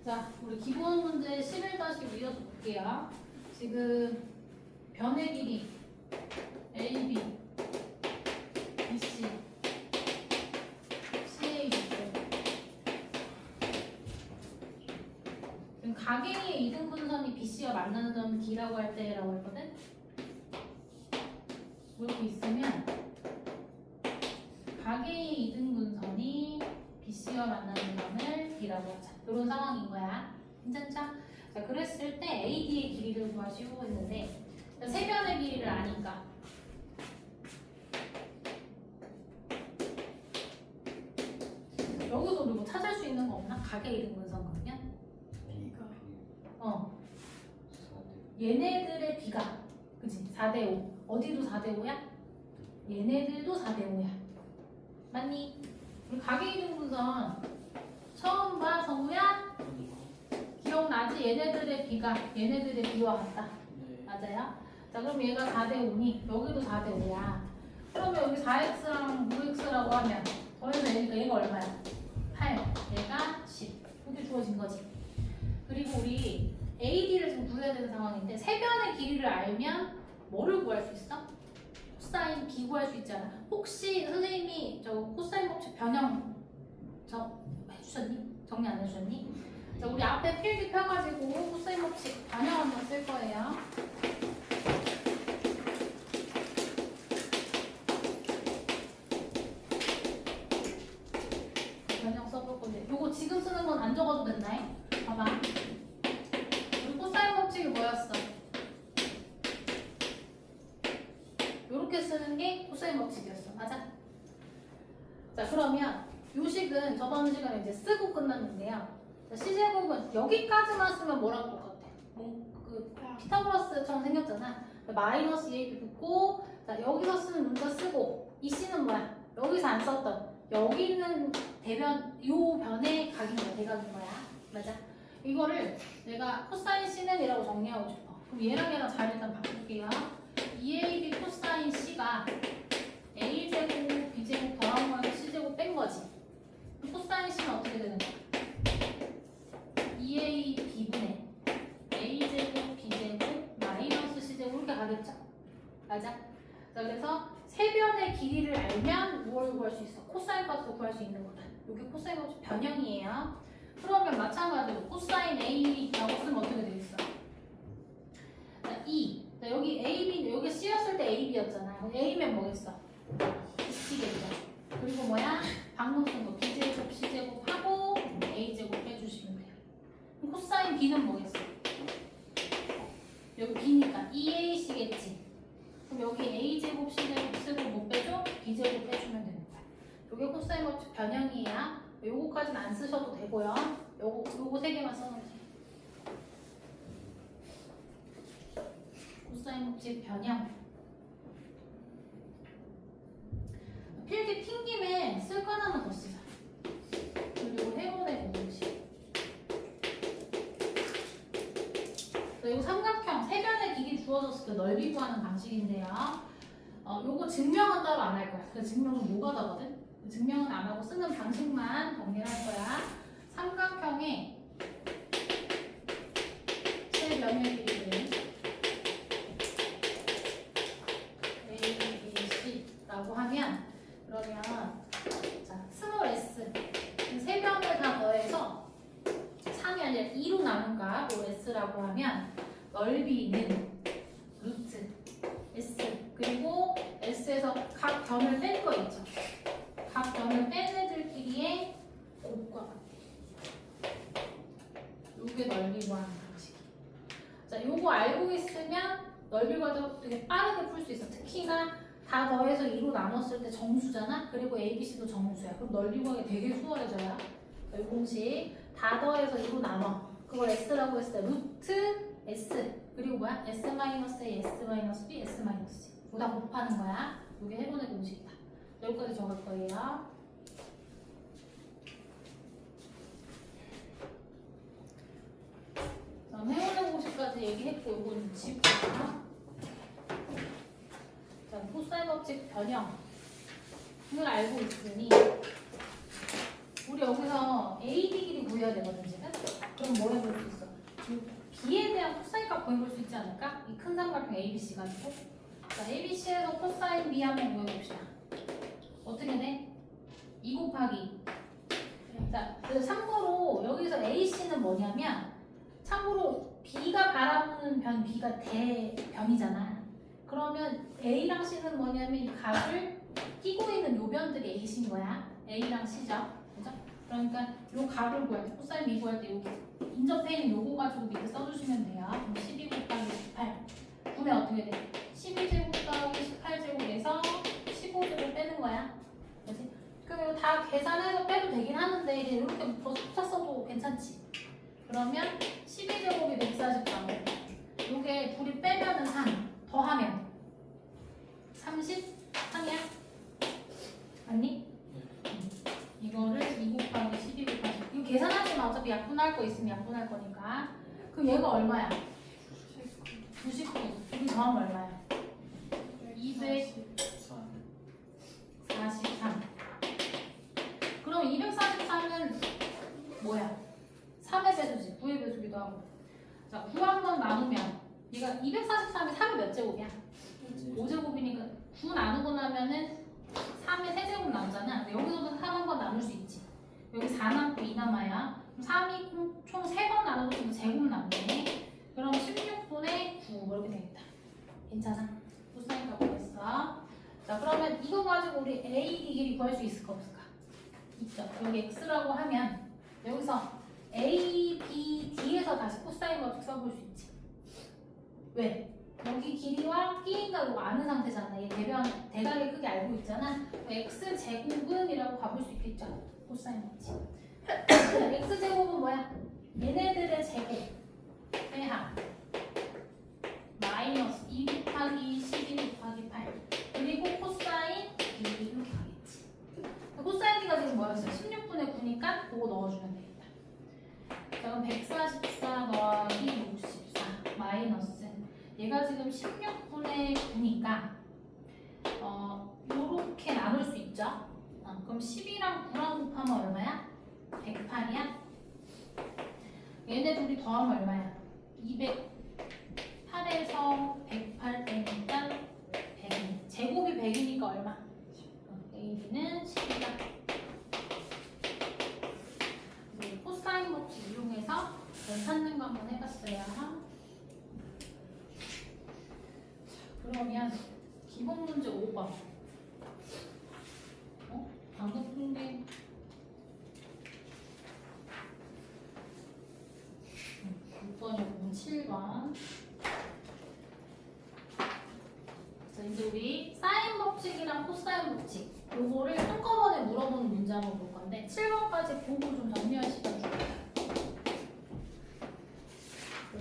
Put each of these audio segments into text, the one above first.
자, 우리 기본 문제 11-5 이어서 볼게요. 지금 변의 길이 AB, BC, CA 있고 지금 가계의 이등분선이 BC와 만나는 점을 D라고 할 때라고 했거든? 이렇게 있으면 가계의 이등분선이 BC와 만나는 점을 D라고 하자. 이런 상황인 거야. 괜찮죠? 자, 그랬을 때 AD의 길이를 구하시고 했는데 세변의 길이를 아니까 여기서 우리 뭐 찾을 수 있는 거 없나? 가계 이등분선 그러면? 얘네들의 B가 그치? 4대5 어디도 4대5야? 얘네들도 4대5야 맞니? 우리 가계 이등분선 처음 봐 성우야? 기억나지? 얘네들의 얘네들의 B와 같다 맞아요? 자 그럼 얘가 4대5니 여기도 4대5야 그러면 여기 4x랑 5x라고 하면 더해서 얘가 얼마야? 8 얘가 10 이렇게 주어진 거지 그리고 우리 AD를 지금 구해야 되는 상황인데 세변의 길이를 알면 뭐를 구할 수 있어? 코사인 B 구할 수 있잖아 혹시 선생님이 저 코사인 법칙 변형 해주셨니? 정리 안 해주셨니? 자 우리 앞에 필기 펴가지고 코사인 법칙 변형 한번 쓸 거예요 변형 써볼 건데 요거 지금 쓰는 건 안 적어도 됐나요? 봐봐 우리 코사인 법칙이 뭐였어? 요렇게 쓰는 게 코사인 법칙이었어 맞아? 자 그러면 요식은 저번 시간에 이제 쓰고 끝났는데요 자, C제곱은 여기까지만 쓰면 뭐랑 똑같아? 그 피타고라스처럼 생겼잖아 마이너스 2ab 붙고 자 여기서 쓰는 문자 쓰고 이 C는 뭐야? 여기서 안 썼던 여기는 대변 요 변의 각인 거야 대각인 거야 맞아? 이거를 내가 코사인 C는 이라고 정리하고 싶어 그럼 얘랑 잘 일단 바꿀게요 2ab 코사인 C가 A제곱 B제곱 더한 거에서 C제곱 뺀 거지 코사인 C는 어떻게 되는 거야? 2ab분의 A제곱 B제곱 마이너스 C제곱 이렇게 가겠죠? 맞아? 자 그래서 세변의 길이를 알면 뭘 구할 수 있어? 코사인 값도 구할 수 있는 거다 이게 코사인 값이 변형이에요 그러면 마찬가지로 코사인 A라고 쓰면 어떻게 되겠어? 자, 자 여기 AB, 여기 C였을 때 AB였잖아 A면 뭐겠어? C겠죠 그리고 뭐야? 방금 쓴 거 B제곱, C제곱 하고 A제곱 빼주시면 돼요 그럼 코사인 B는 뭐겠어? 여기 B니까 2AC겠지 그럼 여기 A제곱, C제곱 쓰고 못 빼줘? B제곱 빼주면 되는 거야 요게 코사인 법칙 변형이에요 요거까지는 안 쓰셔도 되고요 요거 세 개만 써놓으세요 코사인 법칙 변형 필기 핀 김에 쓸 거 하나만 더 쓰자 그리고 해본의 공식 이거 삼각형 세변의 길이 주어졌을 때 넓이 구하는 방식인데요 요거 증명은 따로 안 할 거야 그래서 증명은 노가다거든 증명은 안 하고 쓰는 방식만 정리를 할 거야 삼각형의 세변의 길이를 A, B, C라고 하면 그러면 자, 스몰 s 세 변을 다 더해서 3이 아니라 2로 나눈 값을 s라고 하면 넓이는 루트 s 그리고 s에서 각 변을 뺀 거 있죠 각 변을 뺀 애들끼리의 곱과 같아 요게 넓이 구하는 방식이야 자 요거 알고 있으면 넓이 과도 되게 빠르게 풀 수 있어 특히나 다 더해서 2로 나눴을 때 정수잖아? 그리고 ABC도 정수야. 그럼 넓이 구하기 되게 수월해져요. 이 공식 다 더해서 2로 나눠. 그걸 S라고 했을 때 루트 S 그리고 뭐야? S-A, S-B, S-C 이거 다 곱하는 거야. 이게 해본의 공식이다. 여기까지 적을 거예요. 그럼 해본의 공식까지 얘기했고 이건 짚어봐. 자, 코사인 법칙 변형을 알고 있으니 우리 여기서 AD 길이 구해야 되거든 지금. 그럼 뭐 해볼 수 있어? B에 대한 코사인 값 구해볼 수 있지 않을까? 이 큰 삼각형 ABC 가지고. 자, ABC에서 코사인 B 한번 구해봅시다. 어떻게 돼? 2 곱하기. 자, 그래서 참고로 여기서 AC는 뭐냐면 참고로 B가 바라보는 변 B가 대변이잖아. 그러면 A랑 C는 뭐냐면 이 값을 끼고 있는 요 변들이 AC인 거야. A랑 C죠. 그죠? 그러니까 요 값을 구할 때 코사인 B 구할 때 여기 인접해 있는 요거 가지고 밑에 써주시면 돼요. 그럼 12 곱하기 18 구면 어떻게 돼? 12제곱 더하기 18제곱에서 15제곱 빼는 거야. 그렇지? 그럼 이거 다 계산해서 빼도 되긴 하는데 이제 이렇게 더 숫자 써도 괜찮지. 그러면 12제곱이 144고 요게 둘이 빼면은 3 더하면 33이야. 맞니? 이거를 2 곱하기 12 곱하기 이거 계산하지 마. 어차피 약분할 거 있으면 약분할 거니까. 그럼 얘가 얼마야? 99. 둘이 더하면 얼마야? 243. 그럼 243은 뭐야? 3의 배수지. 9의 배수기도 하고. 자, 9 한 번 나누면 얘가 243이 3의 몇 제곱이야? 5제곱이니까 9 나누고 나면은 3의 세제곱 나오잖아. 여기서도 3 한 번 나눌 수 있지. 여기 4 남고 2 남아야 3이 총 3번 나누고 제곱 남네. 그럼 16분의 9 이렇게 되겠다. 괜찮아? 코사인 값 구했어. 자, 그러면 이거 가지고 우리 A, B 길이 구할 수 있을까 없을까? 있죠. 여기 X라고 하면 여기서 A, B, D에서 다시 코사인 법칙 써볼 수 있지. 왜? 여기 길이와 P인가 이거 아는 상태잖아. 얘 대각의 크기 알고 있잖아. X제곱은 이라고 가볼 수 있겠죠. 코사인 법칙. X제곱은 뭐야? 얘네들의 제곱 빼합 마이너스 2 곱하기 12 곱하기 8 그리고 코사인 2 이렇게 가겠지. 코사인 D가 지금 뭐였어요? 16분의 9니까 그거 넣어주면 되겠다. 자, 그럼 144 더하기 64 마이너스 얘가 지금 16분의 9니까 요렇게 나눌 수 있죠. 그럼 10이랑 9랑 곱하면 얼마야? 108이야? 얘네 둘이 더하면 얼마야? 208에서 108 빼니까 100. 제곱이 100이니까 얼마? AB는 10이다. 코사인 법칙 이용해서 찾는 거 한번 해봤어요. 그러면 기본 문제 5번. 방금 푼게 6번이고 7번. 자, 이제 우리 사인 법칙이랑 코사인 법칙 요거를 한꺼번에 물어보는 문제 한번 볼 건데 7번까지 보고 좀 정리할 시간 줄게요.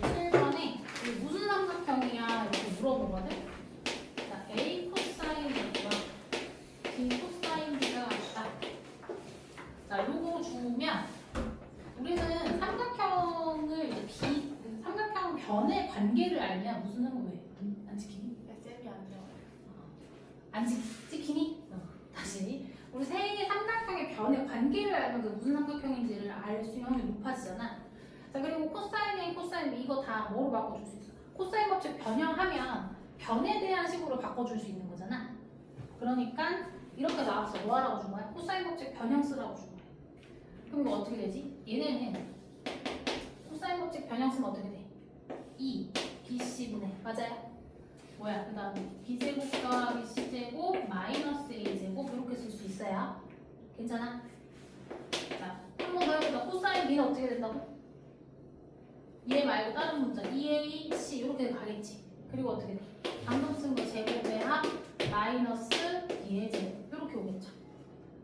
7번에 무슨 삼각형이야 이렇게 물어보거든. 자, A 코사인 B와 B 코사인 B가 같다. 자, 요거 주면 우리는 삼각형을 삼각형 변의 관계를 알면 무슨 상관이에요? 안 지키니? 쌤이 안 돼요. 안 지키니? 다시 우리 세 삼각형의 변의 관계를 알면 그 무슨 삼각형인지를 알 수 있는 확률이 높아지잖아. 자, 그리고 코사인 A, 코사인 B 이거 다 뭐로 바꿔줄 수 있어? 코사인 법칙 변형하면 변에 대한 식으로 바꿔줄 수 있는 거잖아. 그러니까 이렇게 나왔어. 뭐 하라고 준 거야? 코사인 법칙 변형 쓰라고 준 거야. 그럼 이거 어떻게 되지? 얘네는 코사인 법칙 변형 쓰면 어떻게 돼? 2 BC분의 맞아요? 뭐야? 그 다음에 B제곱 더하기 C제곱 마이너스 A제곱 이렇게 쓸 수 있어요. 괜찮아? 자, 한 번 더 해보자. 코사인 B는 어떻게 된다고? 얘 말고 다른 문자 2AC 이렇게 가겠지. 그리고 어떻게 돼? 방금 쓴 거 제곱의 합 마이너스 2의 제곱 이렇게 오겠죠.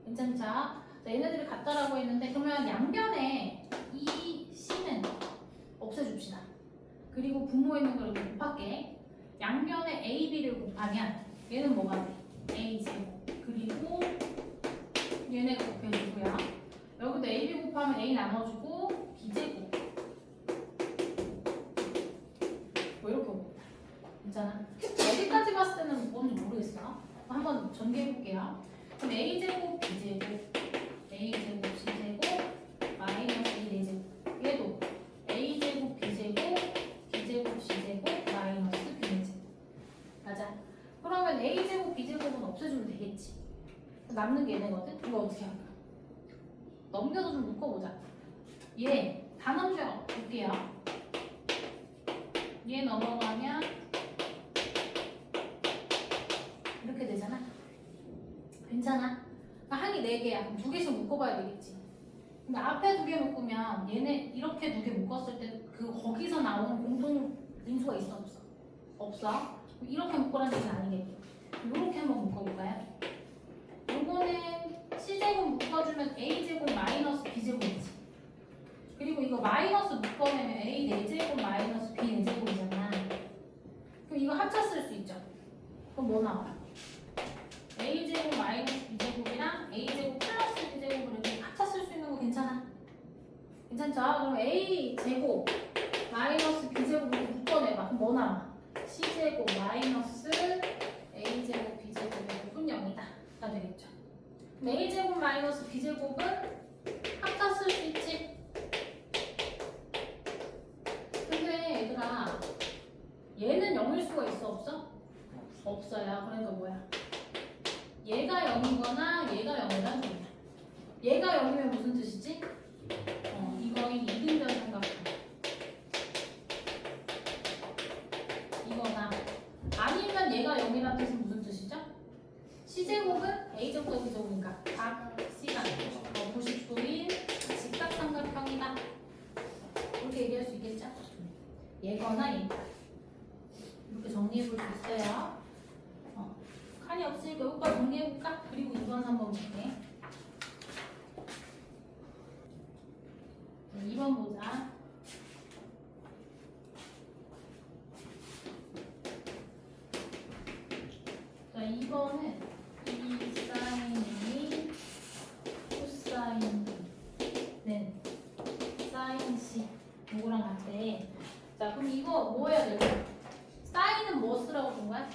괜찮죠? 자, 얘네들이 같다라고 했는데 그러면 양변에 이 C는 없애줍시다. 그리고 분모에 있는 걸 이렇게 곱할게. 양변에 A, B를 곱하면 얘는 뭐가 돼? A 제곱 그리고 얘네가 곱해주고요. 여기도 A, B 곱하면 A 나눠주고 B 제곱 뭐 이렇게 오겠다. 괜찮아? 여기까지 봤을 때는 뭔지 모르겠어. 한번 전개해볼게요. 그럼 A 제곱 B 제곱 A 제곱 C 제곱 마이너스 1 A 제곱 얘도 남는 게 얘네거든? 이거 어떻게 할까? 넘겨서 좀 묶어보자. 얘 다 넘겨 볼게요. 얘 넘어가면 이렇게 되잖아. 괜찮아? 항이 4개야. 그럼 2개씩 묶어봐야 되겠지. 근데 앞에 2개 묶으면 얘네 이렇게 2개 묶었을 때 그 거기서 나오는 공통 인수가 있어 없어? 없어. 이렇게 묶으라는 얘기는 아니겠지. 이렇게 한번 묶어볼까요? 요거는 C제곱 묶어주면 A제곱 마이너스 B제곱이지. 그리고 이거 마이너스 묶어내면 A 4제곱 마이너스 B 4제곱이잖아. 그럼 이거 합쳐 쓸 수 있죠. 그럼 뭐 나와? A제곱 마이너스 B제곱이랑 A제곱 플러스 B제곱을 이렇게 합쳐 쓸 수 있는 거 괜찮아? 괜찮죠? 그럼 A제곱 마이너스 B제곱을 묶어내봐. 그럼 뭐 나와? C제곱 마이너스 A제곱 B제곱의 부분 0이다. 가 되겠죠. 그럼 A제곱 마이너스 B제곱은 합쳐 쓸 수 있지? 근데 얘들아 얘는 0일 수가 있어 없어? 없어요. 그러니까 뭐야? 얘가 0이거나 얘가 0이란 소리야. 얘가 0이면 무슨 뜻이지? 이거인 이등변 삼각형. 이거나 아니면 얘가 0이란 뜻은 무슨 뜻이죠? C제곱은 A제곱과 B제곱이니까 각 C가 90도인 직각삼각형이다. 이렇게 얘기할 수 있겠죠? 얘거나 얘다. 이렇게 정리해 볼 수 있어요. 칸이 없으니까 여기까지 정리해볼까? 그리고 2번, 3번 볼게. 2번 보자. 자, 2번은 이 사인이 코사인은 사인 C 요거랑 같대. 자, 그럼 이거 뭐 해야 될까? 사인은 뭐 쓰라고 준 거야?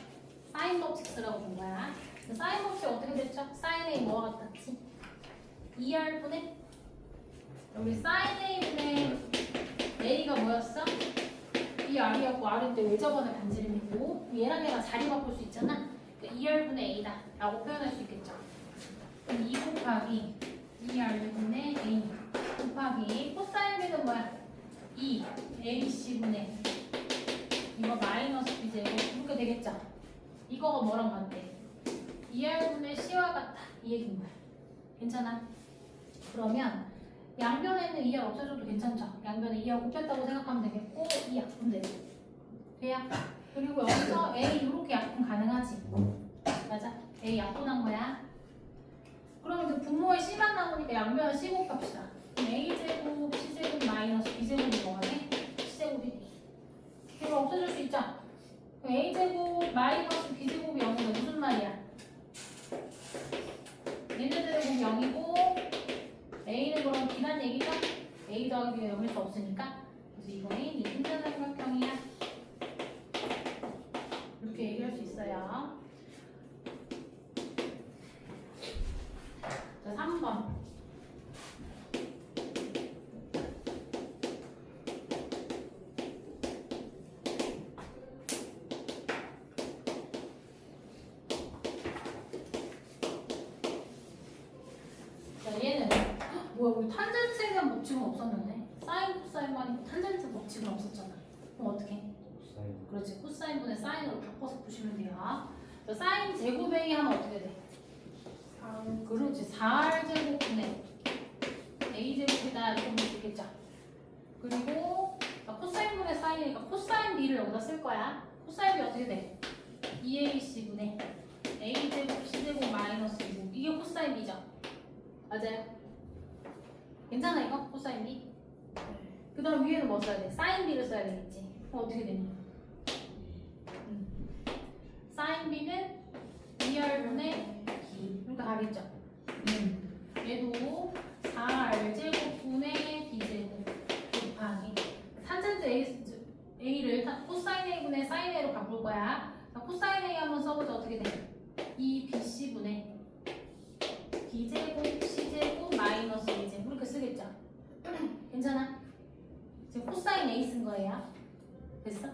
사인 법칙 쓰라고 준 거야. 사인 법칙 어떻게 됐죠? 사인 A 뭐와 같았지? 2R분의 여기 사인 A분의 A가 뭐였어? 2R이었고 R일 때 외접원의 반지름이고 얘랑 얘가 자리 바꿀 수 있잖아. 그러니까 2R분의 A다 라고 표현할 수 있겠죠. 그럼 2 곱하기 2R분의 A 곱하기 코사인 B는 뭐야? 2AC분의 이거 마이너스 B제곱 이렇게 되겠죠. 이거가 뭐랑 같대? 2R분의 C와 같다. 이 얘기인 거야. 괜찮아? 그러면 양변에 있는 2R 없애줘도 괜찮죠? 양변에 2R 곱했다고 생각하면 되겠고 2약분 되고 돼요? 그리고 여기서 A 이렇게 약분 가능하지? 맞아? A 약분한 거야. 그러면 그 분모에 C만 남으니까 양변을 C 곱합시다. 그럼 A제곱, C제곱 마이너스 B제곱이 뭐하네? C제곱이 돼. 이거 없애줄 수 있죠? A제곱 마이너스 B제곱이 0이면 무슨 말이야? 얘네들의 곱 0이고 A는 그럼 B란 얘기죠? A 더하기 B가 0일 수 없으니까 그래서 이거는 이등변 삼각형이야. 이렇게 얘기할 수 있어요. 자, 3번. 얘는 뭐야 우리 탄젠트에 대한 법칙은 없었는데 사인 코사인만 있고 탄젠트 법칙은 없었잖아. 그럼 어떻게? 사인. 그렇지. 코사인분의 사인으로 바꿔서 푸시면 돼요. 자, 사인 제곱 A 하면 어떻게 돼? 그렇지. 4R제곱분의 A제곱이다 이렇게 볼 수 있겠죠. 그리고 코사인분의 사인이니까 코사인 B를 여기다 쓸 거야. 코사인 B 어떻게 돼? 2AC분의 A제곱 C제곱 마이너스 2제곱 이게 코사인 B죠. 맞아요? 괜찮아 이거? 코사인 B? 그 다음 위에는 뭐 써야 돼? 사인 B를 써야 되겠지. 그럼 어떻게 되니? 사인 B는 2R분의 B 이렇게 가겠죠? 얘도 4R제곱분의 B제곱 곱하기 탄젠트 A를 코사인 A분의 사인 A로 바꿀 거야. 코사인 A 한번 써보자. 어떻게 돼? 2BC분의 B제곱 C제곱 마이너스 2제곱 이렇게 쓰겠죠? 괜찮아? 지금 코사인 A 쓴 거예요. 됐어?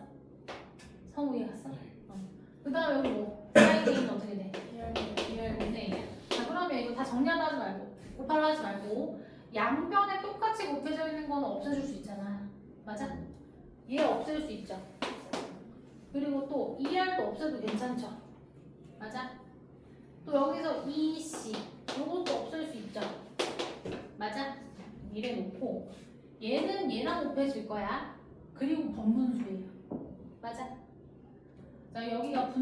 성우 이해 갔어? 그 다음에 여기 뭐 사인 A는 어떻게 돼? 2R분의 A야. 자 그러면 정리하려 하지 말고 곱하려 하지 말고 양변에 똑같이 곱해져 있는 거는 없애줄 수 있잖아. 맞아? 얘 없앨 수 있죠. 그리고 또 2R도 없애도 괜찮죠. 맞아? 또 여기서 2C 요것도 없앨 수 있죠. 맞아? 이래 놓고 얘는 얘랑 곱해질 거야. 그리고 번분수예요. 맞아? 자, 여기가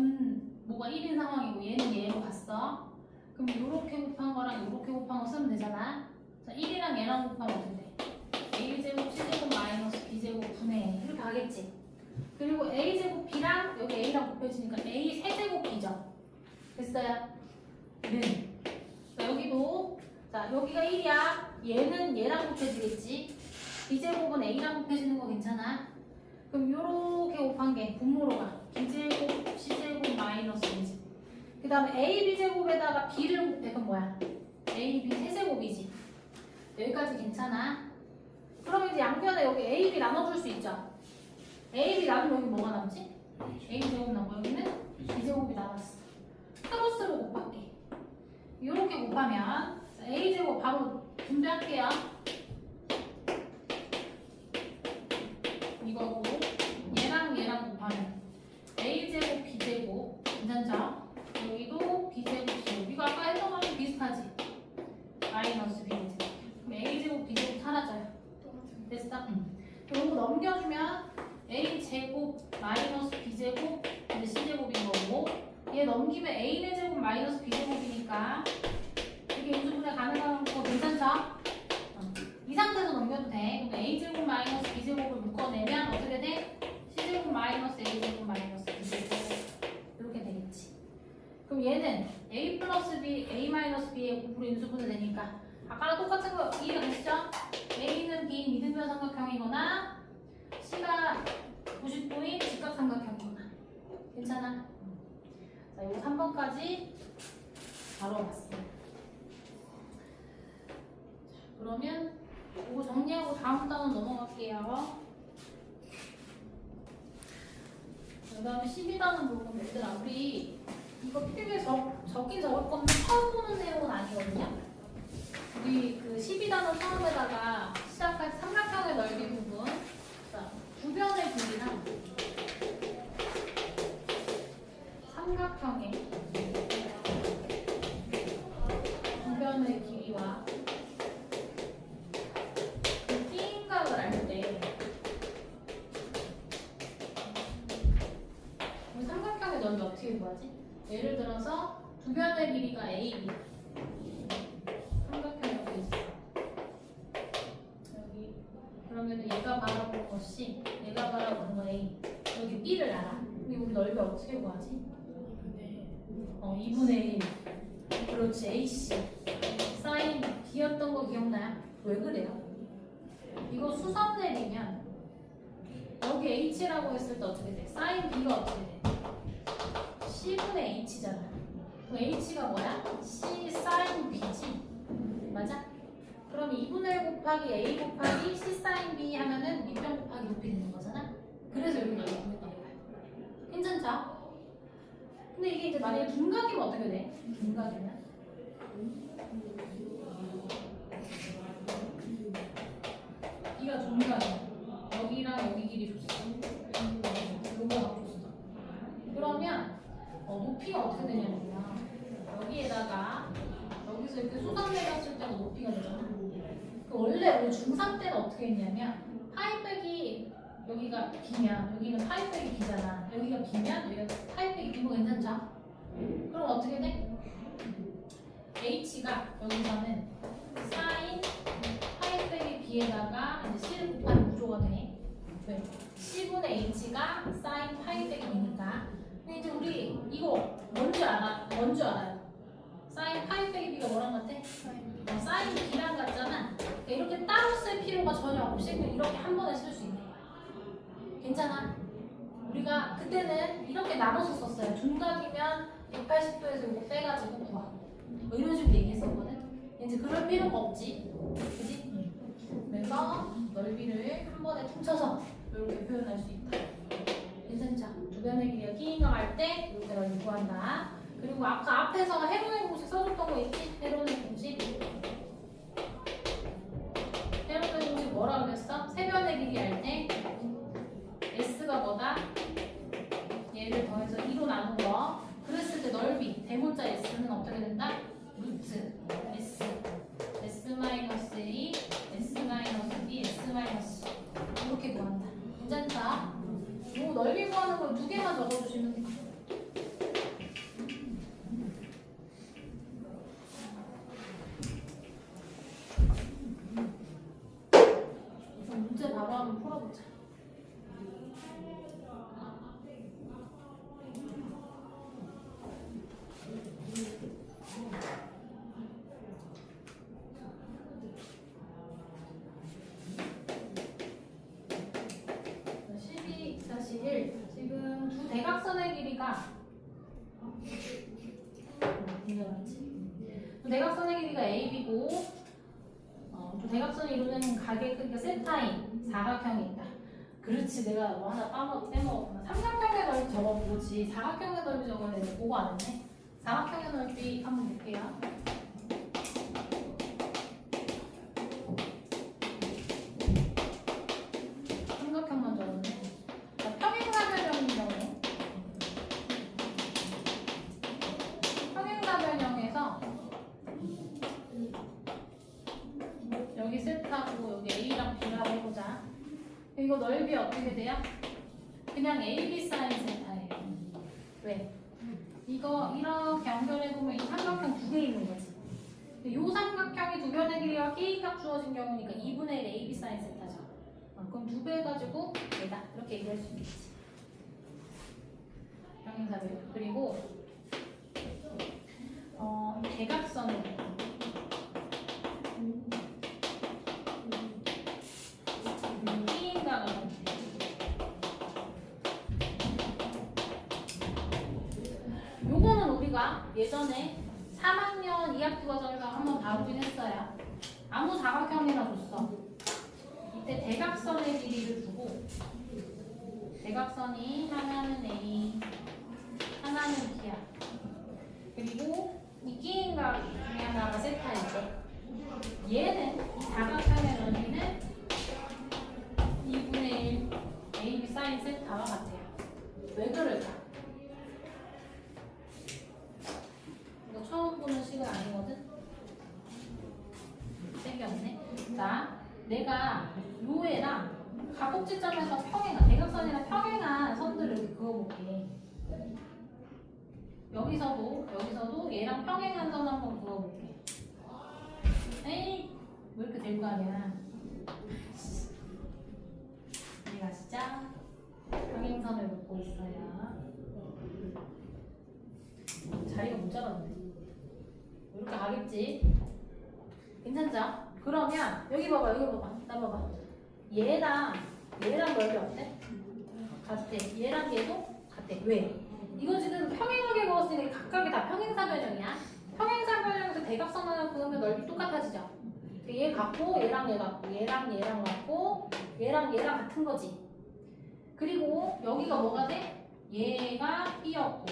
뭐가 1인 상황이고 얘는 얘로 갔어. 그럼 요렇게 곱한 거랑 요렇게 곱한 거 쓰면 되잖아. 자, 1이랑 얘랑 곱하면 어떻게 돼? A제곱 C제곱 마이너스 B제곱 분의 이렇게 가겠지. 그리고 A제곱 B랑 여기 A랑 곱해지니까 A 세제곱 B죠. 됐어요? 네. 자, 여기도 자, 여기가 1이야. 얘는 얘랑 곱해지겠지. B제곱은 A랑 곱해지는 거 괜찮아. 그럼 요렇게 곱한 게 분모로 가. B제곱 C제곱 마이너스 B제곱. 그 다음에 AB제곱에다가 B를 곱해. 그럼 뭐야? AB 세제곱이지. 여기까지 괜찮아. 그럼 이제 양변에 여기 AB 나눠줄 수 있죠. AB 나누면 여기 뭐가 남지? A제곱 남고 여기는 B제곱이 남았어. 크로스로 곱할게. 이렇게 곱하면 A제곱 바로 분배할게요. 이거고 얘랑 얘랑 곱하면 A제곱 B제곱 괜찮죠? 여기도 B제곱 C제곱 이거 아까 했던 거랑 비슷하지? 마이너스 B제곱. 그럼 A제곱 B제곱 사라져요. 됐어? 이거 넘겨주면 A제곱 마이너스 B제곱 근데 C제곱인 거고 얘 넘기면 A의 제곱 마이너스 B제곱이니까 이게 인수분해 가능한 거 괜찮죠? 이 상태에서 넘겨도 돼. 그럼 A제곱 마이너스 B제곱을 묶어내면 어떻게 돼? C제곱 마이너스 A제곱 마이너스 B제곱 이렇게 되겠지. 그럼 얘는 A 플러스 B, A 마이너스 B의 곱으로 인수분해 되니까 아까랑 똑같은 거 이해가 되시죠? A는 B인 미등변 삼각형이거나 C가 90도인 직각삼각형이거나 괜찮아? 자, 이거 3번까지 바로 봤습니다. 그러면 이거 정리하고 다음 단원 넘어갈게요. 그 다음에 12단원 볼 건데 얘들아 우리 이거 필기에 적긴 적을 건데 처음 보는 내용은 아니거든요. 우리 그 12단원 처음에다가 시작할 삼각형의 넓이 부분 자, 주변의 길이랑 삼각형의 주변의 길이와 그 띠임각을 알 때 삼각형의 넓이 어떻게 구하지? 예를 들어서 주변의 길이가 AB 삼각형 여기 있어. 여기 그러면 얘가 바라보는 것이 얘가 바라보는 거 A 여기 B를 알아. 근데 우리 넓이 어떻게 구하지? 2분의 1 그렇지 AC 사인 B였던 거 기억나요? 왜 그래요? 이거 수선 내리면 여기 H라고 했을 때 어떻게 돼? 사인 B가 어떻게 돼? C분의 H잖아. 그럼 H가 뭐야? C 사인 B지 맞아? 그럼 2분의 1 곱하기 A 곱하기 C 사인 B 하면은 밑변 곱하기 높이 되는 거잖아? 그래서 여기가 이렇게 나와요. 괜찮죠? 근데 이게 이제 만약에 둔각이면 어떻게 돼? 둔각이면? 이가 둔각이야. 여기랑 여기 길이 줬어. 여기가 줬어. 그러면 높이가 어떻게 되냐면요. 여기에다가 여기서 이렇게 수상 내렸을 때가 높이가 되잖아. 원래 우리 중3 때는 어떻게 했냐면 파이 빼기 여기가 B면 여기는 파이 빼기 B잖아. 여기가 B면 여기가 파이 빼기 B고 괜찮죠? 그럼 어떻게 돼? H가 여기서는 사인 파이 빼기 B에다가 이제 C를 곱하는 구조가 돼. 왜? C분의 H가 사인 파이 빼기 B니까. 근데 이제 우리 이거 뭔지 알아? 뭔지 알아요? 사인 파이 빼기 B가 뭐랑 같아? 사인 B랑 같잖아. 그러니까 이렇게 따로 쓸 필요가 전혀 없이 그냥 이렇게 한 번에 쓸 수 있는 거야. 괜찮아? 우리가 그때는 이렇게 나눠서 썼어요. 둔각이면 180도에서 이거 빼가지고 구하. 뭐 이런 식으로 얘기했었거든. 이제 그럴 필요가 없지. 그지? 그래서 넓이를 한 번에 퉁쳐서 이렇게 표현할 수 있다. 괜찮죠? 주변의 길이가 끼인가 할 때 이렇게 넓이 구한다. 그리고 아까 앞에서 헤로의 공식 써줬던 거 있지? 헤로의 공식. 헤로의 공식 뭐라 그랬어? 세변의 길이 할 때 S가 뭐다? 얘를 더해서 2로 나눈 거. 그랬을 때 넓이 대문자 S는 어떻게 된다? 루트 S S-A S-B S-C 이렇게 구한다. 괜찮다? 요 넓이 구하는 걸 2개만 적어주시면 돼. 문제 바로 한번 풀어보자. 지금 두 대각선의 길이가 두 대각선의 길이가 AB고 두 대각선이 이루는 가게 크기가 세타인 사각형이 있다. 그렇지, 내가 뭐 하나 빼먹었구나. 삼각형의 넓이 적어보지 사각형의 넓이 적어야 되는데 그거 안 했네. 사각형의 넓이 한번 볼게요. 삼각형만 적었네. 평행사변형에서 여기 세타고 여기 A랑 B라고 해보자. 이거 넓이 어떻게 돼요? 그냥 AB 사인 세타예요. 왜? 이거 이렇게 연결해보면 이 삼각형 2개 있는 거지. 이 삼각형이 두 변의 길이가 K값 주어진 경우니까 2분의 1 AB 사인 세타죠. 그럼 2배 해가지고 얘다 이렇게 얘기할 수 있겠지. 평행사변. 그리고 대각선을 B인가가 요거는 우리가 예전에 3학년 2학기 과정에서 한번 다루긴 했어요. 아무 사각형이나 줬어. 이때 대각선의 길이를 주고 대각선이 하나는 A 하나는 B야. 그리고 이 끼인각 중에 하나가 세타인데 얘는 이 사각형의 넓이는 2분의 1 AB 사인 세타와 같아요. 왜 그럴까? 이거 처음 보는 식은 아니거든? 생겼네. 자, 내가 요 애랑 가곡지점에서 평행한 대각선이랑 평행한 선들을 이렇게 그어볼게. 여기서도 얘랑 평행한 선 한번 그어볼게. 에이, 왜 이렇게 될 거 아니야? 이해가시죠? 평행선을 놓고 있어요. 자리가 못 잡았네. 이렇게 가겠지? 괜찮죠? 그러면 여기 봐봐. 나 봐봐. 얘랑 넓이 어때? 같대. 얘랑 얘도 같대. 왜? 이거 지금 평행하게 그었으니까 각각이 다 평행사변형이야. 평행사변형에서 대각선 하나 그으면 넓이 똑같아지죠. 얘 같고 얘랑 얘 같고 얘랑 같고 얘랑 같은 거지. 그리고 여기가 뭐가 돼? 얘가 B였고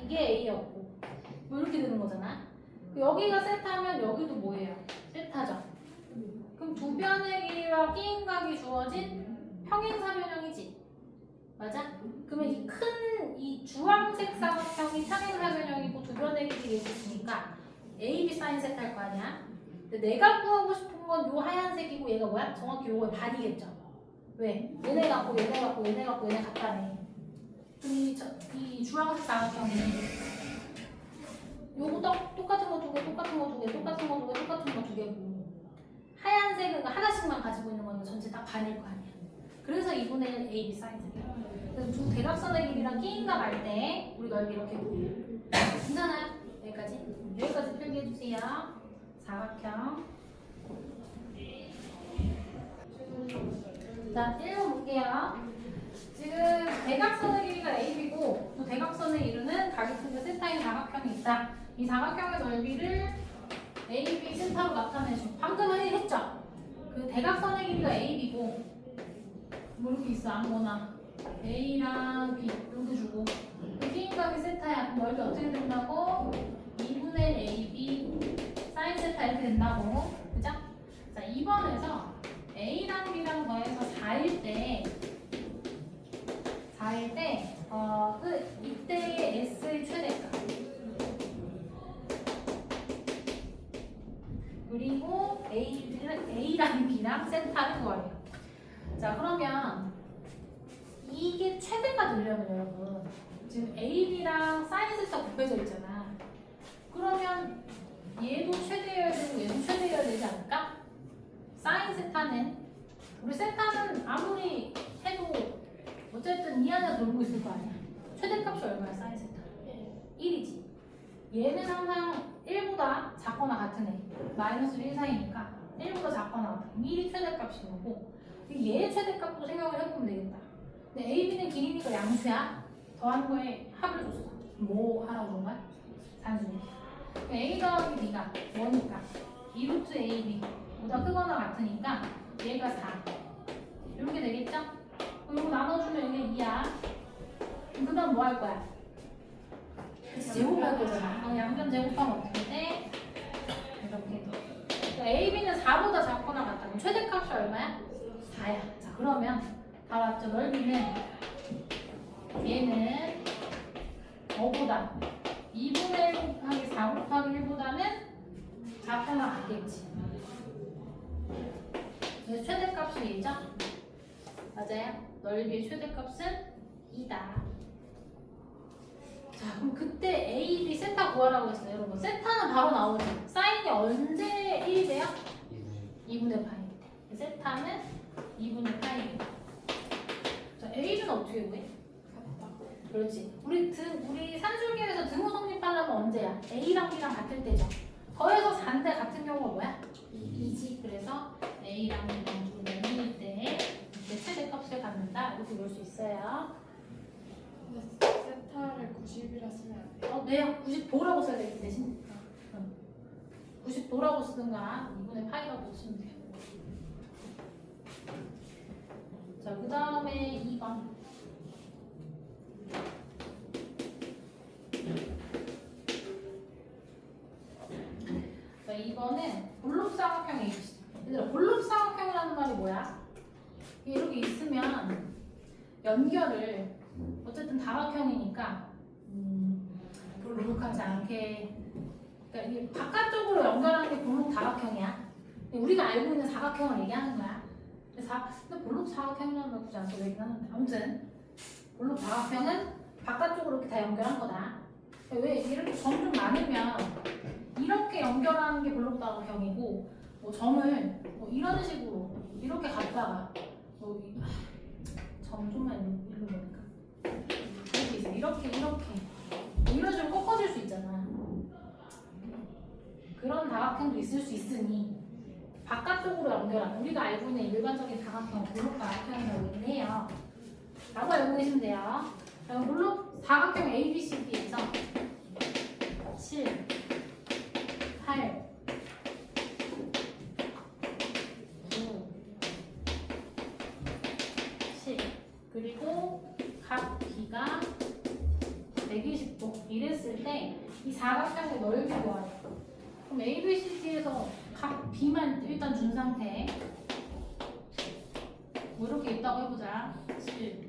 이게 A였고 뭐 이렇게 되는 거잖아. 여기가 세타면 여기도 뭐예요? 세타죠. 그럼 두 변의 길이와 끼인각이 주어진 평행사변형이지. 맞아? 그러면 이 주황색 사각형이 평행사변형이고 두 변의 길이 있으니까 AB 사인 세타일 거 아니야? 근데 내가 구하고 싶은 건 요 하얀색이고 얘가 뭐야? 정확히 요거의 반이겠죠. 왜? 얘네 같고 얘네 같다네. 그럼 이 주황색 사각형이 요거 똑같은 거 두 개, 똑같은 거 두 개고 하얀색은 하나씩만 가지고 있는 거는 전체 다 반일 거 아니야. 그래서 2분의 1 AB 사인 세타. 그래서 두 대각선의 길이랑 끼인각 할 때 우리 넓이 이렇게 보고 괜찮아요? 여기까지 필기해주세요. 사각형. 자, 1번 볼게요. 지금 대각선의 길이가 AB고 또 대각선을 이루는 가게 크기가 세타인 사각형이 있다. 이 사각형의 넓이를 AB 세타로 나타내주고 방금 했죠? 그 대각선의 길이가 AB고 뭐 이렇게 있어 아무거나 A랑 B 이렇게 주고 그 끼인각 더하기 세타야. 넓이 어떻게 된다고? 2분의 AB 사인 세타 이렇게 된다고. 그죠? 자, 2번에서 A랑 B랑 더해서 4일 때 이때의 S의 최대값 그리고 A랑 B랑 세타를 구하래요. 자, 그러면 이게 최대가 되려면 여러분 지금 A, B랑 사인 세타 곱해져 있잖아. 그러면 얘도 최대여야 되고 얘도 최대여야 되지 않을까? 사인 세타는 우리 세타는 아무리 해도 어쨌든 이 안에 돌고 있을 거 아니야. 최대값이 얼마야 사인 세타? 1이지. 얘는 항상 1보다 작거나 같은 애. 마이너스 1 사이니까 1보다 작거나 같은 1이 최대값인 거고 얘의 최대값도 생각을 해보면 되겠다. 근데 A, B는 길이니까 양수야. 더한 거에 합을 줬어. 뭐 하라고 그런 거야? 단순히. A 더하기 B가 뭐니까? 2루트 A, B보다 크거나 같으니까 얘가 4. 이렇게 되겠죠? 그럼 이거 나눠주면 이게 2야. 그 다음 뭐 할 거야? 제곱할 거잖아. 양변 제곱하면 어떻게 돼? 이렇게 돼. 그러니까 A, B는 4보다 작거나 같다. 그럼 최대값이 얼마야? 4야. 자, 그러면 다 맞죠? 넓이는 얘는 5보다 2분의 1 곱하기 4 곱하기 1보다는 작거나 같겠지. 그래서 최대값이 2죠? 맞아요? 넓이의 최대값은 2다. 자, 그럼 그때 A, B 세타 구하라고 했어요. 여러분 세타는 바로 나오죠. 사인이 언제 1이 돼요? 2분의 파이. 세타는 2분의 파이입니다. 자, A는 어떻게 구해? 그렇지. 우리 산술계에서 등호 성립하려면 언제야? A랑 B랑 같을 때죠. 더해서 4인데 같은 경우가 뭐야? 2지. 그래서 A랑 B랑 둘 다 2일 때 이제 최대값을 갖는다. 이렇게 볼 수 있어요. 세타를 90이라 쓰면 안 돼요? 네. 90도라고 써야 되겠지 대신. 90도라고 쓰든가 2분의 파이라고 쓰면 돼요. 자, 그 다음에 2번. 자, 2번은 볼록사각형 ABC. 얘들아, 볼록사각형이라는 말이 뭐야? 이렇게 있으면 연결을 어쨌든 다각형이니까 볼록하지 않게, 그러니까 이게 바깥쪽으로 연결하는 게 볼록 다각형이야. 우리가 알고 있는 사각형을 얘기하는 거야. 근데 볼록 사각형이라는 걸 굳이 안 써도 되긴 하는데 아무튼 볼록 다각형은 바깥쪽으로 이렇게 다 연결한 거다. 왜 이렇게 점 좀 많으면 이렇게 연결하는 게 볼록 다각형이고 뭐 점을 뭐 이런 식으로 이렇게 갖다가 점 좀만 이런 거니까 이렇게 있어. 이렇게 뭐 이런 식으로 꺾어질 수 있잖아. 그런 다각형도 있을 수 있으니 바깥쪽으로 연결한 우리가 알고 있는 일반적인 다각형 볼록 다각형이라고 얘기해요. 라고 알고 계시면 돼요. 그럼 볼록 다각형 ABCD에서 7, 8, 9, 10 그리고 각 B가 120도 이랬을 때 이 사각형의 넓이 구하래요. 그럼 ABCD에서 각 B만 일단 준 상태 뭐 이렇게 있다고 해보자. 7,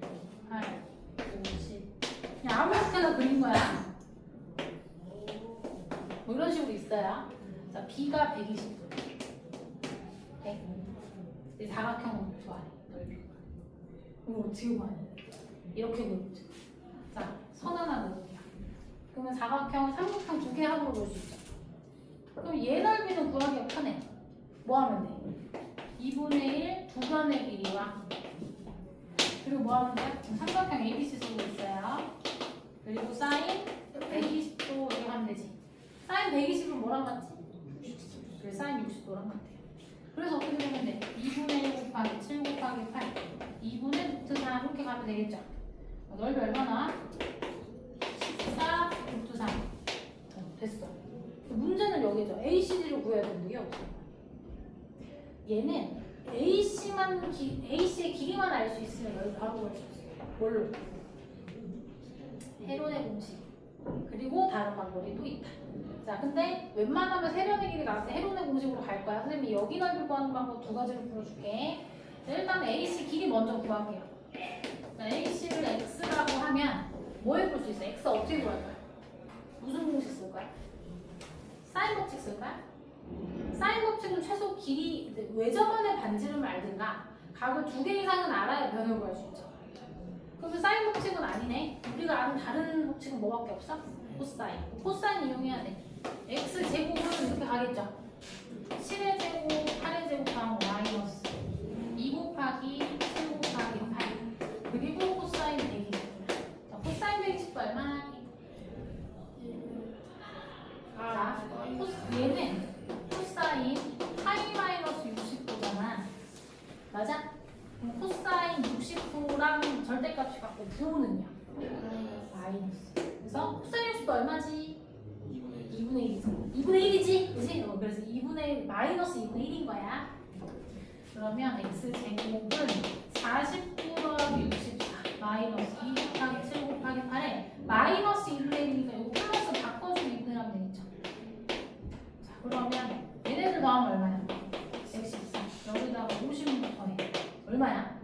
8, 5, 10 그냥 아무렇게나 그린 거야. 뭐 이런 식으로 있어요. 자, B가 120도 100 이 사각형을 구하래. 넓이가 이거 어떻게 구하냐. 이렇게 보이죠. 자, 선 하나 넣을게요. 그러면 사각형, 삼각형 두 개 합으로 볼 수 있죠. 그럼 얘 넓이는 구하기가 편해. 뭐 하면 돼? 2분의 1 두 변의 길이와 그리고 뭐 하면 돼? 삼각형 ABC 쓰고 있어요. 그리고 사인 120도 이렇게 하면 되지. 사인 120은 뭐랑 같지? 그래, 사인 60도랑 같아요. 그래서 어떻게 되면 돼? 2분의 1 곱하기 7 곱하기 8 2분의 루트 4 이렇게 가면 되겠죠. 넓이 얼마나? 14 루트 3 됐어. 문제는 여기죠. ACD를 구해야 되는데 이게 없어요. 얘는 AC의 길이만 알 수 있으면 여기 바로 구할 수 있어요. 뭘로? 헤론의 공식. 그리고 다른 방법이 또 있다. 자, 근데 웬만하면 세변의 길이 나한테 해론의 공식으로 갈 거야. 선생님이 여기 넓이 구하는 방법 두 가지로 풀어줄게. 자, 일단 AC 길이 먼저 구할게요. 자, AC를 X라고 하면 뭐 해볼 수 있어? X 어떻게 구할 거야? 무슨 공식 쓸 거야? 사인 법칙 쓸 거야? 사인 법칙은 최소 길이 외접안의 반지름을 알든가 각을 두 개 이상은 알아야 변을 구할 수 있죠. 그러면 사인 법칙은 아니네. 우리가 아는 다른 법칙은 뭐밖에 없어? 코사인. 코사인 이용해야 돼. x 제곱은 이렇게 가겠죠. 7의 제곱, 8의 제곱하면 마이너스 2 곱하기 7 곱하기 8 그리고 코사인 120. 자, 코사인 120도 얼마나? 자, 얘는 코사인 파이 마이너스 60도잖아. 맞아? 그럼 코사인 60도랑 절대값이 같고 부호는요? 마이너스. 그래서 코사인 60도 얼마지? 2분의 1이지. 2분의 1이지? 그지? 그래서 2분의 1, 마이너스 2분의 1인 거야. 그러면 x제곱은 49 더하기 64 마이너스 2 곱하기 7 곱하기 8에 마이너스 2분의 1이니까 이거 플러스 바꿔주고 2분의 1 하면 되겠죠. 자, 그러면 얘네들 더하면 얼마야? 114. 여기다가 50을 더해. 얼마야?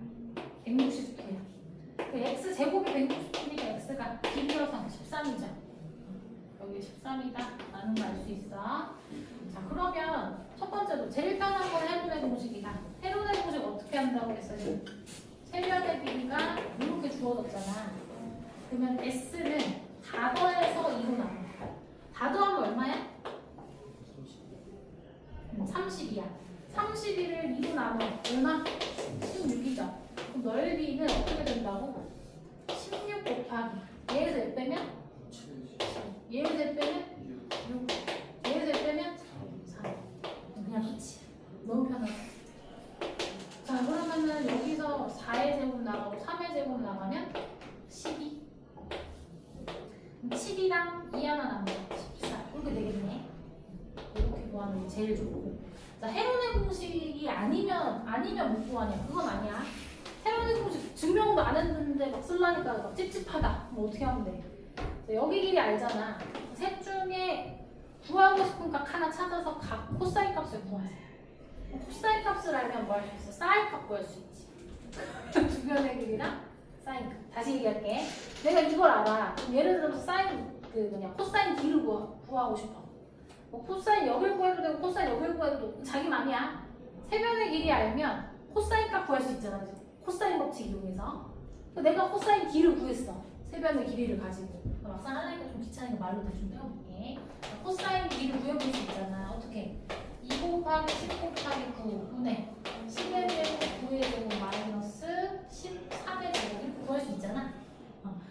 169야. 그 x제곱이 169니까 x가 비교상 13이죠. 여기 13이다 라는 걸 알 수 있어. 자, 그러면 첫 번째로 제일 편한 건 헤론의 공식이다. 헤론의 공식 어떻게 한다고 했어요? 세변의 길이가 이렇게 주어졌잖아. 그러면 S는 다 더해서 2로 나눠. 다 더하면 얼마야? 30이야. 31을 2로 나눠. 얼마? 16이죠. 그럼 넓이는 어떻게 된다고? 16 곱하기. 얘에서 몇 빼면? 얘에서 몇 빼면? 6. 얘에서 몇 빼면? 4. 그냥 끝이. 너무 편하다. 자, 그러면은 여기서 4의 제곱 나가고 3의 제곱 나가면 12. 7이랑 2 하나 남겨. 14. 이렇게 되겠네. 이렇게 구하는 게 제일 좋고. 자, 헤론의 공식이 아니면 못 구하냐? 그건 아니야. 헤론의 공식 증명도 안 했는데 막 쓸라니까 막 찝찝하다. 뭐 어떻게 하면 돼? 자, 여기 길이 알잖아. 셋 중에 구하고 싶은 값 하나 찾아서 각 코사인 값을 구하세요. 코사인 값을 알면 뭐 할 수 있어? 사인 값 구할 수 있지. 주변의 길이랑 사인 값. 다시 얘기할게. 내가 이걸 알아. 그럼 예를 들어서 사인 코사인 D를 구하고 싶어. 뭐 코사인 여길 구해도 되고 코사인 여길 구해도 되고 자기 맘이야. 세변의 길이 알면 코사인 값 구할 수 있잖아. 코사인 법칙 이용해서. 내가 코사인 D를 구했어. 세변의 길이를 가지고. 막상 하려니까 좀 귀찮으니까 말로 대충 떼어볼게. 코사인 D를 구해볼 수 있잖아. 어떻게? 2 곱하기 10 곱하기 9분의 10의 제곱 9의 제곱 마이너스 13의 제곱 이렇게 구할 수 있잖아.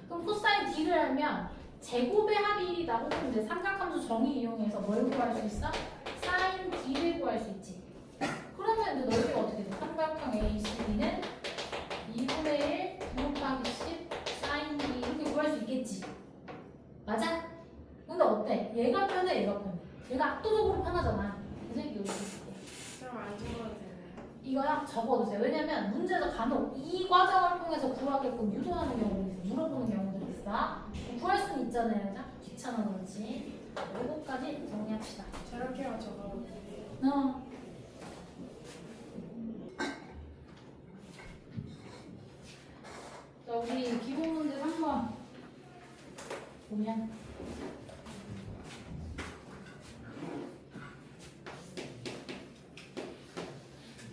그럼 코사인 D를 알면 제곱의 합이 1이다. 혹은 이제 삼각함수 정의 이용해서 뭘 구할 수 있어? 사인 D를 구할 수 있지. 그러면 이제 넓이가 어떻게 돼? 삼각형 ACB는 2분의 1 9 곱하기 10 사인 D 이렇게 구할 수 있겠지. 맞아? 근데 어때? 얘가 편해, 얘가 편해. 얘가 압도적으로 편하잖아. 그래서 여기 있을게. 그럼 안 적어도 되나요? 이거야 적어두세요. 왜냐면 문제에서 간혹 이 과정을 통해서 구하게끔 유도하는 경우도 있어. 물어보는 경우도 있어. 구할 수는 있잖아요. 자, 귀찮아서 그렇지. 요거까지 정리합시다. 저렇게만 적어도 돼요. 어. 자, 우리 기본 문제 3번 보면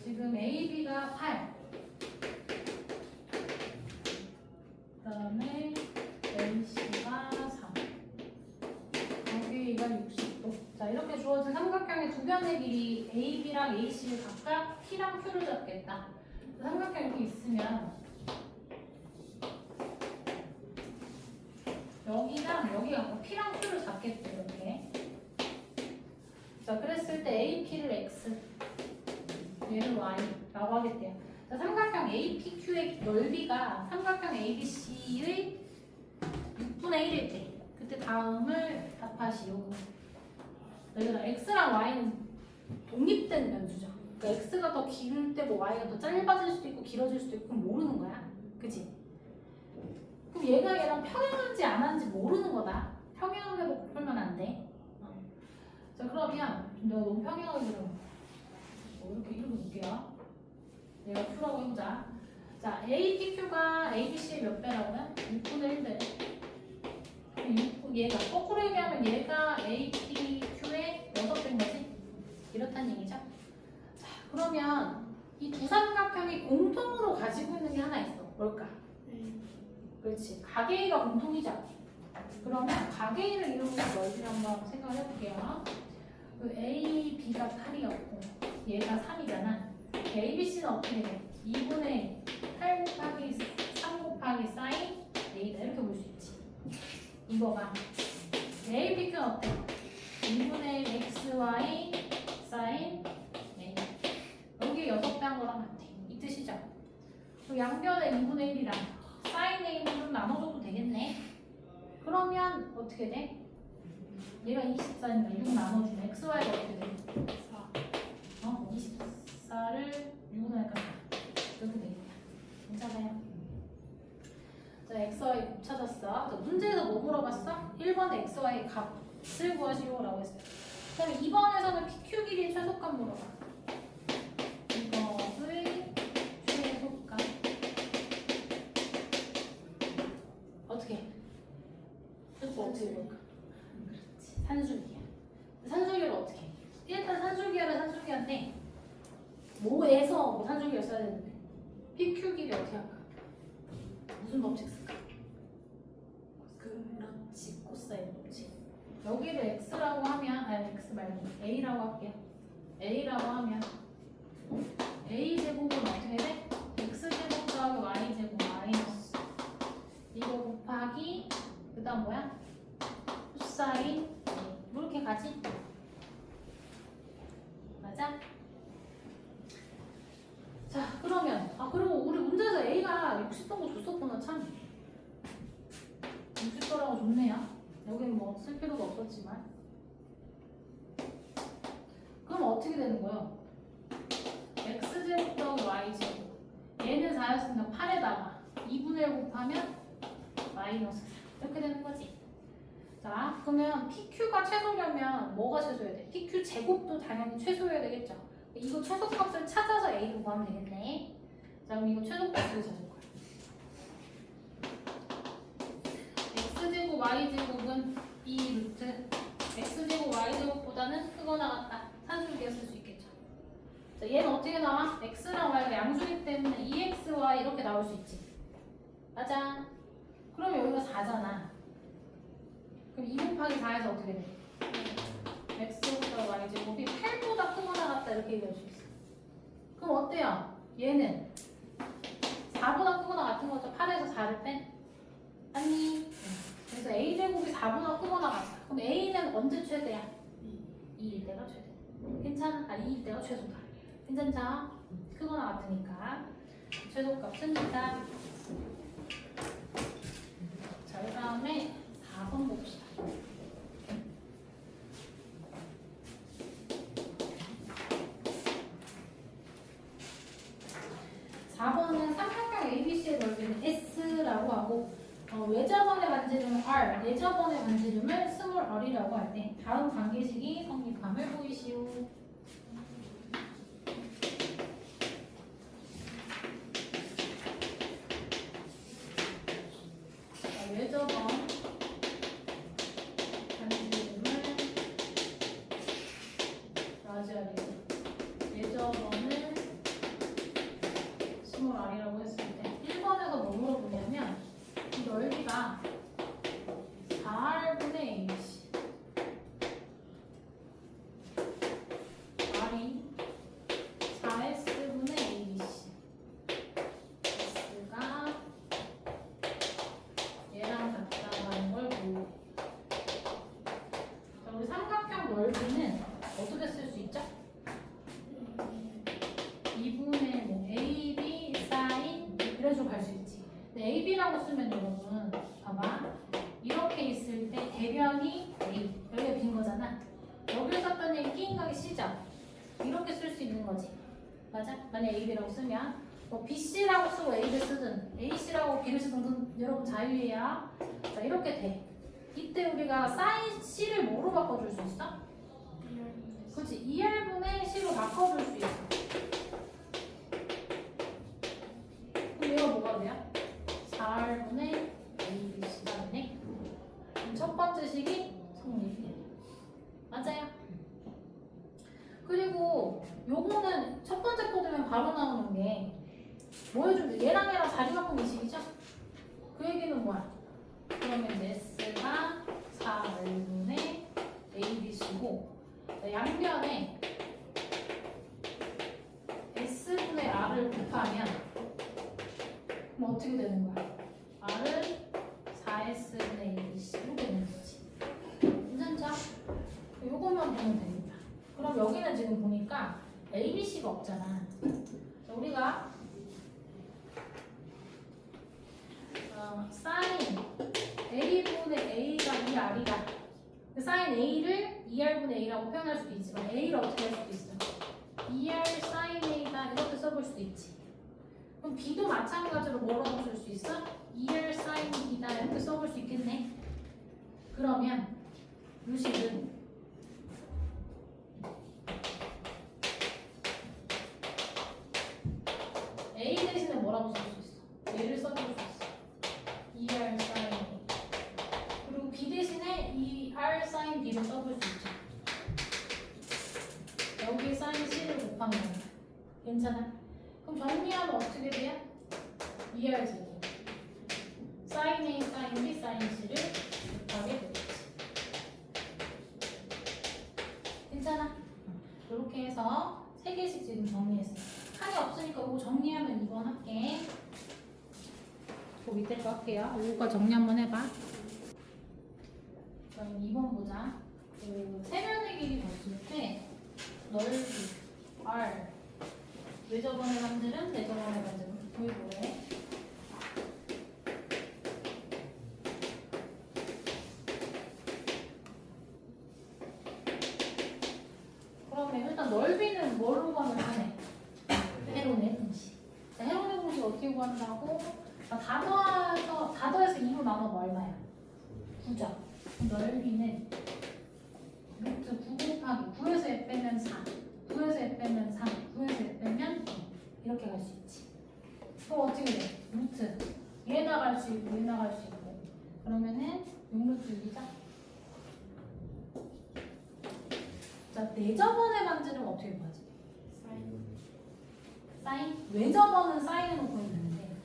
지금 A, B가 8 그다음에 AC가 3 여기가 60도. 자, 이렇게 주어진 삼각형의 두 변의 길이 A, B랑 AC를 각각 P랑 Q를 잡겠다. 삼각형이 이렇게 있으면 여기랑 여기가 P랑 Q를 잡겠대. 이렇게. 자, 그랬을 때 AP를 X 얘를 Y라고 하겠대요. 자, 삼각형 APQ의 넓이가 삼각형 ABC의 6분의 1일 때 그때 다음을 답하시오. 얘들아, X랑 Y는 독립된 변수죠. 그러니까 X가 더 길 때 뭐 Y가 더 짧아질 수도 있고 길어질 수도 있고 그럼 모르는 거야. 그치? 그럼 얘가 얘랑 평행한지 안 한지 모르는 거다. 평행하게 풀면 안 돼. 자 그러면 내가 너무 평행하게 그려. 이렇게 읽어볼게요. 내가 Q라고 해보자. 자 APQ가 ABC의 몇 배라고요? 6분의 1배. 얘가 거꾸로 얘기하면 얘가 APQ의 6배인 거지? 이렇단 얘기죠. 자 그러면 이 두 삼각형이 공통으로 가지고 있는 게 하나 있어. 뭘까? 그렇지. 가계의가 공통이죠. 그러면 가계의를 이루는 넓이를 한번 생각을 해볼게요. 그 A, B가 8이었고 얘가 3이잖아. A, B, C는 어떻게 돼? 2분의 8 곱하기 3 곱하기 사인 A다 이렇게 볼 수 있지. 이거가 A, B, Q는 어때? 2분의 XY 사인 A. 여기 6배 한 거랑 같아. 이 뜻이죠. 그 양변에 2분의 1이랑 사인 A는 좀 나눠줘도 되겠네. 그러면 어떻게 돼? 얘가 24니까 6 나눠주면 XY가 어떻게 돼? 4. 24를 6은 하니까 4. 이렇게 되겠다. 괜찮아요? 자, XY 못 찾았어. 자, 문제에서 뭐 물어봤어? 1번에 XY 값을 구하시오라고 했어요. 그 다음에 2번에서는 PQ 길이의 최소값 물어봐. 이거의 최소값. 어떻게? 어떻게 볼까? 그렇지. 산술기야. 산술기를 어떻게 해? 일단 산술기야를 산술기한데 뭐에서 뭐 산술기를 써야 되는데 PQ 길이 어떻게 할까? 무슨 법칙 쓸까? 그렇지. 코사인 법칙. 여기를 X라고 하면 아니 X 말고 A라고 할게요. A라고 하면 A제곱은 어떻게 돼? X제곱 더하기 Y제곱 마이너스 이거 곱하기 그 다음 뭐야? 코사인 이렇게 가지? 맞아? 자 그러면 그리고 우리 문제에서 A가 60번 거 줬었구나 참 60번라고 좋네요. 여기는 뭐 쓸 필요가 없었지만 그럼 어떻게 되는 거예요? X제곱 더하기 Y제곱 얘는 4였으니까 8에다가 2분의 1 곱하면 마이너스 4 이렇게 되는 거지. 자 그러면 PQ가 최소려면 뭐가 최소여야 돼? PQ 제곱도 당연히 최소여야 되겠죠. 이거 최소값을 찾아서 A를 구하면 되겠네. 자 그럼 이거 최소값을 찾을 거야. X제곱 Y제곱은 이 루트 X제곱 Y제곱보다는 크거나 같다. 산술기에 쓸 수 있겠죠. 자 얘는 어떻게 나와? X랑 Y가 양수이기 때문에 2XY 이렇게 나올 수 있지. 맞아. 그럼 여기가 4잖아. 그럼 2 곱하기 4에서 어떻게 돼? X보다 Y제곱이 8보다 크거나 같다 이렇게 얘기할 수 있어. 그럼 어때요? 얘는 4보다 크거나 같은 거죠. 8에서 4를 뺀? 아니 그래서 A제곱이 4보다 크거나 같다. 그럼 A는 언제 최대야? 2일 때가 최대. 괜찮아? 2일 때가 최소다. 괜찮죠? 크거나 같으니까 최소값 씁니다. 자, 그 다음에 4번 봅시다. 4번은 삼각형 ABC의 넓이는 S라고 하고 외접원의 반지름은 R, 내접원의 반지름을 스몰 r이라고 할 때 다음 관계식이 성립함을 보이시오. 자, 외접원 반지름을 라지 R이고 내접원을 스몰 r이라고 했을 때 1번에서 뭐 물어보냐면 이 넓이가 4R분의 ABC R이 4S분의 ABC S가 얘랑 같다고 하는 걸 보고 자, 우리 삼각형 넓이는 어떻게 쓸 수 있죠? 2분의 뭐 AB 사인 이런 식으로 갈 수 있지. 근데 AB라고 쓰면 여러분 봐봐 이렇게 있을 때 대변이 A 여기가 빈 거잖아. 여기를 썼던 얘기 끼인각이 C죠. 이렇게 쓸 수 있는 거지. 맞아? 만약 AB라고 쓰면 뭐 BC라고 쓰고 A를 쓰든 AC라고 B를 쓰든 여러분 자유예요. 자 이렇게 돼. 이때 우리가 사인 C를 뭐로 바꿔줄 수 있어? 그렇지. 2R분의 C로 바꿔줄 수 있어. 그럼 얘가 뭐가 돼요? 4R분의 ABC가 되네. 그럼 첫 번째 식이 성립이에요. 맞아요. 그리고 요거는 첫 번째 코드면 바로 나오는 게 뭐 해주면 얘랑 자리 바꾸는 식이죠? 그 얘기는 뭐야? 그러면 이제 S가 4R분의 ABC고 양변에 S분의 R을 곱하면 그럼 어떻게 되는 거야? R은 4S분의 ABC 이렇게 되는 거지. 괜찮죠? 요거만 보면 됩니다. 그럼 여기는 지금 보니까 ABC가 없잖아. 우리가 사인 A분의 A가 2R이다. 사인 A를 2R분의 A라고 표현할 수도 있지만 A를 어떻게 할 수도 있어? 2R 사인 A다 이렇게 써볼 수도 있지. 그럼 B도 마찬가지로 뭐라고 쓸 수 있어? 2R 사인 B다 이렇게 써볼 수 있겠네. 그러면 요식은 A 대신에 뭐라고 쓸 수 있어? 얘를 써볼 수 있어. 2R 사인 A. 그리고 B 대신에 2R 사인 B를 써볼 수 있죠. 여기에 사인 C를 곱하면 됩니다. 괜찮아? 그럼 정리하면 어떻게 돼요? 2R 제곱 사인 A 사인 B 사인 C를 곱하게 되겠지. 괜찮아? 이렇게 해서 3개씩 지금 정리했어요. 칸이 없으니까 이거 정리하면 2번 할게. 그 밑에 거 할게요. 이거 정리 한번 해봐. 그럼 2번 보자. 그 세면의 길이 봤을 때 넓이 R 외접원의 반지름 내접원의 반지름 구해보래. 그러면 일단 넓이는 뭐로 구하면 하네? 헤론의 공식. 헤론의 공식 어떻게 구한다고? 다 더해서 2로 나눠봐 얼마야? 9죠. 넓이는 루트 9 곱하기 9에서 에 빼면 4 9에서 에 빼면 3 9에서 에 빼면 2 이렇게 갈 수 있지. 그럼 어떻게 돼? 루트 얘 나갈 수 있고 얘 나갈 수 있고 그러면은 6루트 6이죠. 자, 내접원의 반지름 어떻게 구하지? 사인? 외접원은 사인으로 보이는데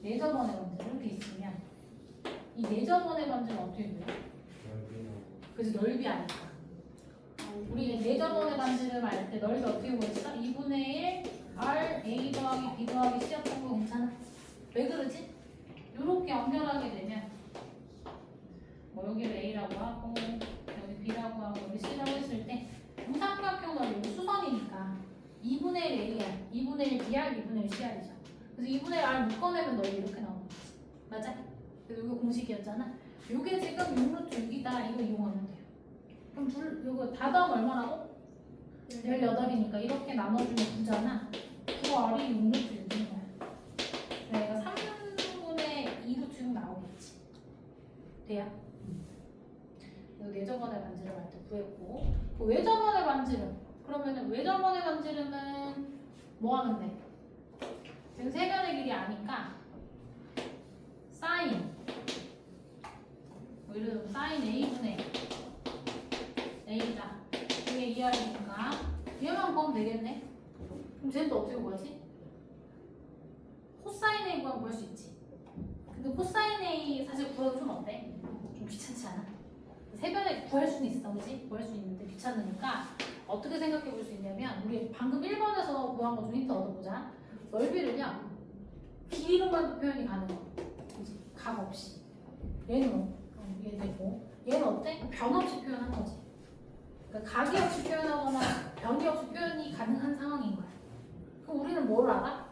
내접원의 반지름 이렇게 있으면 이 내접원의 반지름 어떻게 구해? 그래서 넓이 아니까. 우리 내접원의 반지름 알 때 넓이 어떻게 구했어? 2분의 1 R A 더하기 B 더하기 C였던 거 괜찮아? 왜 그러지? 이렇게 연결하게 되면 뭐 여기를 A라고 하고 여기 B라고 하고 여기 C라고 했을 때 삼각형은 여기 수선이니까 2분의 1 A야 2분의 1 BR 2분의 1 CR이죠. 그래서 2분의 1 R 묶어내면 넓이 이렇게 나오는 거지. 맞아? 그래서 이거 공식이었잖아. 요게 지금 6루트 6이다. 이거 이용하면 돼요. 그럼 요거 다 더하면 얼마라고? 18이니까 이렇게 나눠주면 9잖아. 9R이 6루트 6인 거야. 내가 3분의 2루트 6 나오겠지. 돼요? 이거 내접원의 반지름 할 때 구했고 그 외접원의 반지름 그러면은 외접원의 반지름은 뭐 하면 돼? 지금 세변의 길이 아니까 사인 뭐 예를 들어 사인 A분의 A다 이게 2R이니까 얘만 구하면 되겠네. 그럼 쟤는 또 어떻게 구하지? 코사인 A 구하면 구할 수 있지. 근데 코사인 A 사실 구하기 좀 어때? 좀 귀찮지 않아? 세변에 구할 수는 있어, 그치? 구할 수 있는데 귀찮으니까 어떻게 생각해 볼 수 있냐면 우리 방금 1번에서 구한 거 좀 힌트 얻어보자. 넓이를요 길이로만 표현이 가능해. 그치? 각 없이. 얘는 얘 되고 얘는 어때? 변 없이 표현한 거지. 그러니까 각이 없이 표현하거나 변이 없이 표현이 가능한 상황인 거야. 그럼 우리는 뭘 알아?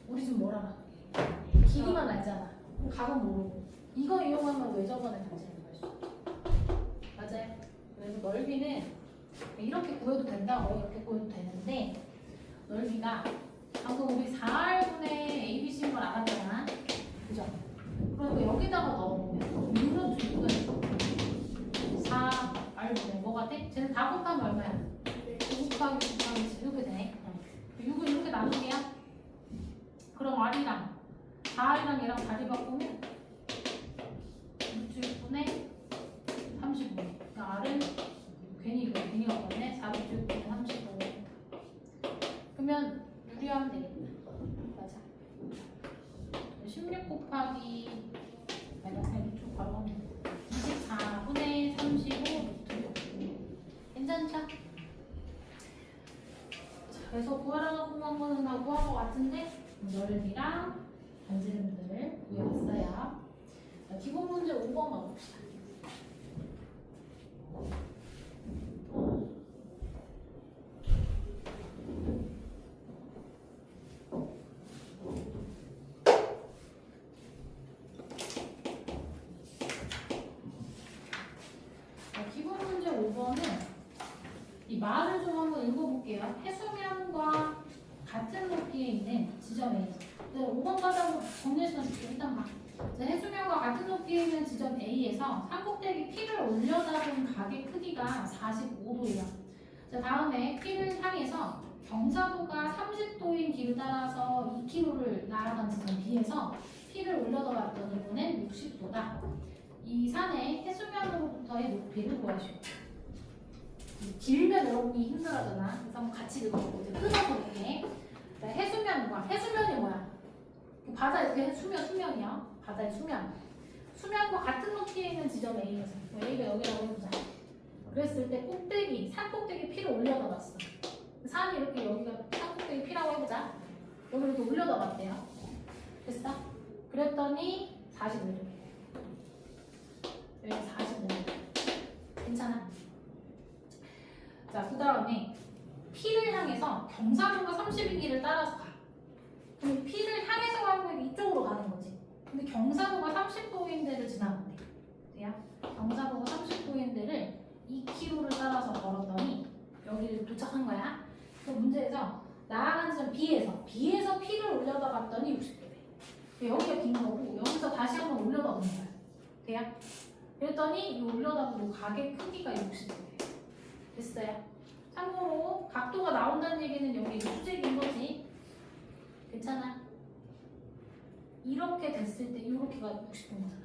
우리 지금 뭘 알아? 길이만 알잖아. 각은 모르고. 이거 이용하면 외접원의 반지름을 할 수 있어. 맞아요. 그래서 넓이는 이렇게 구해도 된다고 이렇게 구해도 되는데 넓이가 방금 우리 4R분의 ABC인 걸 알았잖아. 그죠? 그리고 여기다가 넣어보면 4R이랑 얘랑 자리 바꾸면 루트 6분의 35. 그러니까 R은 괜히 바꿨네. 4루트 6분의 35. 그러면 유리하면 되겠다. 맞아. 16 곱하기 내가 그냥 이쪽 바로 하면 24분의 35 루트 6. 괜찮죠? 자, 그래서 구하라고 구한 거는 다 구한 거 같은데 넓이랑 반지름들 구해봤어요. 자, 기본 문제 5번 가봅시다. 기본 문제 5번은 이 말을 좀 한번 읽어볼게요. 해수면과 같은 높이에 있는 지점 A. 5번까지 한번 정리해 시간 줄게요. 일단 봐. 해수면과 같은 높이에 있는 지점 A에서 산꼭대기 P를 올려다본 각의 크기가 45도예요. 자, 다음에 P를 향해서 경사도가 30도인 길을 따라서 2km를 날아간 지점 B에서 P를 올려다봤더니 이번엔 60도다. 이 산의 해수면으로부터의 높이를 구하시오. 길면 여러분이 힘들어하잖아. 그래서 한번 같이 읽어보고 이제 끊어볼게. 해수면이 뭐야? 바다 이렇게 수면이야. 바다의 수면과 같은 높이에 있는 지점 A에서 A가 여기라고 해보자. 그랬을 때 산 꼭대기 P를 올려다 봤어. 산이 이렇게 여기가 산 꼭대기 P라고 해보자. 여기 이렇게 올려다 봤대요. 됐어? 그랬더니 45도. 여기 45도. 괜찮아? 자, 그 다음에 P를 향해서 경사도가 30인 길을 따라서 가. 그럼 P를 향해서 가면 이쪽으로 가는 거지. 근데 경사도가 30도인 데를 지나면 돼. 돼요? 경사도가 30도인 데를 2km를 따라서 걸었더니 여기를 도착한 거야. 그 문제에서 나아간 지점 B에서 P를 올려다 봤더니 60도 돼. 여기가 긴 거고 여기서 다시 한번 올려다 보는 거야. 돼요? 그랬더니 이 올려다 보고 각의 크기가 60도 돼. 됐어요? 참고로 각도가 나온다는 얘기는 여기 수직인 거지. 괜찮아? 이렇게 됐을 때 이렇게가 60도인 거잖아.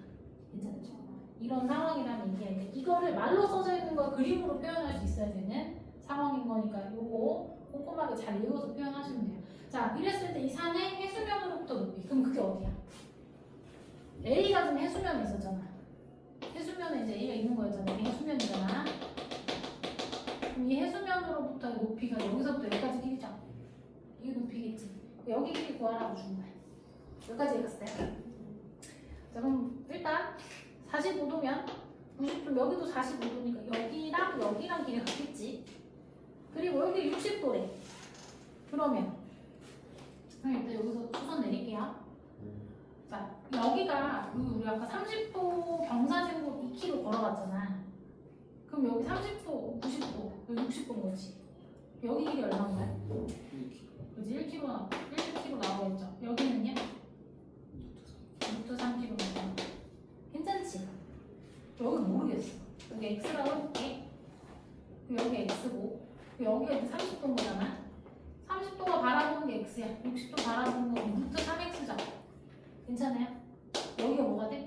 괜찮죠? 이런 상황이라는 얘기야. 이거를 말로 써져 있는 걸 그림으로 표현할 수 있어야 되는 상황인 거니까 요거 꼼꼼하게 잘 읽어서 표현하시면 돼요. 자, 이랬을 때 이 산의 해수면으로부터 높이. 그럼 그게 어디야? A가 지금 해수면에 있었잖아. 해수면에 이제 A가 있는 거였잖아. 이게 해수면이잖아. 그럼 이 해수면으로부터의 높이가 여기서부터 여기까지 길이죠. 이게 높이겠지. 여기 길이 구하라고 준 거야. 여기까지 읽었어요. 자, 그럼 일단 45도면 90도, 여기도 45도니까 여기랑 길이 같겠지. 그리고 여기 60도래. 그러면 일단 여기서 수선 내릴게요. 자, 여기가 우리 아까 30도 경사진국 2km 걸어갔잖아. 그럼 여기 30도, 90도, 여기 60도인 거지. 여기 길이 얼마인 거야? 그지? 1km 나오겠죠. 여기는요? 루트 3km. 괜찮지? 여기 모르겠어. 여기 x라고 해볼게. 여기 x고, 여기가 이제 30도인 거잖아. 30도가 바라보는 게 x야. 60도 바라보는 거 루트 3x죠. 괜찮아요? 여기가 뭐가 돼?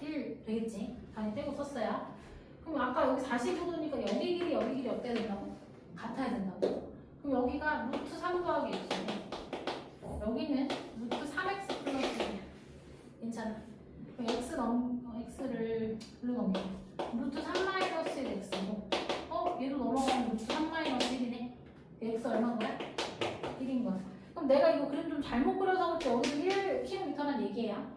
1 되겠지. 단위 떼고 썼어요. 그럼 아까 여기 45도니까 여기 길이 어때야 된다고? 같아야 된다고. 그럼 여기가 루트 3 더하기 x네. 여기는 루트 3x 플러스 1이야. 괜찮아. 그럼 x를 글로 넘겨. 루트 3 마이너스 1 x고, 얘도 넘어가면 루트 3 마이너스 1이네. x 얼마인 거야? 1인 거야. 그럼 내가 이거 그림 좀 잘못 그려서 그렇지 여기서 1km란 얘기예요.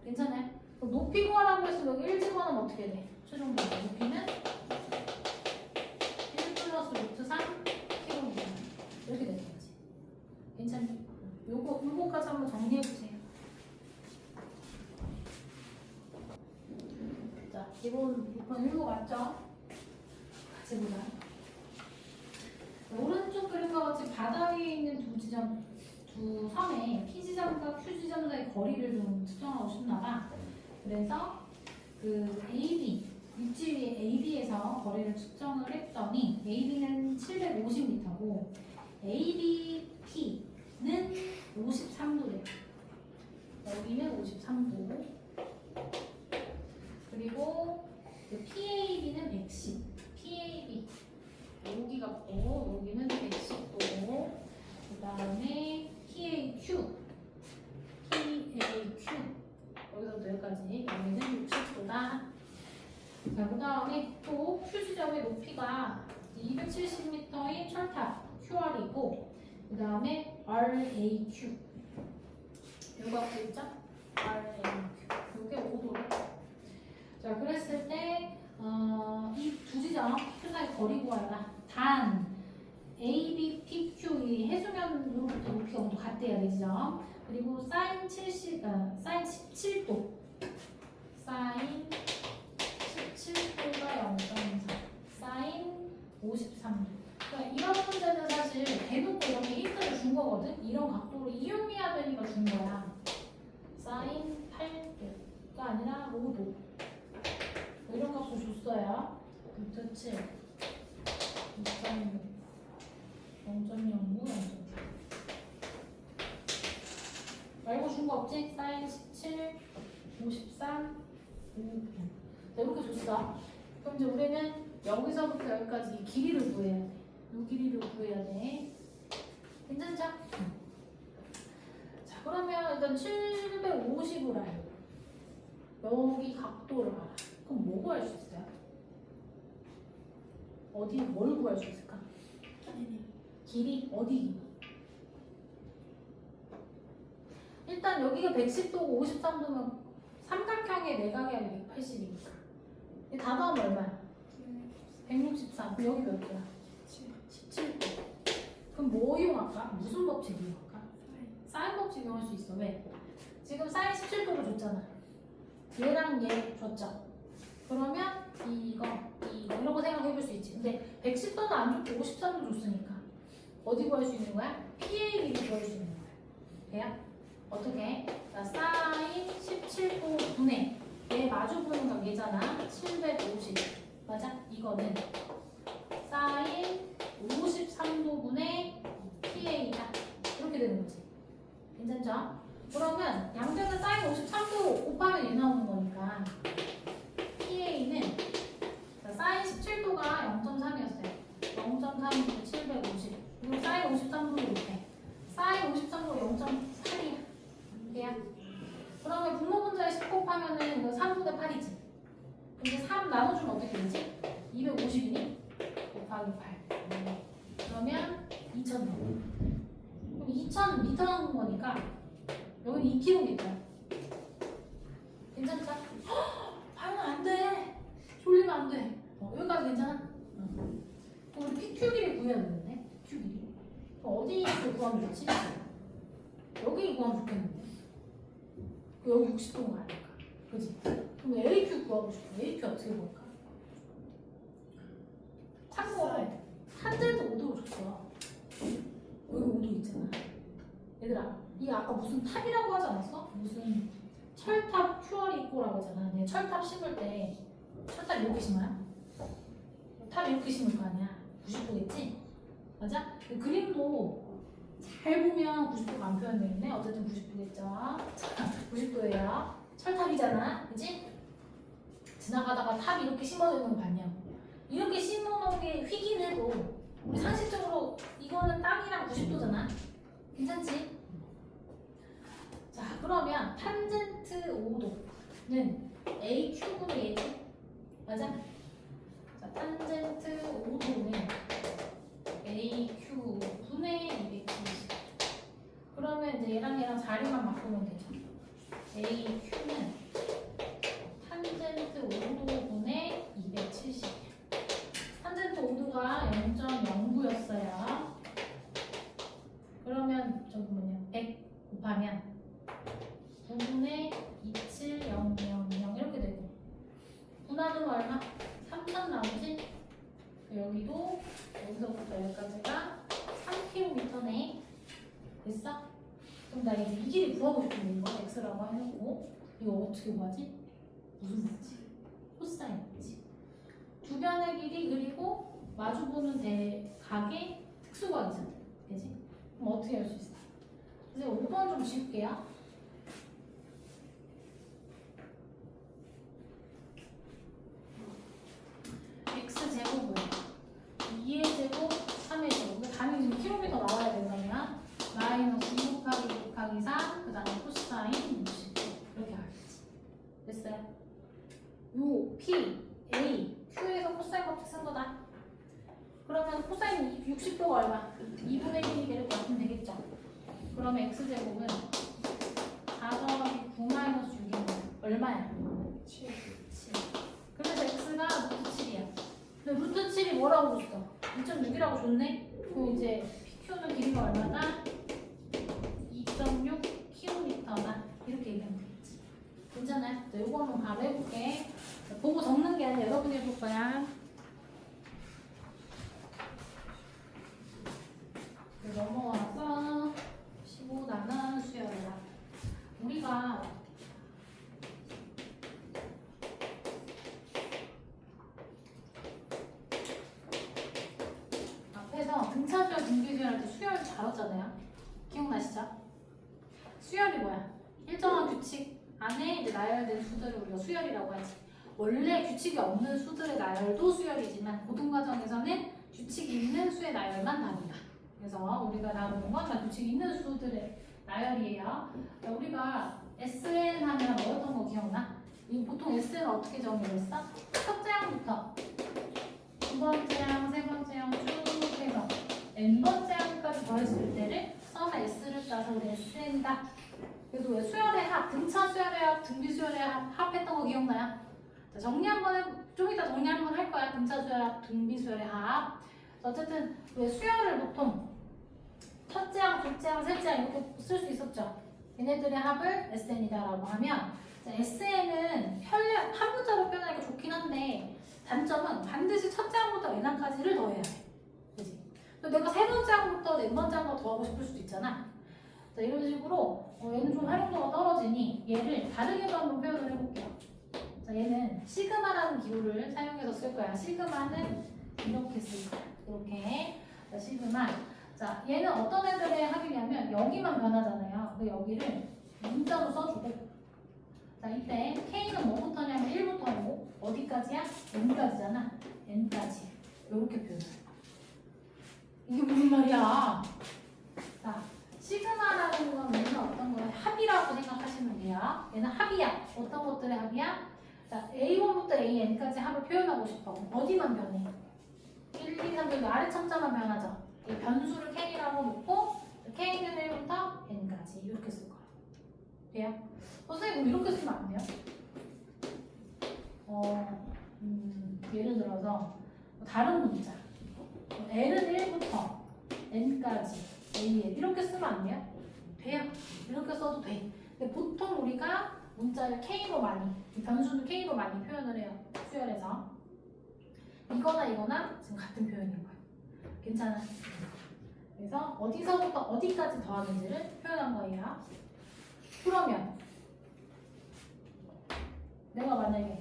괜찮아요? 그럼 높이 구하라고 했으면 여기 1 집어넣으면 어떻게 돼? 최종 높이는 1 플러스 루트 3 km 이렇게 되는 거지. 괜찮니? 요거까지 한번 정리해 보세요. 자, 기본 6번 읽어봤죠? 같이 보자. 오른쪽 그림과 같이 바다 위에 있는 두 섬의 P 지점과 Q 지점 사이 거리를 좀 측정하고 싶나봐. 그래서 그 AB 육지 위에 AB에서 거리를 측정을 했더니 AB는 750m고 ABP는 53도래요. 53도. 그리고 PAB는 110. PAB. 여기 같고 여기는 110도. 그 다음에 PAQ. PAQ. 여기서부터 여기까지. 여기는 60도다. 자, 그 다음에 또 Q 지점의 높이가 270m인 철탑 QR이고, 그 다음에 RAQ. 요거 앞에 있죠? RAQ. 요게 5도래. 자, 그랬을 때, 이 두 지점 Q 사이 거리 구하라. 단, ABPQ 이 해수면으로부터 높이가 모두 같대요, 이 지점. 그리고 사인 17도. 사인 17도가 0.4. 사인 53도. 그러니까 이런 문제는 사실 대놓고 이렇게 힌트를 준 거거든? 이런 각도를 이용해야 되니까 준 거야. 사인 8도가 아니라 5도. 이런 값도 줬어요. 루트 7, 2.6, 0.09, 0.4. 말고 준 거 없지? 사인 17, 53, 5. 자, 이렇게 줬어. 그럼 이제 우리는 여기서부터 여기까지 이 길이를 구해야 돼. 이 길이를 구해야 돼. 괜찮죠? 자, 그러면 일단 750을 알고 여기 각도를 알아. 그럼 뭐 구할 수 있어요? 어디 뭘 구할 수 있을까? 길이 어디? 일단 여기가 110도고 53도면 삼각형의 내각이 하면 180이니까. 이 답하면 얼마야? 163. 그럼 여기 몇 도야? 17도. 그럼 뭐 이용할까? 무슨 법칙 이용할까? 사인 법칙 이용할 수 있어. 왜? 지금 사인 17도를 줬잖아. 얘랑 얘 줬죠. 그러면 이거 이런 거 생각해 볼 수 있지. 근데 110도는 안 줬고 53도 줬으니까 어디 구할 수 있는 거야? PAB를 구할 수 있는 거야. 돼요? 어떻게? 자, 사인 17도 분의 얘 마주 보는 각 얘잖아. 750. 맞아? 이거는 사인 53도 분의 PA다. 이렇게 되는 거지. 괜찮죠? 그러면 양변은 사인 53도 곱하면 얘 나오는 거니까 PA는 사인 17도가 0.3이었어요. 0.3 750. 그리고 사인 53도도 이렇게. 사인 53도가 0.8이야. 돼요? 그러면 분모분자에 10 곱하면은 이거 3분의 8이지. 이제 3 나눠주면 어떻게 되지? 250이니? 곱하기 8. 그러면 2000. 그럼 2000m 나오는 거니까 여기는 2km. 괜찮죠? 하면 안 돼. 졸리면 안 돼. 여기까지 괜찮아? 그럼 우리 PQ 길이 구해야 되는데? PQ 길이. 그럼 어디 구하면 좋지? 여기 구하면 좋겠는데? 여기 60도가 아닐까? 그지? 그럼 AQ 구하고 싶어. AQ 어떻게 구할까? 참고로 탄젠트 5도로 줬어. 여기 5도 있잖아. 얘들아, 이게 아까 무슨 탑이라고 하지 않았어? 무슨 철탑 QR이 있고라고 하잖아. 내가 철탑 심을 때 철탑 이렇게 심어요? 탑 이렇게 심을 거 아니야. 90도겠지? 맞아? 그 그림도 잘 보면 90도가 안 표현되어 있네. 어쨌든 90도겠죠. 90도예요. 철탑이잖아. 그치? 지나가다가 탑이 이렇게 심어져 있는 거 봤냐고. 이렇게 심어놓은 게 휘긴 해도 우리 상식적으로 이거는 땅이랑 90도잖아. 괜찮지? 자, 그러면 탄젠트 5도는 AQ분의 얘지? 맞아? 자, 탄젠트 5도는 AQ분의 270. 그러면 이제 얘랑 자리만 바꾸면 되죠. AQ는 탄젠트 5도분의 270. 탄젠트 5도가 0.09였어요. 그러면 저기 100 곱하면 9분의 27000 이렇게 되고, 분하는 얼마? 3000 나오지? 여기도 여기서부터 여기까지가 3km네. 됐어? 그럼 나 이제 이 길이 구하고 싶은데 이거 x라고 해놓고 이거 어떻게 구하지? 무슨 거지? 코사인이지. 두 변의 길이 그리고 마주보는 대각의 특수각이잖아. 그지? 그럼 어떻게 할 수 있어? 이제 5번 좀 지울게요. 코사인 60도 이렇게 가겠지. 됐어요? 요 P, A, Q에서 코사인 법칙 쓴 거다. 그러면 코사인 60도가 얼마? 2분의 1이 되는 거 같으면 되겠죠? 그러면 x제곱은 4 더하기 9 마이너스 6이면 얼마야? 7. 7. 그래서 x가 루트 7이야. 근데 루트 7이 뭐라고 줬어? 2.6이라고 줬네? 그럼 이제 PQ는 길이가 얼마다? 2.6 km다. 이렇게 얘기하면 되겠지. 괜찮아요? 자, 요거 한번 바로 해볼게. 자, 보고 적는 게 아니라 여러분이 해볼 거야. 넘어와서 15단원 수열이다. 우리가 앞에서 등차수열, 등비수열 할 때 수열 다뤘잖아요. 기억나시죠? 수열이 뭐야? 일정한 규칙 안에 이제 나열된 수들을 우리가 수열이라고 하지. 원래 규칙이 없는 수들의 나열도 수열이지만 고등과정에서는 규칙이 있는 수의 나열만 다룬다. 그래서 우리가 다루는 건 다 규칙이 있는 수들의 나열이에요. 우리가 SN 하면 뭐였던 거 기억나? 보통 SN은 어떻게 정의했어? 첫째 항부터 두 번째 항, 세 번째 항 쭉 해서 n번째 항까지 더했을 때를 썸의 S를 따서 우리 SN이다. 그래서 왜 수열의 합, 등차 수열의 합, 등비 수열의 합했던 거 기억나요? 자, 정리 한번 좀 이따 정리 한번 할 거야. 등차 수열의 합, 등비 수열의 합. 어쨌든 왜 수열을 보통 첫째 항, 둘째 항, 셋째 항 이렇게 쓸 수 있었죠. 얘네들의 합을 SN이다라고 하면 SN은 한 문자로 표현하기가 좋긴 한데 단점은 반드시 첫째 항부터 n항까지를 더해야 돼. 그지? 내가 세 번째 항부터 네 번째 항부터 더하고 싶을 수도 있잖아. 자, 이런 식으로 얘는 좀 활용도가 떨어지니 얘를 다르게도 한번 표현을 해볼게요. 자, 얘는 시그마라는 기호를 사용해서 쓸 거야. 시그마는 이렇게 쓸 거야. 이렇게. 자, 시그마. 자, 얘는 어떤 애들의 합이냐면 여기만 변하잖아요. 근데 여기를 문자로 써주고. 자, 이때 K는 뭐부터냐면 1부터고 어디까지야? N까지잖아. N까지. 이렇게 표현해. 이게 무슨 말이야? 자, 시그마라는 건 얘는 어떤 거야? 합이라고 생각하시면 돼요. 얘는 합이야. 어떤 것들의 합이야? 자, A1부터 AN까지 합을 표현하고 싶어. 어디만 변해? 1, 2, 3, 4 아래 첨자만 변하죠. 이 변수를 K라고 놓고 K는 1부터 N까지 이렇게 쓸 거야. 돼요? 선생님 이렇게 쓰면 안 돼요? 예를 들어서 다른 문자 L은 1부터 N까지 AN 이렇게 쓰면 안 돼요? 돼요. 이렇게 써도 돼. 근데 보통 우리가 문자를 K로 많이, 이 변수는 K로 많이 표현을 해요. 수열에서. 이거나 이거나 지금 같은 표현인 거예요. 괜찮아? 그래서 어디서부터 어디까지 더하는지를 표현한 거예요. 그러면 내가 만약에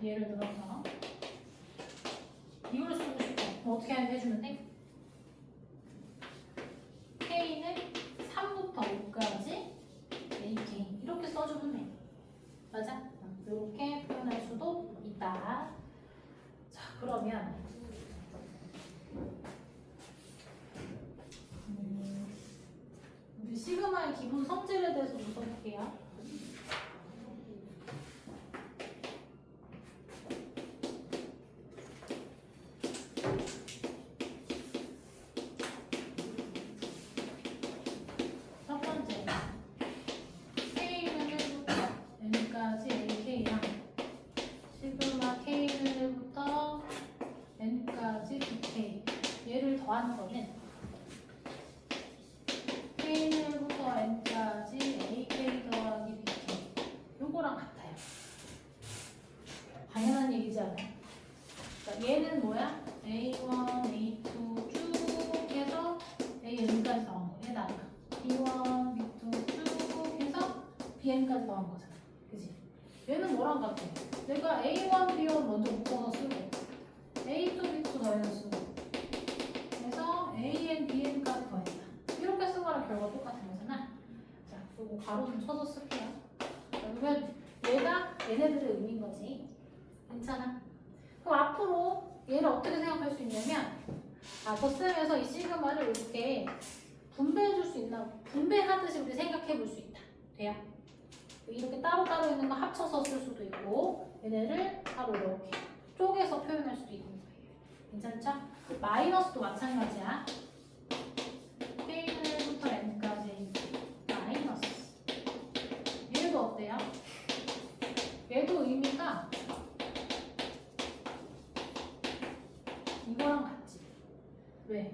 예를 들어서 이걸 쓰고 싶어. 그럼 어떻게 해주면 돼? K는 3부터 5까지 AK 이렇게 써주면 돼. 맞아? 이렇게 표현할 수도 있다. 자, 그러면 우리 시그마의 기본 성질에 대해서 좀 써볼게요. 첫 번째, K는 1부터 N까지 AK랑 시그마 K는 1부터 N까지 BK 얘를 더한 거는 K는 1부터 N까지 AK 더하기 BK 요거랑 같아요. 당연한 얘기지 않아요? 자, 얘는 뭐야? A1, A2 쭉 해서 AN까지 더한 거. 얘다가 B1, B2 쭉 해서 BN까지 더한 거잖아. 그지? 얘는 뭐랑 같아? 내가 A1, B1 먼저 묶어서 쓰고 A2, B2 더해서 쓰고 그래서 AN, BN까지 더했다. 이렇게 쓴 거랑 결과 똑같은 거잖아. 자, 그리고 가로 좀 쳐서 쓸게요. 자, 그러면 얘가 얘네들의 의미인 거지. 괜찮아? 그럼 앞으로 얘를 어떻게 생각할 수 있냐면 덧셈에서 이 시그마를 이렇게 분배해 줄 수 있나 분배하듯이 우리 생각해 볼 수 있다. 돼요? 이렇게 따로따로 있는 거 합쳐서 쓸 수도 있고 얘네를 바로 이렇게 쪼개서 표현할 수도 있는 거예요. 괜찮죠? 마이너스도 마찬가지야. K는 1부터 N까지 마이너스. 얘도 어때요? 얘도 의미가 이거랑 같지. 왜?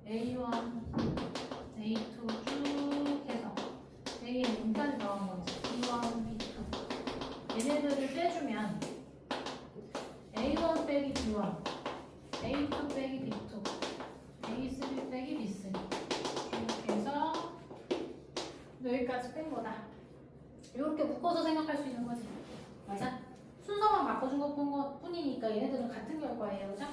A1, A2 쭉 해서 An까지 더한 거지. B1, B2 얘네들을 빼주면 A1 빼기 B1, A2 빼기 B2, A3 빼기 B3 이렇게 해서 여기까지 뺀 거다. 이렇게 묶어서 생각할 수 있는 거지. 맞아? 순서만 바꿔준 것 뿐이니까 얘네들은 같은 결과예요. 그죠?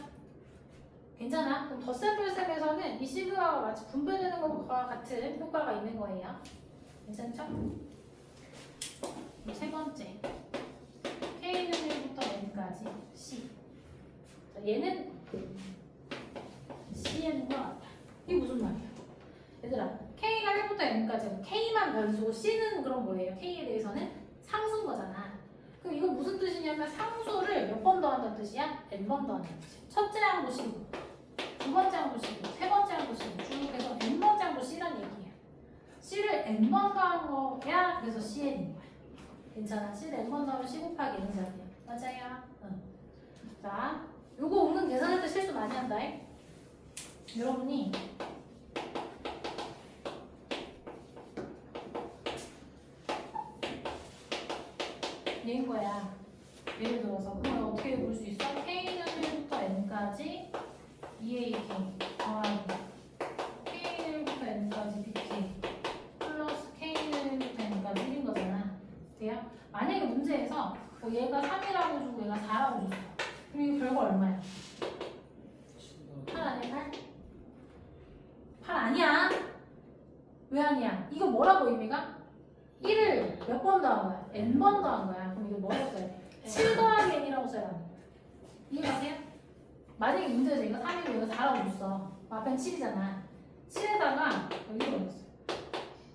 괜찮아? 그럼 덧셈플셈에서는 이 시그마가 마치 분배되는 것과 같은 효과가 있는 거예요. 괜찮죠? 세 번째 K는 1부터 N까지 C. 자, 얘는 Cn과 같다. 이게 무슨 말이야? 얘들아 K가 1부터 N까지 K만 변수고 C는 그럼 뭐예요? K에 대해서는 상수인 거잖아. 그럼 이거 무슨 뜻이냐면 상수를 몇 번 더한다는 뜻이야? N번 더한다는 뜻이야. 첫째 항도 C고 두 번째 항도 C고 세 번째 항도 C고 쭉 해서 N번째 항도 C란 얘기야. C를 N번 더한 거야. 그래서 Cn인 거야. 괜찮아. C를 N번 더하면 C 곱하기 N이잖아요. 맞아요. 응. 자, 요거 은근 계산할 때 실수 많이 한다. 여러분이 얘인 거야. 예를 들어서 그걸 어떻게 볼 수 있어? K는 1부터 N까지 2AK 더하기 K는 1부터 N까지 BK 플러스 K는 1부터 N까지 1인 거잖아. 돼요? 만약에 문제에서 얘가 3이라고 주고 얘가 4라고 줬어. 그럼 이거 결과 얼마야? 8 아니야? 8? 8 아니야. 왜 아니야? 이거 뭐라고 의미가? 1을 몇 번 더한 거야? N번 더한 거야. 그럼 이거 뭐라고 써야 돼? 7 더하기 N이라고 써야 돼. 이해가세요? 만약에 문제에서 이거 3이고 이거 4라고 줬어. 앞엔 7이잖아. 7에다가 여기로 넣었어.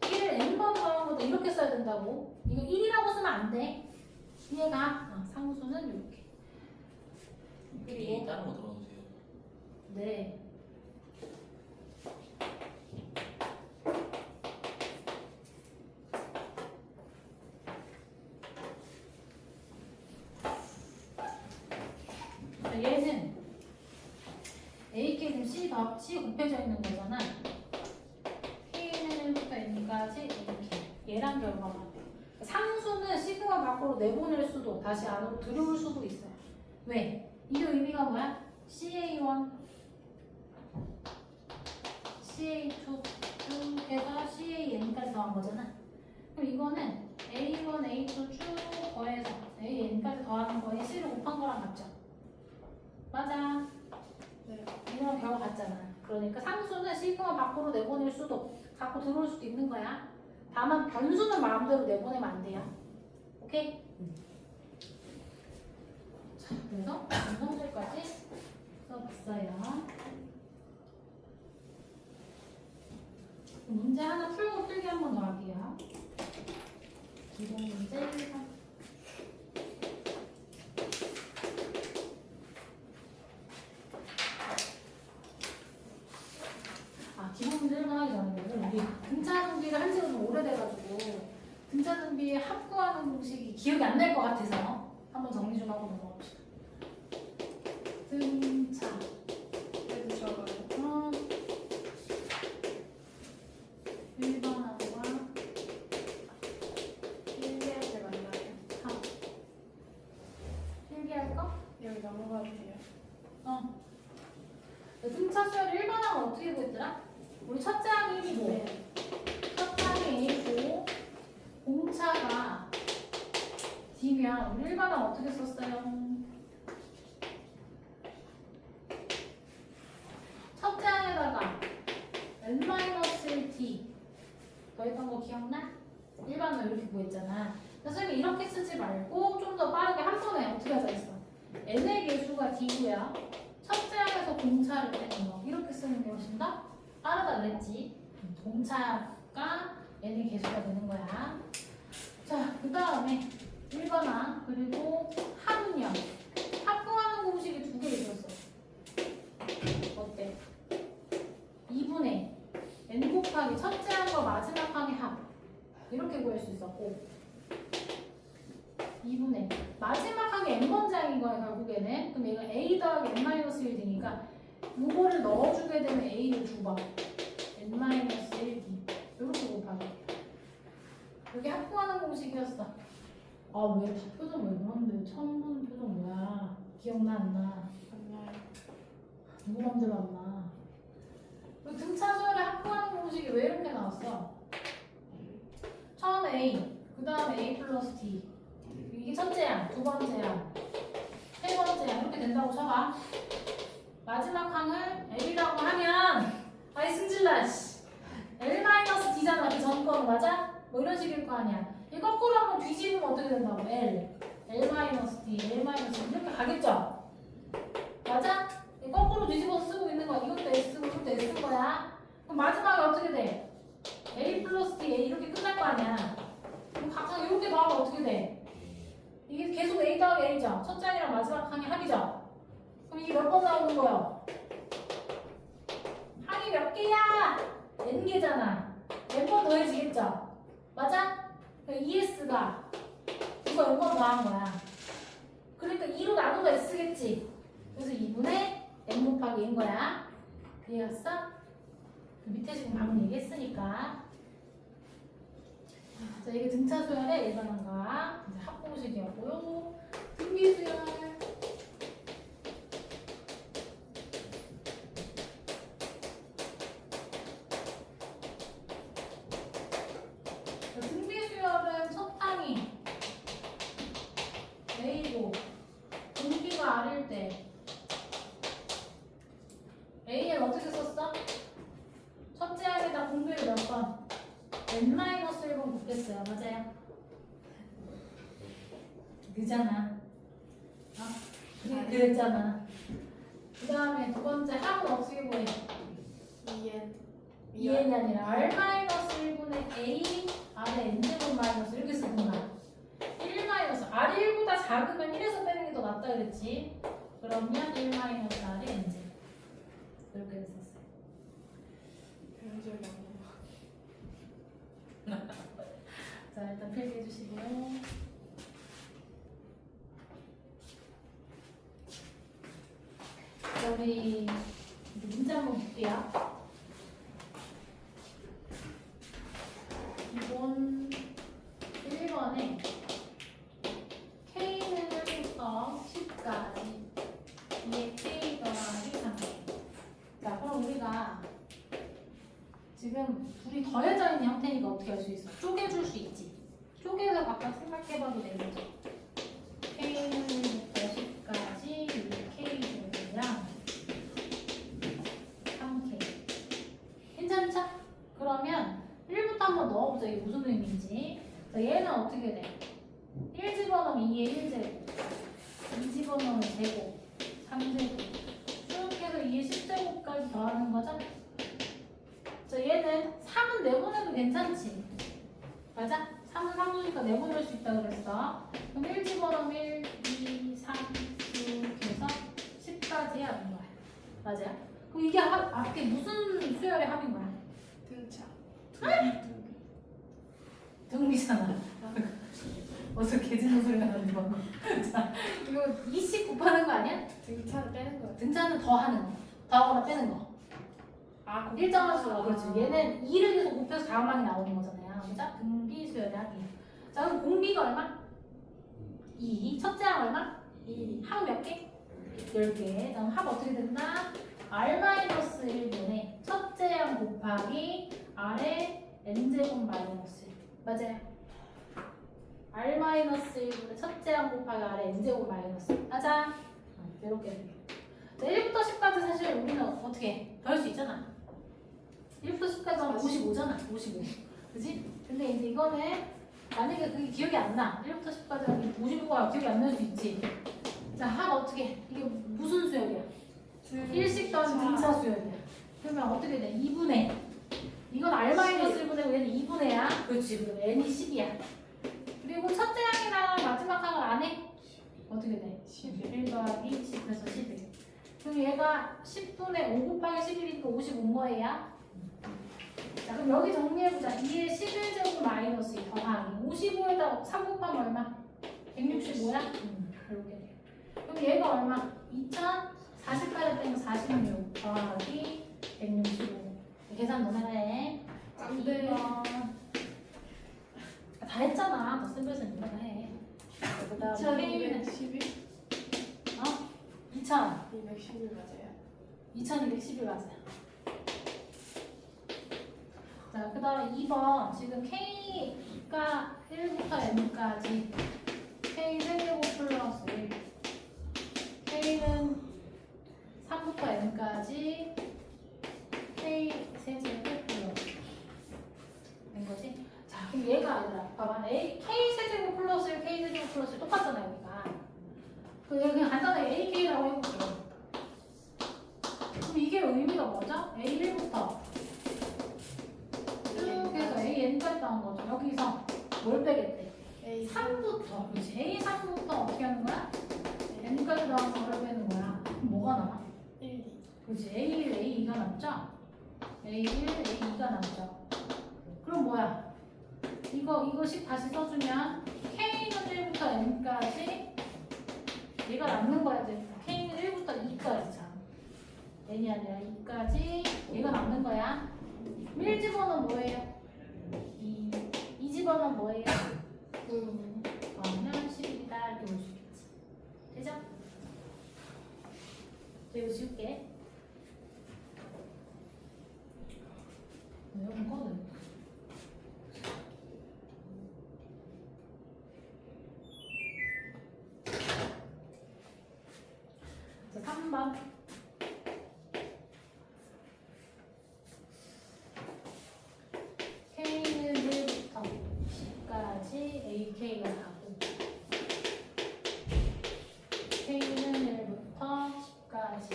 1을 N번 더한 것도 이렇게 써야 된다고. 이거 1이라고 쓰면 안 돼. 이해가? 상수는 이렇게. 미리 다른 거 들어주세요. 네. 자, 얘는 AK 지금 C 곱해져 있는 거잖아. K는 1부터 N까지 이렇게 얘랑 결과가 돼. 상수는 시그마 밖으로 내보낼 수도 다시 안으로 들여올 수도 있어요. 왜? 이게 의미가 뭐야? CA1, CA2 쭉 해서 CAN까지 더한 거잖아. 그럼 이거는 A1, A2 쭉 더해서 AN까지 더하는 거에 C를 곱한 거랑 같죠? 맞아. 네. 이거랑 결과 같잖아. 그러니까 상수는 시그마 밖으로 내보낼 수도 갖고 들어올 수도 있는 거야. 다만 변수는 마음대로 내보내면 안 돼요. 오케이? 자, 그래서 정성들까지 써봤어요. 문제 하나 풀고 풀기 한 번 더 할게요. 기본 문제 1번. 기본 문제 1번 하기 전에 우리 등차 정비를 한 지가 좀 오래돼가지고 등차 정비 합구하는 공식이 기억이 안 날 것 같아서 한번 정리 좀 하고 넘어갑시다. 등차. 그래도 적어요. 1번하고가 필기할 때 만나요. 3. 필기할 거? 여기 넘어가도 돼요. 등차 수열을 1번하고 어떻게 구했더라? 우리 첫째 항이 1이고 네. 첫 항이 A고 공차가 D면 우리 1번하고 어떻게 썼어요? 첫째 항에다가 n-1t 더했던 거 기억나? 1번으로 이렇게 구했잖아. 선생님이 이렇게 쓰지 말고 좀 더 빠르게 한 번에 어떻게 하자 했어? n의 개수가 D고요. 첫째 항에서 공차를 빼는 거 이렇게 쓰는 게 훨씬 더 빠르다 그랬지. 공차 되니까 얘는 개수가 되는 거야. 자, 그 다음에 1번항 그리고 합은요. 합분하는 공식이 두 개 있었어. 어때? 2분의 n 곱하기 첫째 항과 마지막 항의 합 이렇게 구할 수 있었고 2분의 마지막 항이 n번째 항인 거야 결국에는. 그럼 얘가 a 더하기 n-1 되니까 이거를 넣어주게 되면 a를 줘봐. n-1b 이렇게 곱하기. 여기 합분하는 공식이었어. 아 왜 다 표정 왜 그런데? 처음 보는 표정 뭐야? 기억나 안 나? 맞나요? 누구 맘대로 안 나? 등차수열의 합분하는 공식이 왜 이렇게 나왔어? 처음에 a, 그 다음에 a 플러스 d 이게 첫째 항, 두 번째 항, 세 번째 항 이렇게 된다고 쳐봐. 마지막 항을 L이라고 하면 아이 승질나 씨. L-D잖아 그 전 거는 맞아? 뭐 이런 식일 거 아니야. 이 거꾸로 한번 뒤집으면 어떻게 된다고? L, L-D, L-D 이렇게 가겠죠? 맞아? 이 거꾸로 뒤집어서 쓰고 있는 거야. 이것도 S고 이것도 S인 거야. 그럼 마지막에 어떻게 돼? A 플러스 D, A 이렇게 끝날 거 아니야. 그럼 각각 이렇게 더하면 어떻게 돼? 이게 계속 A 더하기 A죠? 첫째 항이랑 마지막 항이 합이죠? 그럼 이게 몇 번 나오는 거예요? 항이 몇 개야? n개잖아. n번 더해지겠죠? 맞아? 그러니까 ES가 이거 n번 더한 거야. 그러니까 2로 나누면 S겠지? 그래서 2분의 n 곱하기 인 거야. 이해했어? 그 밑에 지금 방금 얘기했으니까. 자, 이게 등차 수열의 일반항과 이제 합공식이었고요. 등비 수열. 등비 수열은 첫 항이 A고 공비가 R일 때 A는 어떻게 썼어? 첫째 항에다 공비를 몇 번? n-1번 곱겠어요. 맞아요? 그잖아. 그랬잖아. 그 다음에 두 번째 합은 어떻게 구해? 2n 2n이 아니라 r-1분의 a r의 n제곱 마이너스 이렇게 쓰구나. 1 마이너스 r이 1보다 작으면 1에서 빼는 게 더 낫다 그랬지? 그러면 1 마이너스 r의 n제곱 이렇게 됐었어요. 배운 적이 없는 거. 자, 일단 필기해 주시고요. 자, 우리 이제 문제 한번 볼게요. 기본 1번에 K는 1부터 10까지 2의 K 더하기 3K. 자, 그럼 우리가 지금 둘이 더해져 있는 형태니까 어떻게 할 수 있어? 쪼개줄 수 있지. 쪼개서 각각 생각해봐도 되겠죠. K는 1부터 10까지 2의 K 제곱이랑 3K. 괜찮죠? 그러면 1부터 한번 넣어보자. 이게 무슨 의미인지. 자, 얘는 어떻게 돼? 1 집어넣으면 2의 1제곱, 2 집어넣으면 제곱, 3제곱 쭉 해서 2의 10제곱까지 더하는 거죠? 자, 얘는 3은 내보내도 괜찮지? 맞아? 3은 상수니까 내보낼 수 있다고 그랬어. 그럼 1 집어넣으면 1, 2, 3 쭉 해서 10까지 하는 거야. 맞아요? 그럼 이게 앞에 무슨 수열의 합인 거야? 등차. 등비잖아. 어디서 개짖는 소리가 나는지 봐. 자, 이거 2씩 곱하는 거 아니야? 등차를 빼는 거야. 등차는 더하는 거. 더하거나 빼는 거. 아, 일정한 수가 그렇지. 얘는 2를 계속 곱해서 다음항이 나오는 거잖아요. 그죠? 등비 수열의 합이. 자, 그럼 공비가 얼마? 2. 첫째 항 얼마? 2. 합 몇 개? 10개. 그럼 합 어떻게 된다? R-1분의 첫째 항 곱하기 R의 n제곱 마이너스 1. 맞아요. R-1분의 첫째 항 곱하기 R의 n제곱 마이너스 1. 맞아? 이렇게. 자, 1부터 10까지 사실 우리는 어떻게 더할 수 있잖아. 1부터 10까지 하면 55잖아. 55. 그지? 근데 이제 이거는 만약에 그게 기억이 안 나. 1부터 10까지 하면 55가 기억이 안 날 수 있지. 자, 합 어떻게? 이게 무슨 수열이야? 일식 더하기 등차 수열이야. 그러면 어떻게 돼? 2분의 이건 R-1분의 얘는 2분의야. 그렇지. 그럼 n이 10이야. 그리고 첫째 항이랑 마지막 항을 안 해? 어떻게 돼? 1 더하기 10에서 11. 그럼 얘가 10분의 5 곱하기 11이니까 55인 거예요. 자, 그럼 여기 정리해보자. 2에 11제곱 마이너스 2 더하기 55에다 3 곱하면 얼마? 165야? 이렇게 돼. 그럼 얘가 얼마? 2040까지 빼면 46 더하기 165. 계산 너네가 해. 안 돼. 2번. 다 했잖아. 더 센 것은 누가 해. 그다음 K는 2211? 2000. 211 맞아요? 2211 맞아요. 자, 그 다음에 2번. 지금 K가 1부터 N까지 K 세제곱 플러스 1. K는 3부터 N까지 K 세제곱 플러스 된 거지? 자, 그럼 얘가 아니라 봐봐. K 세제곱 플러스 1, K 세제곱 플러스 1 똑같잖아, 여기가. 그냥 간단하게 AK라고 해볼게요. 그럼 이게 의미가 뭐죠? A1부터 쭉 해서 AN까지 나온 거죠. 여기서 뭘 빼겠대? A3부터. 그렇지. A3부터 어떻게 하는 거야? N까지 나온 거를 빼는 거야. 그럼 뭐가 남아? 1, 2. 그렇지. A1, A2가 남죠? A1, A2가 남죠? 그럼 뭐야? 이거씩 다시 써주면 K는 1부터 N까지 얘가 남는 거야. 이제 K는 1부터 2까지 참. N이 아니라 2까지 얘가 남는 거야. 1집어는 뭐예요? 2집어는 뭐예요? 그러면 10이다 이렇게 볼 수 있겠지. 되죠? 저 이거 지울게. 이건 꺼내. 자, 3번. K는 1부터 10까지 AK가 가고 K는 1부터 10까지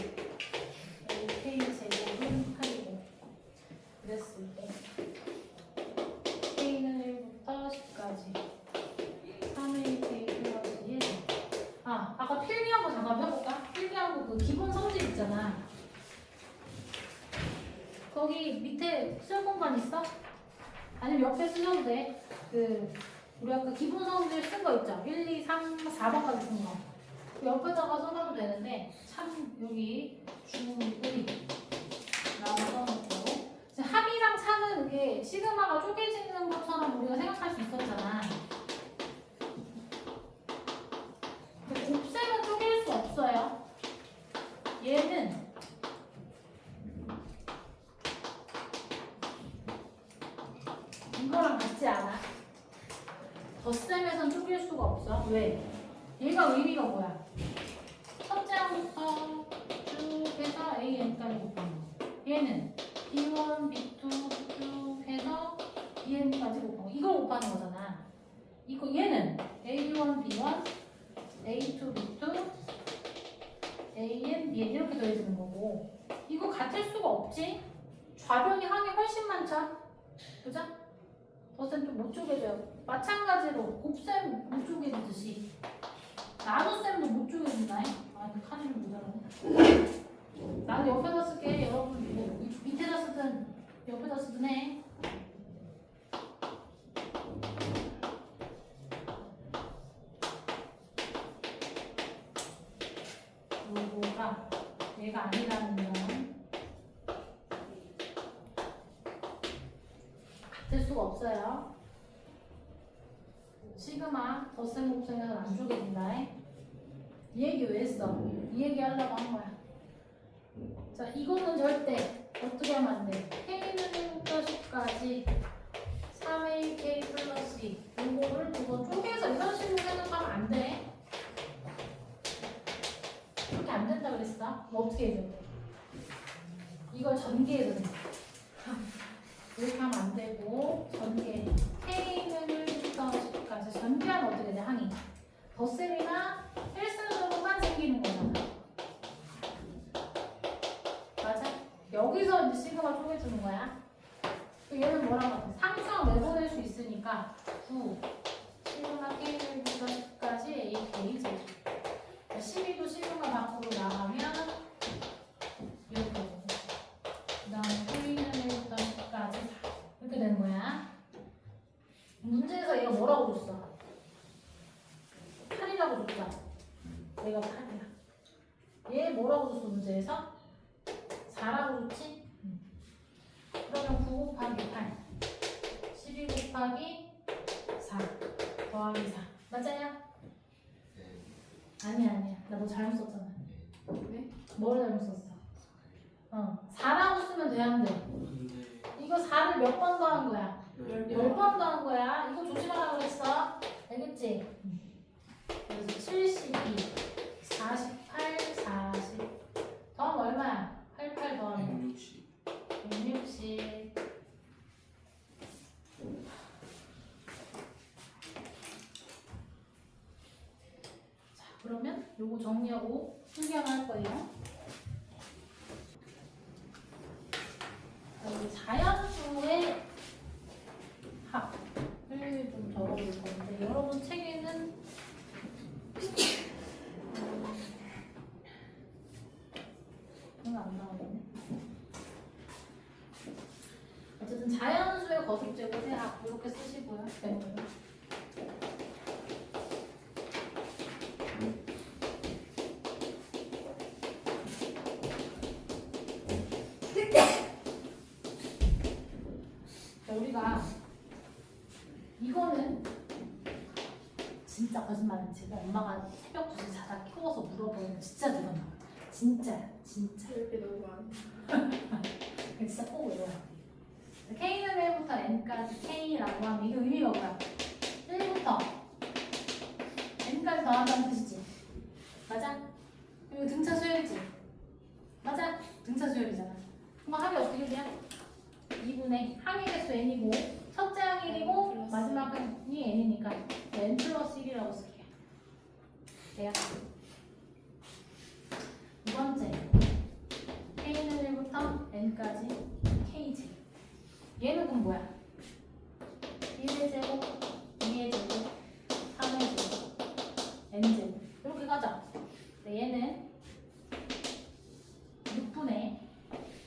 AK 제곱은 8이고 그랬을 때 K는 1부터 10까지 3AK 플러스 1. 아까 필기한 거 잠깐 해볼까? 필기한 거 그 기본 성질 있잖아. 거기 밑에 쓸 공간 있어? 아니면 옆에 쓰셔도 돼. 우리 아까 기본 성질 쓴 거 있죠? 1, 2, 3, 4번까지 쓴 거. 그 옆에다가 써놔도 되는데 참 여기 중1 라고 써놓고 합이랑 차는 이게 시그마가 쪼개지는 것처럼 우리가 생각할 수 있었잖아. 근데 곱셈은 쪼갤 수 없어요. 얘는 이거랑 같지 않아. 덧셈에선 쪼갤 수가 없어. 왜? 얘가 의미가 뭐야? 첫째 항부터 쭉 해서 AN까지 곱하는 거. 얘는 B1, B2 쭉 해서 BN까지 곱하는 거. 이걸 곱하는 거잖아. 얘는 A1, B1, A2, B2, AN, BN 이렇게 더해지는 거고. 이거 같을 수가 없지? 좌변이 항이 훨씬 많죠? 그죠? 덧셈 좀 못 쪼개져요. 마찬가지로 곱셈 못 쪼개지듯이 나눗셈도 못 쪼개진다. 이거 칸이 좀 모자라네. 나는 옆에다 쓸게. 여러분 뭐 밑에다 쓰든 옆에다 쓰든 해. 요거가 얘가 아니라는 건 될 수가 없어요. 시그마 덧셈 곱셈에서 안 쪼개진다. 이 얘기 왜 했어? 이 얘기 하려고 한 거야. 자, 이거는 절대 어떻게 하면 안 돼? K는 1부터 10까지 3AK 플러스 2 이거를 두고 쪼개서 이런 식으로 생각하면 안 돼. 그렇게 안 된다 그랬어? 뭐 어떻게 해야 돼? 이걸 전개해야 돼. 이렇게 하면 안 되고 전개 K는 1부터 10까지 전개하면 어떻게 돼? 항이 덧셈이나 필수적으로만 생기는 거잖아. 맞아? 여기서 이제 시그마 쪼개주는 거야. K가 9 시그마 K제곱부터 10까지 AK 제곱 12도 시그마 밖으로 나가면 6 그 다음에 K는 1부터 10까지 4 이렇게 되는 거야. 문제에서 얘가 뭐라고 줬어? 8이라고 줬잖아. 얘가 8이야. 얘 뭐라고 줬어 문제에서? 4라고 줬지? 그러면 9 곱하기 8 12 곱하기 4 더하기 4 맞아요? 네. 아니야 나 뭐 잘못 썼잖아. 네? 뭘 잘못 썼어? 4라고 쓰면 돼 안 돼? 근데 이거 4를 몇 번 더한 거야? 10번. 10번 더한 거야. 이거 조심하라고 그랬어. 알겠지? 그래서 72, 48, 40 더하면 얼마야? 88 더하면 160. 160 자 그러면 요거 정리하고 풀기하면 할 거예요. 여기 자연수의 합을 좀 적어볼 건데 여러분 책에는 이거 안 나오네. 어쨌든 자연수의 거듭제곱의 합 이렇게 쓰시고요. 네. 자, 우리가 이거는 진짜 거짓말 안 치고 엄마가 새벽 2시 자다 깨워서 물어보는 거 진짜 늘어나. 진짜. 이렇게 너무 많아. 진짜 꼭 외워야 돼. K는 1부터 N까지 K라고 하면 이거 의미가 뭐야? 1부터 N까지 더한다는 뜻이지. 맞아? 이거 등차 수열이지. 맞아? 등차 수열이잖아. 그럼 합이 어떻게 돼? 2분의 항의 개수 N이고 첫째 항이 1이고 마지막 항이 N이니까 N 플러스 1이라고 쓸게요. 돼요? 두 번째 K는 1부터 N까지 K제곱. 얘는 그럼 뭐야? 1의 제곱, 2의 제곱, 3의 제곱, N제곱 이렇게 가자. 얘는 6분의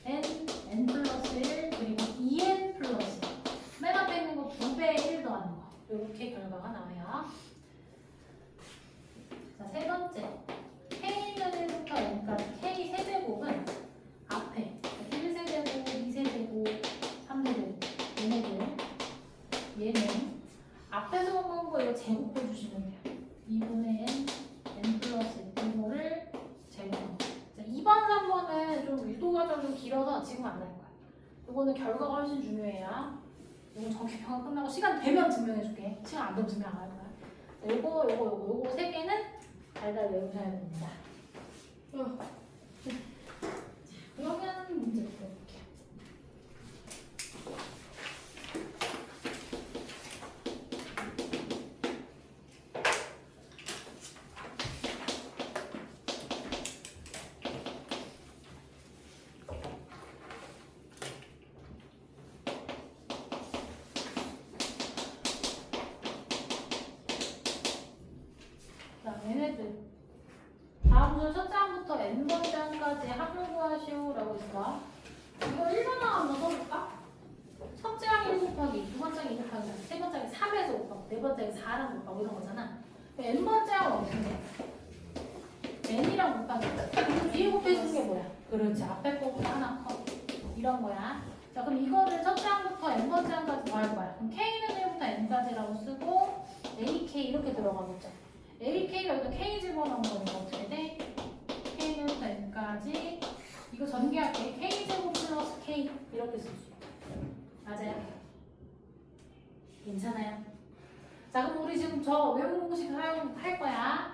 N 플러스 1 그리고 2N 플러스 맨 앞에 있는 거 2배의 1 더하는 거 이렇게 결과가 나와요. 자, 세 번째 K는 1부터 N까지 K 세제곱은 앞에 1세제곱, 2세제곱, 3세제곱 얘는 앞에서 본 거 이거 제곱해 주시면 돼요. 2분의 N 플러스 1 이거를 제곱합니다. 2번, 3번은 좀 유도 과정이 좀 길어서 지금 안 할 거야. 이거는 결과가 훨씬 중요해요. 이건 정기평가 끝나고 시간 되면 증명해줄게. 시간 안 되면 증명 안 할 거야. 자, 요거 세 개는 달달 외우셔야 됩니다. 그러면 문제 풀어볼게요. 자, 얘네들 다음 줄 첫 장부터 n번째까지 합을 구하시오라고 했어. 이거 1번항 한번 써볼까? 첫 장이 1 곱하기, 두 번째가 2 곱하기, 세 번째가 3에서 곱하고, 네 번째가 4랑 곱하고 이런 거잖아. n번째 항은 어떻게 돼? n이랑 곱하기. 그럼 뒤에 곱해주는 게 뭐야? 그렇지. 앞에 거보다 하나 커. 이런 거야. 자, 그럼 이거를 첫 장부터 n번째 항까지 더할 거야. 그럼 k는 1부터 n까지라고 쓰고 ak 이렇게 들어가겠죠. ak가 여기다 k 집어넣은 거니까 어떻게 돼? k는 n까지 이거 전개할게. k제곱 플러스 k 이렇게 쓸 수 있어. 맞아요? 괜찮아요? 자, 그럼 우리 지금 저 외운 공식 사용할 거야.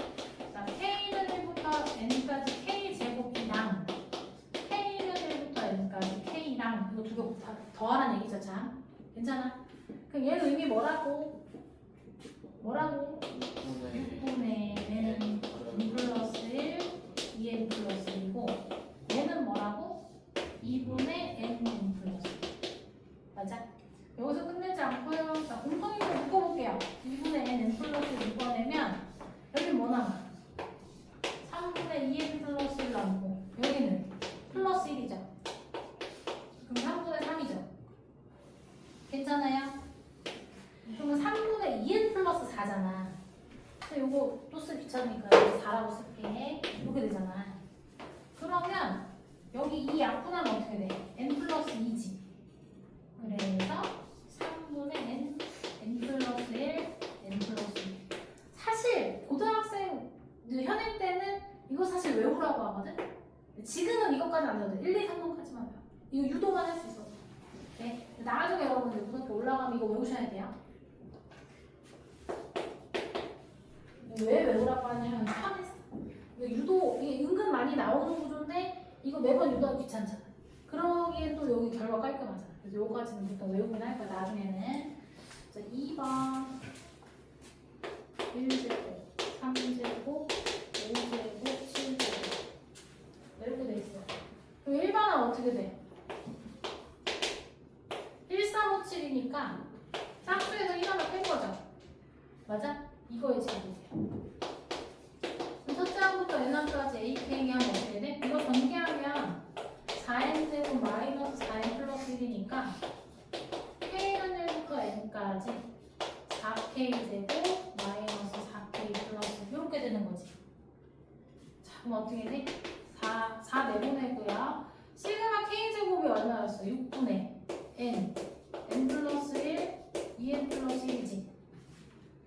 자, k는 1부터 n까지 k제곱이랑 k는 1부터 n까지 k랑 이거 두 개 더하라는 얘기죠, 참. 괜찮아? 그럼 얘는 의미 뭐라고? 6분의 n 플러스 1, 2n 플러스 1이고 얘는 뭐라고? 2분의 n 플러스 1. 맞아? 여기서 끝내지 않고요. 자, 공통인데 4잖아. 근데 요거 또 쓰기 귀찮으니까 여기 4라고 쓸게. 이렇게 되잖아. 그러면 여기 이 약분하면 어떻게 돼? n 플러스 2지. 그래서 3분의 n 플러스 1, n 플러스 2. 사실 고등학생 현행 때는 이거 사실 외우라고 하거든? 지금은 이것까지 안 돼도 돼. 1, 2, 3번까지만 외워. 이거 유도만 할 수 있어. 네? 나중에 여러분들 고등학교 올라가면 이거 외우셔야 돼요. 왜 외우라고 하냐면 편해서. 이거 유도, 이게 은근 많이 나오는 구조인데 이거 매번 유도하기 귀찮잖아. 그러기엔 또 여기 결과 깔끔하잖아. 그래서 요거까지는 보통 외우긴 할 거야, 나중에는. 자, 2번 1제곱, 3제곱, 5제곱, 7제곱 이렇게 돼 있어. 그럼 1번은 어떻게 돼? 1357이니까 짝수에서 1 하나 뺀 거죠. 맞아? 이거의 제곱이야. 그럼 첫째 항부터 n항까지 ak 하면 어떻게 돼? 이거 전개하면 4n제곱 마이너스 4n 플러스 1이니까 k는 1부터 n까지 4k제곱 마이너스 4k 플러스 이렇게 되는 거지. 자, 그럼 어떻게 돼? 4 내보내고요. 시그마 k제곱이 얼마였어? 6분의 n 플러스 1, 2n 플러스 1이지.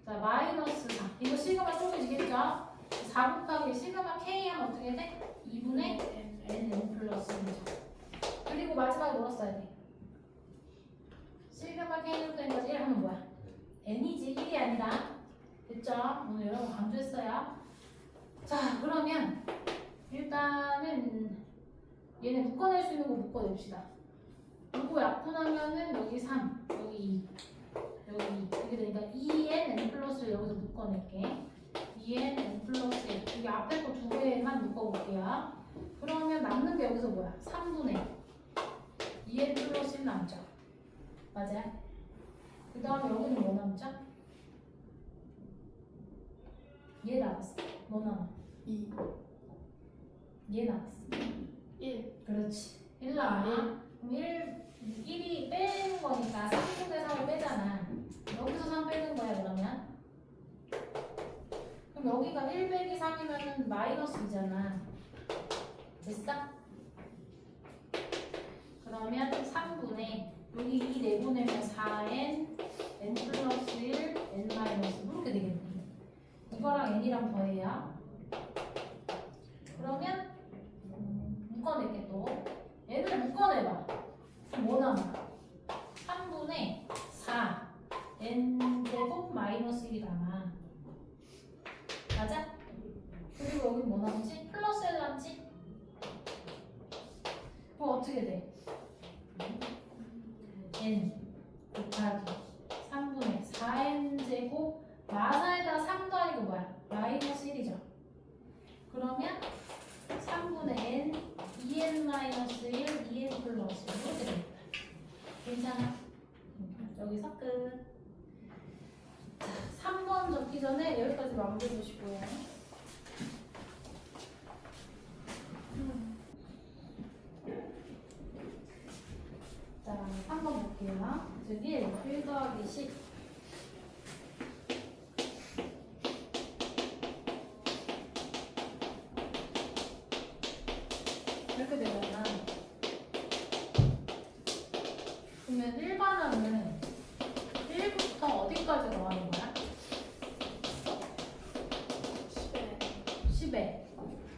자, 마이너스 4. 이거 시그마 쪼개지겠죠? 4 곱하기 시그마 k 하면 어떻게 돼? 2분의 n 플러스 1이죠. 그리고 마지막에 뭐로 써야 돼? 시그마 k부터 n까지 1 하면 뭐야? n이지 1이 아니라. 됐죠? 오늘 여러분 강조했어요. 자, 그러면 일단은 얘네 묶어낼 수 있는 거 묶어냅시다. 이거 약분하면은 여기 3, 여기 2, 여기 2 이렇게 되니까 2n n 플러스를 여기서 묶어낼게. 2n n 플러스 1 여기 앞에 거 두 개만 묶어볼게요. 그러면 남는 게 여기서 뭐야? 3분의 2n 플러스 1 남죠? 맞아요? 그 다음에 여기는 뭐 남죠? 얘 남았어. 뭐 남아? 2, 얘 남았어. 1. 그렇지. 1 남아. 그럼 1이 빼는 거니까 3분의 3을 빼잖아. 여기서 3 빼는 거야, 그러면. 그럼 여기가 1 빼기 3이면 마이너스 2잖아. 됐어? 그러면 3분의 여기 2 내보내면 4n n 플러스 1 n 마이너스 이렇게 되겠네. 이거랑 n이랑 더해요. 그러면 묶어낼게 또. 얘를 묶어내봐. 그럼 뭐 남아? 3분의 4 n제곱 마이너스 1이 남아. 맞아? 그리고 여기 뭐 남지? 플러스 1 남지? 그럼 어떻게 돼? n 곱하기 3분의 4n제곱 마사에다 3도 아니고 뭐야? 마이너스 1이죠. 그러면 3분의 n 2n 마이너스 1 2n 플러스 1 이렇게 됩니다. 괜찮아? 여기서 끝. 자, 3번 적기 전에 여기까지 마무리해 주시고요. 자, 3번 볼게요. 즉 1 더하기 10 이렇게 되잖아. 그러면 1반항은 1부터 어디까지 더하는 거야? 10에 10에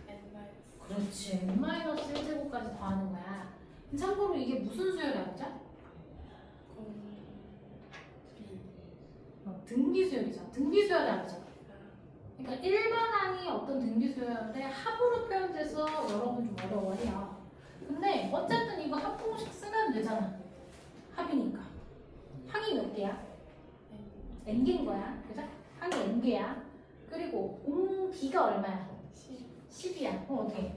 n 마이너스. 그렇지. n-1제곱까지 더하는 거야. 참고로 이게 무슨 수열이야, 그죠? 등비수열이죠. 등비수열이 아니죠. 그러니까 일반항이 어떤 등비수열인데 합으로 표현돼서 여러분 좀 어려워해요. 근데 어쨌든 이거 합공식 쓰면 되잖아. 합이니까. 항이 몇 개야? n개인 거야. 그죠? 항이 n개야. 그리고 공비가 얼마야? 10이야. 그럼 어떻게?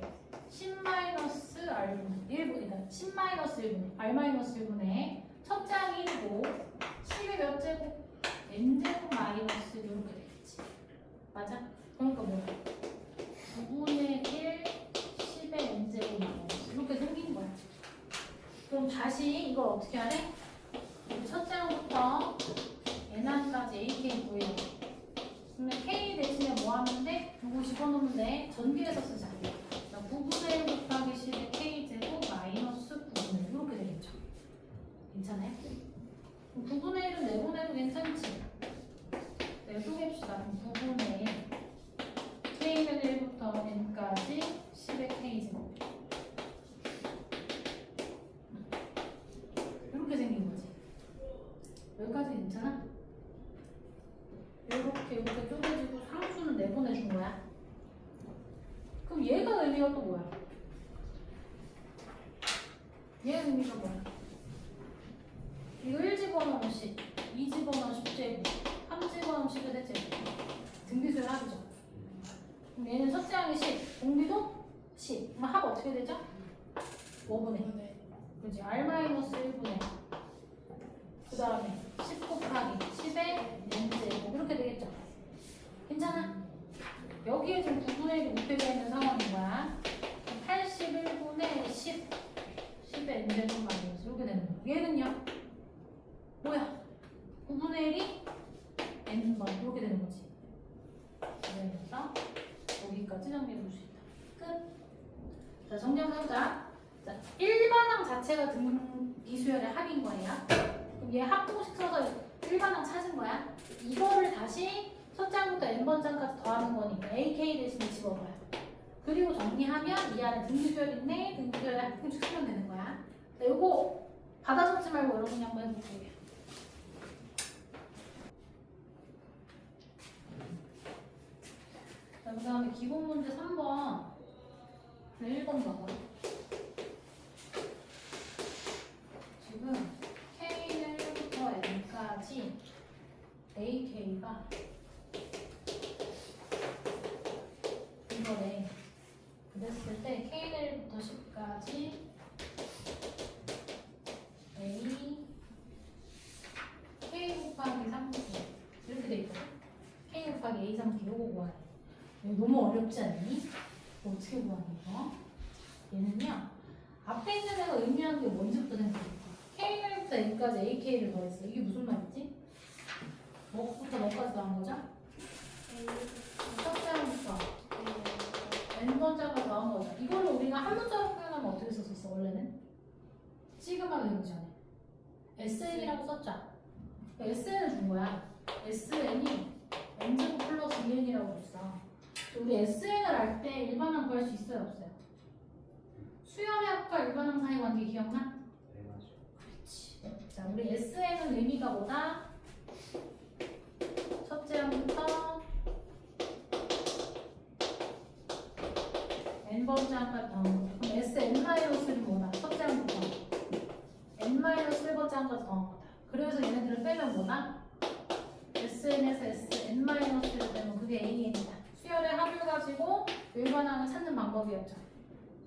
10-r분의 1분, 그러니까 10-1분의 r-1분의 첫째 항이 1이고 10의 몇 제곱? n제곱 마이너스 이렇게 되겠지. 맞아? 그러니까 뭐야? 9분의 1, 10의 n제곱 마이너스 이렇게 생긴 거야. 그럼 다시 이걸 어떻게 하래? 첫째 항부터 n항까지 ak 구해요. 집어넣으면 돼. 전기에서 쓰자. 9분의 1 곱하기 10의 k제곱 마이너스 9분의 1 이렇게 되겠죠. 괜찮아요? 9분의 1은 내보내도 괜찮지? 내보냅시다. 9분의 1 k는 1부터 n까지 10의 k제곱 이렇게 생긴 거지. 여기까지 괜찮아? 이렇게 쪼개지고 상수는 내보내준 거야. 그럼 얘가 의미가 또 뭐야? 얘 의미가 뭐야? 이거 1 집어넣으면 10, 2 집어넣으면 10제곱, 3 집어넣으면 10의 대제곱. 등비수열 합이죠. 그럼 얘는 첫째 항이 10, 공비도 10. 그럼 합 어떻게 되죠? 5분의 1. 그렇지. R-1분의 그 다음에 10 곱하기 10의 n제곱 이렇게 되겠죠. 괜찮아? 여기에 지금 9분의 1이 곱해져 있는 상황인 거야. 81분의 10 10의 n제곱 마이너스 이렇게 되는 거야. 얘는요? 뭐야? 9분의 1이 n번 이렇게 되는 거지. 그래서 여기까지 정리해 볼 수 있다. 끝. 자, 정리한번 해보자. 자, 일반항 자체가 등비수열의 합인 거예요. 그럼 얘 합공식 써서 일반항 찾은 거야. 이거를 다시 첫 장부터 n번장까지 더하는 거니까 AK 대신에 집어넣어요. 그리고 정리하면 이 안에 등비수열 있네. 등비수열의 합공식 쓰면 되는 거야. 자, 요거 받아 적지 말고 여러분이 한번 해볼게요. 자, 그 다음에 기본 문제 3번 1번 봐봐. 지금 K는 1부터 N까지 AK가 이거래. 그랬을 때 K는 1부터 10까지 K 곱하기 3개 이렇게 돼 있거든. K 곱하기 A 3개 요거 구하래. 이거 너무 어렵지 않니? 이거 어떻게 구하니 이거? 얘는요 앞에 있는 애가 의미하는 게 뭔지부터 생각해볼까? K는 1부터 N까지 AK를 더했어. 이게 무슨 말이지? 뭐부터 뭐까지 나온 거죠? 첫 장부터 N번째가 나온 거죠. 이거를 우리가 한 문자로 표현하면 어떻게 썼었어 원래는? 시그마 외우기 전에 SN이라고 썼죠? SN을 준 거야. SN이 N제곱 플러스 2N이라고 줬어. 우리 SN을 알 때 일반항 구할 수 있어요 없어요? 수열의 합과 일반항 사이 관계 기억나? 네, 맞아요. 그렇지. 자, 우리 SN은 의미가 뭐다? 첫째 항부터 n번째 항까지 더한 거다. 그럼 SN-1은 뭐다? 첫째 항부터 n-1번째 항까지 더한 거다. 그래서 얘네들을 빼면 뭐다? SN에서 SN-1를 빼면 그게 AN이다. 수열의 합을 가지고 일반항을 찾는 방법이었죠.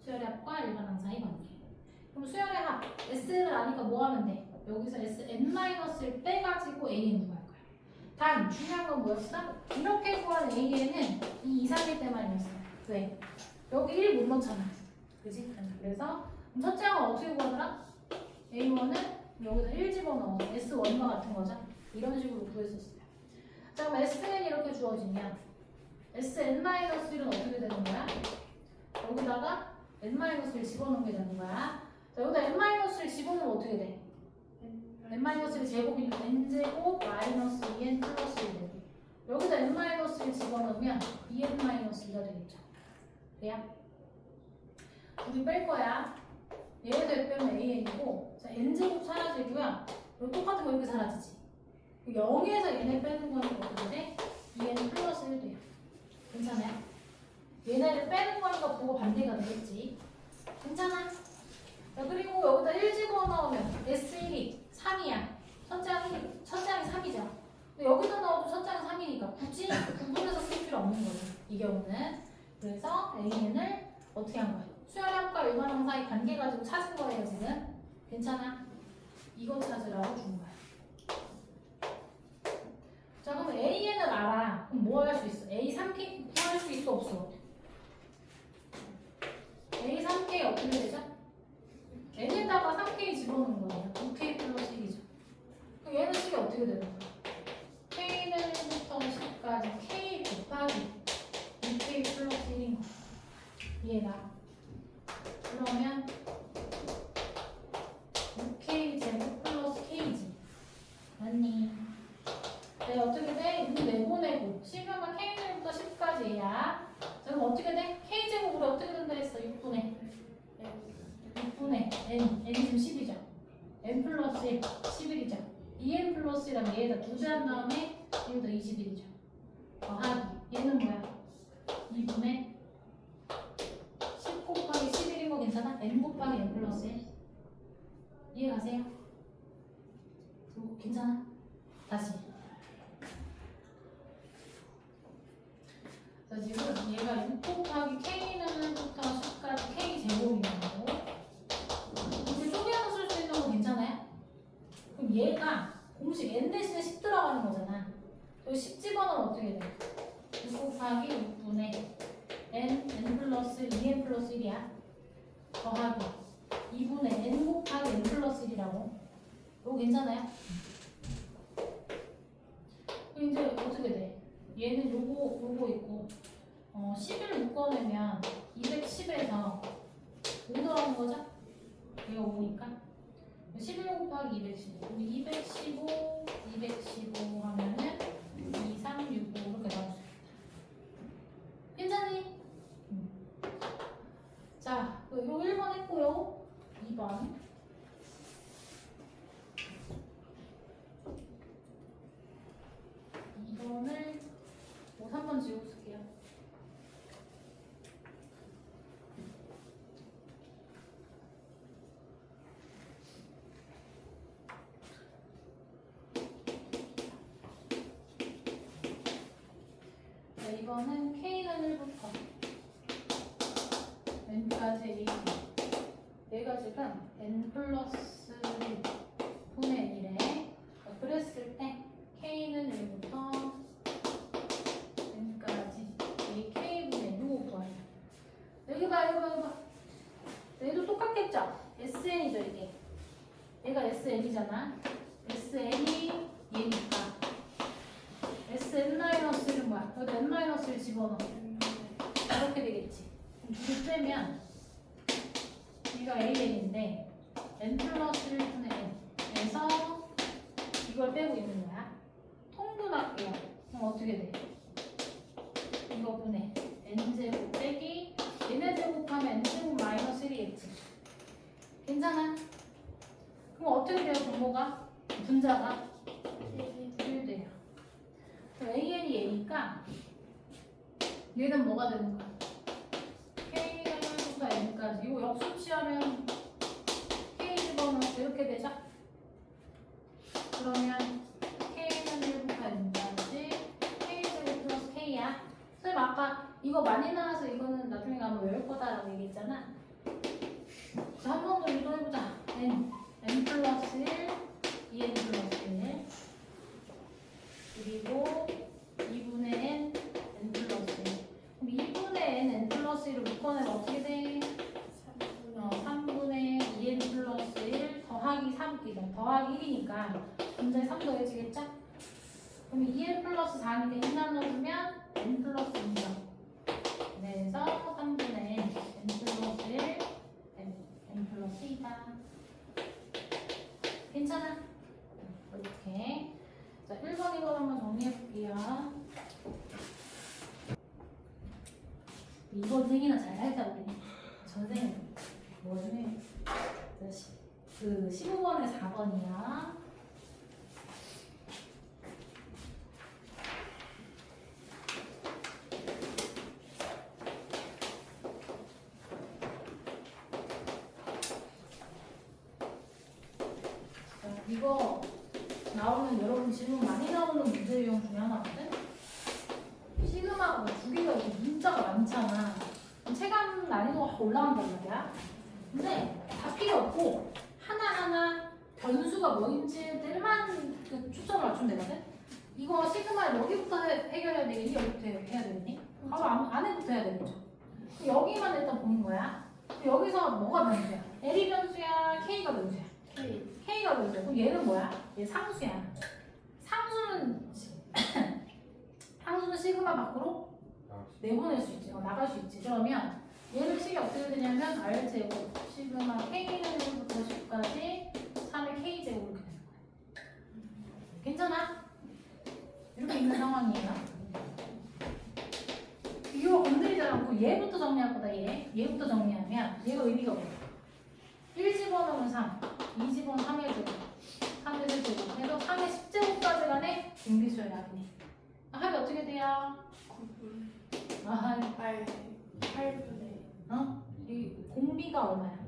수열의 합과 일반항 사이 관계. 그럼 수열의 합, SN을 아니까 뭐 하면 돼? 여기서 SN-를 빼가지고 AN 구할 거야. 단, 중요한 건 뭐였어? 이렇게 구한 AN은 이 이상일 때만이었어요. 왜? 여기 1 못 넣잖아. 그지? 그래서 첫째 항은 어떻게 구하더라? A1은 여기다 1 집어넣어. S1과 같은 거죠? 이런 식으로 구했었어요. 자, 그럼 SN 이렇게 주어지면 SN-1은 어떻게 되는 거야? 여기다가 n-를 집어넣게 되는 거야. 자, 여기다 n-를 집어넣으면 어떻게 돼? n-의 제곱이니까 n제곱 마이너스 2n 플러스 1 되고 여기다 n-를 집어넣으면 2n-2가 되겠죠. 돼요? 우리 뺄 거야. 얘를 빼면 an이고 자, n제곱 사라지고요. 여기 똑같은 거 이렇게 사라지지. 0에서 얘네 빼는 거는 어떻게 돼? 2n 플러스 1 돼요. 괜찮아요? 얘네를 빼는 거니까 보고 반대가 되겠지. 괜찮아? 자, 그리고 여기다 1 집어넣으면 S1이 3이야. 첫째 항이 3이죠. 근데 여기다 넣어도 첫째 항이 3이니까 굳이 구분해서 쓸 필요 없는 거죠. 이 경우는. 그래서 AN을 어떻게 한 거야? 수열합과 일반항 사이 관계 가지고 찾은 거예요, 지금. 괜찮아? 이거 찾으라고 준 거야. 자, 그럼 AN을 알아. 그럼 뭐 할 수 있어? A3K 구할 수 있어, 없어? A3K 어떻게 되죠? n에다가 3K 집어넣는 거예요. 2K 플러스 1이죠. 그럼 얘는 식이 어떻게 되는 거야? K는 1부터 10까지 K 곱하기 2K 플러스 어떻게 돼? 6 내보내고 10이면 K제곱부터 10까지야. 자, 그럼 어떻게 돼? K제곱 우리 어떻게 된다 했어? 6분의 N 지금 10이죠. N 플러스 1, 11이죠. 2N 플러스 1하면 얘에다 2배 한 다음에 얘보다 21이죠. 더하기 얘는 뭐야? 2분의 10 곱하기 11인 거 괜찮아? N 곱하기 N 플러스 1 이해가세요? 괜찮아? 다시 자 지금 얘가 6 곱하기 K는 부터 10까지 K 제곱이라고 이렇게 쪼개서 쓸 수 있는 거 괜찮아요? 그럼 얘가 공식 N 대신에 10 들어가는 거잖아. 여기 10 집어넣으면 어떻게 돼? 6 곱하기 6분의 N 플러스 2N 플러스 1이야. 더하기 2분의 N 곱하기 N 플러스 1이라고. 이거 괜찮아요? 그럼 이제 어떻게 돼? 얘는 요거 있고 10을 묶어내면 210에서 5 들어가는 거죠? 얘가 5니까 11 곱하기 215 215 하면은 2, 3, 6, 5 이렇게 나올 수 있다. 괜찮니? 자, 요 1번 했고요. 2번 2번을 3번 지우고 쓸게요. 자, 이번은 K는 1부터 N까지 A 얘가 지금 N 플러스 1 분의 1에 그랬을 때 K는 1부터 N까지 A K분의 6 구하래. 여기 봐. 얘도 똑같겠죠? SN이죠 이게. 얘가 SN이잖아. SN이 얘니까 SN-1은 뭐야? 여기 N-1을 집어넣어. 이렇게 되겠지. 둘이 빼면 얘가 AN인데 N 플러스 1분의 N에서 이걸 빼고 있는 거야. 통분할게요. 그럼 어떻게 돼? 이거 분의 N제곱 빼기 얘네 제곱하면 N제곱 마이너스 1이겠지. 괜찮아? 그럼 어떻게 돼요? 분모가? 분자가? 1 돼요. 그럼 AN이 얘니까 얘는 뭐가 되는 거야? K는 1부터 N까지. 이거 역수 취하면 K 집어넣어서 이렇게 되죠? 그러면 K는 1부터 N까지 K제곱 플러스 K야. 선생님 아까 이거 많이 나와서 이거는 나중에 가면 외울 거다라고 얘기했잖아. 그래서 한 번 더 유도해보자. N 플러스 1, 2N 플러스 1 그리고 2분의 N 플러스 1. 그럼 2분의 N 플러스 1을 묶어내면 어떻게 돼? 3분의 2N 플러스 1 더하기 3이죠. 더하기 1이니까 분자에 3 더해지겠죠? 그럼 2N 플러스 4니까 2 나눠주면 N 플러스 2죠. 그래서 3분의 N 플러스 1 N 플러스 2다. 괜찮아? 이렇게. 자, 1번, 2번 한번 정리해볼게요. 이번 생이나 잘 살자 우리. 전생 뭐 중에 그 15번에 4번이야. 이거 나오는 여러분 질문 많이 나오는 문제 유형 중에 하나거든? 시그마가 두 개가 이렇게 문자가 많잖아. 체감 난이도가 올라간단 말이야. 근데 다 필요 없고 하나하나 변수가 뭐인지들만 그 초점을 맞추면 되거든? 이거 시그마 여기부터 해결해야 되겠니? 여기부터 해야 되겠니? 바로 안에부터 해야 되겠죠? 여기만 일단 보는 거야. 여기서 뭐가 변수야? L이 변수야? K가 변수야? K가 변수야. 그럼 얘는 뭐야? 얘 상수야. 상수는 시그마 밖으로 내보낼 수 있지. 나갈 수 있지. 그러면 얘를 식이 어떻게 되냐면 R제곱 시그마 K는 1부터 10까지 3의 K제곱 이렇게 되는 거야. 괜찮아? 있는 상황이에요. 이거 건드리지 않고 얘부터 정리할 거다. 얘부터 정리하면 얘가 의미가 뭐야? 1 집어넣으면 3, 2 집어넣으면 3의 제곱, 3의 제곱 해서 3의 10제곱까지 간의 등비수열이 합이네. 합이 어떻게 돼요? 9분. 아, 8분의. 이 공비가 얼마야?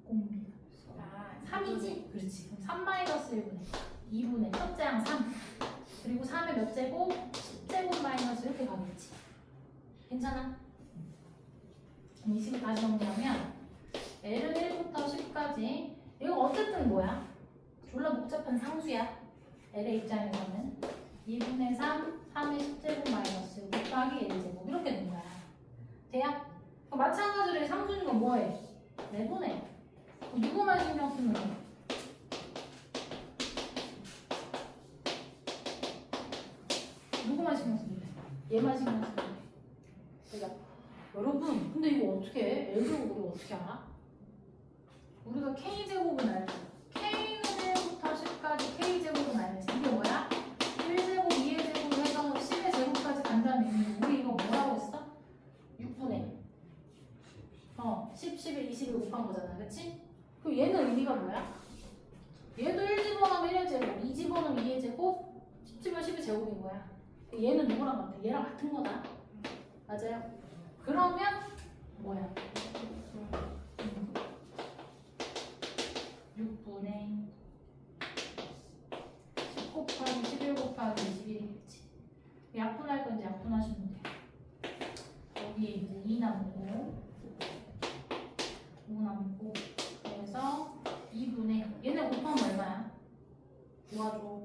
공비. 아, 3이지? 그렇지. 그럼 3 마이너스 1분의 2분의 첫째 항 3. 그리고 3의 몇 제곱? 10제곱 마이너스 이렇게 가겠지. 괜찮아? 그럼 이 식을 다시 정리하면 L은 1부터 10까지 이거 어쨌든 뭐야? 졸라 복잡한 상수야. L의 입장에서는 2분의 3, 3의 10제곱 마이너스 곱하기 1제곱 이렇게 된 거야. 돼요? 마찬가지로 상수니까 뭐해? 내보내. 누구만 신경 쓰면 돼? 누구만 신경 쓰면 돼? 얘만 신경 쓰면 돼. 그죠? 여러분, 근데 이거 어떻게 해? L제곱 우리 어떻게 알아? 우리가 K제곱은 알지. K는 1부터 10까지 K제곱은 알지. 이게 뭐야? 1제곱, 2의 제곱 해서 10의 제곱까지 간다는 의미. 우리 이거 뭐라고 했어? 6분의 10, 11, 20을 곱한 거잖아. 그치? 그럼 얘는 의미가 뭐야? 얘도 1 집어넣으면 1의 제곱, 2 집어넣으면 2의 제곱, 10 집어넣으면 10의 제곱인 거야. 얘는 누구랑 같아? 얘랑 같은 거다. 맞아요? 그러면 뭐야? 6분의 10 곱하기 11 곱하기 21이겠지. 약분할 건 이제 약분하시면 돼요. 여기에 이제 2 남고 5 남고 그래서 2분의 얘네 곱하면 얼마야? 도와줘.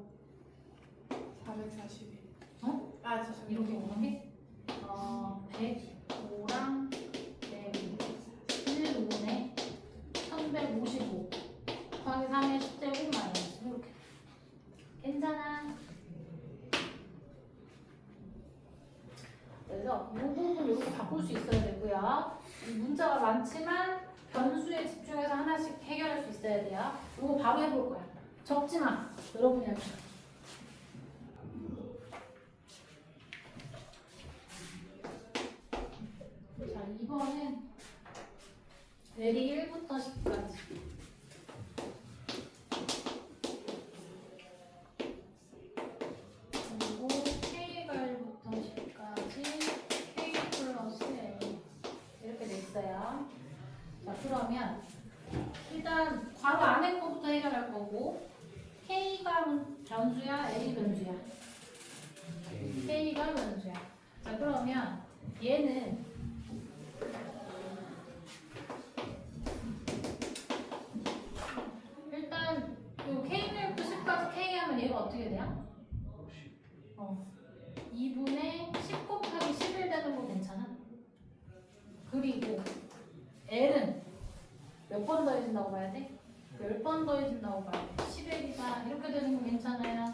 441. 어? 아, 죄송해요. 이렇게 곱하면 105랑 105네 1155 곱하기 3의 10제곱 마이너스 이렇게. 괜찮아. 그래서 이 부분 이렇게 바꿀 수 있어야 되고요. 이 문자가 많지만 변수에 집중해서 하나씩 해결할 수 있어야 돼요. 이거 바로 해볼 거야. 적지 마. 여러분이 할 거야. 자, 2번은 L이 1부터 10까지. 그리고 K가 1부터 10까지 K 플러스 L 이렇게 돼 있어요. 자, 그러면 일단 괄호 안에 거부터 해결할 거고 K가 변수야, L이 변수야. K가 변수야. 자, 그러면 얘는 일단 요 K는 90까지 K 하면 얘가 어떻게 돼요? 2분의 10 곱하기 11 되는 거 괜찮아? 그리고 L은 몇 번 더해진다고 봐야 돼? 10번 더해진다고 봐야 돼. 11이다. 이렇게 되는 거 괜찮아요?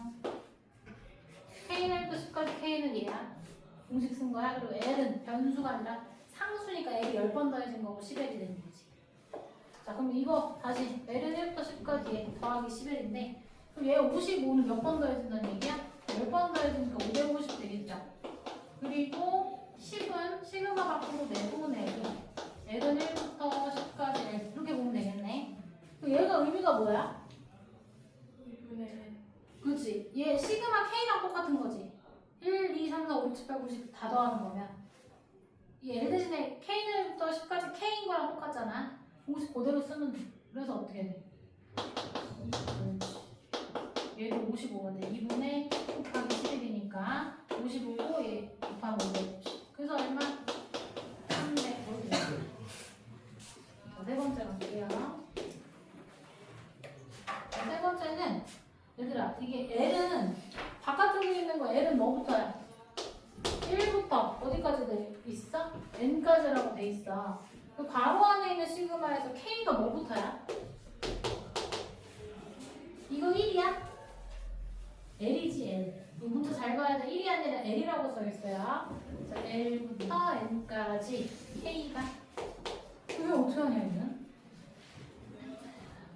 K는 10까지 K는 얘야. 공식 쓴 거야. 그리고 L은 변수가 아니라 상수니까 L이 10번 더해진 거고 11이 되는 거지. 자, 그럼 이거 다시 L은 1부터 10까지 얘 더하기 11인데 그럼 얘 55는 몇 번 더해진다는 얘기야? 10번 더해지니까 550 되겠죠? 그리고 10은 시그마 밖으로 내보내고 L은 1부터 10까지 이렇게 보면 되겠네. 그럼 얘가 의미가 뭐야? 2분의 그렇지. 얘 시그마 K랑 똑같은 거지. 1, 2, 3, 4, 5, 6, 7, 8, 90 다 더하는 거면 이 L 대신에 K는부터 10까지 K인 거랑 똑같잖아. 공식 그대로 쓰면 돼. 그래서 어떻게 돼? 얘도 55인데 2분의 곱하기 11이니까 55고 얘 곱하면 550. 그래서 얼마? 350. 세 번째 갈게요. 세 번째는 얘들아 이게 L은 바깥쪽에 있는 거 L은 뭐부터야? 1부터 어디까지 돼 있어? N까지라고 돼 있어. 그 괄호 안에 있는 시그마에서 K가 뭐부터야? 이거 1이야? L이지 L. 이 문자 잘 봐야 돼. 1이 아니라 L이라고 써 있어요. 자, L부터 N까지 K가. 그게 어떻게 하냐 얘는?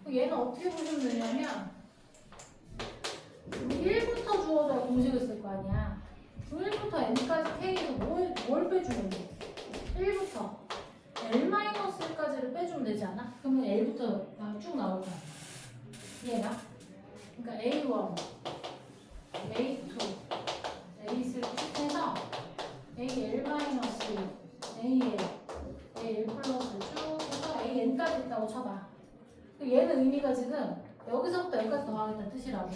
얘는 어떻게 보시면 되냐면 1부터 주어져야 공식을 쓸 거 아니야. 그럼 1부터 n까지 k에서 뭘 빼주면 돼? 1부터 L-1까지를 빼주면 되지 않아? 그러면 L부터 쭉 나올 거야. 이해가? 그러니까 A1, A2, A3 해서 AL-1, AL, AL 플러스 쭉 해서 AN까지 있다고 쳐봐. 얘는 의미가 지금 여기서부터 여기까지 더하겠다는 뜻이라고.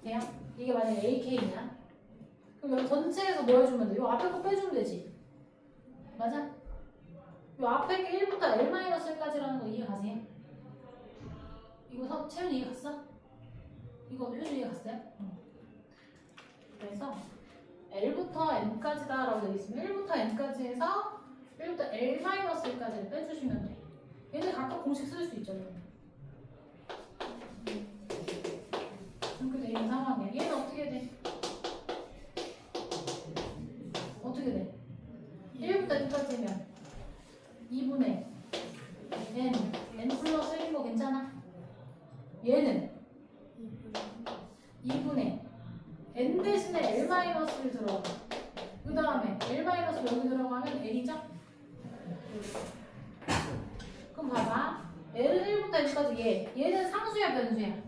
돼요? 이게 만약에 AK냐? 그럼 여기 전체에서 뭐 해주면 돼? 요 앞에 거 빼주면 되지. 맞아? 요 앞에 게 1부터 L-1까지라는 거 이해 가세요? 이거 채윤이 이해 갔어? 이거 효준이 이해 갔어요? 응. 그래서 L부터 N까지다라고 되어 있으면 1부터 N까지 해서 1부터 L-1까지를 빼주시면 돼. 얘네 각각 공식 쓸 수 있잖아요. 이렇게 돼 있는 상황이야. 얘는 어떻게 돼? 어떻게 돼? 1부터 N까지면 2분의 N 플러스 1인 거 괜찮아? 얘는 2분의 N 대신에 L-를 들어가. 그 다음에 L- 여기 들어가면 N이죠? 그럼 봐봐. L1부터 N까지 얘는 상수야 변수야?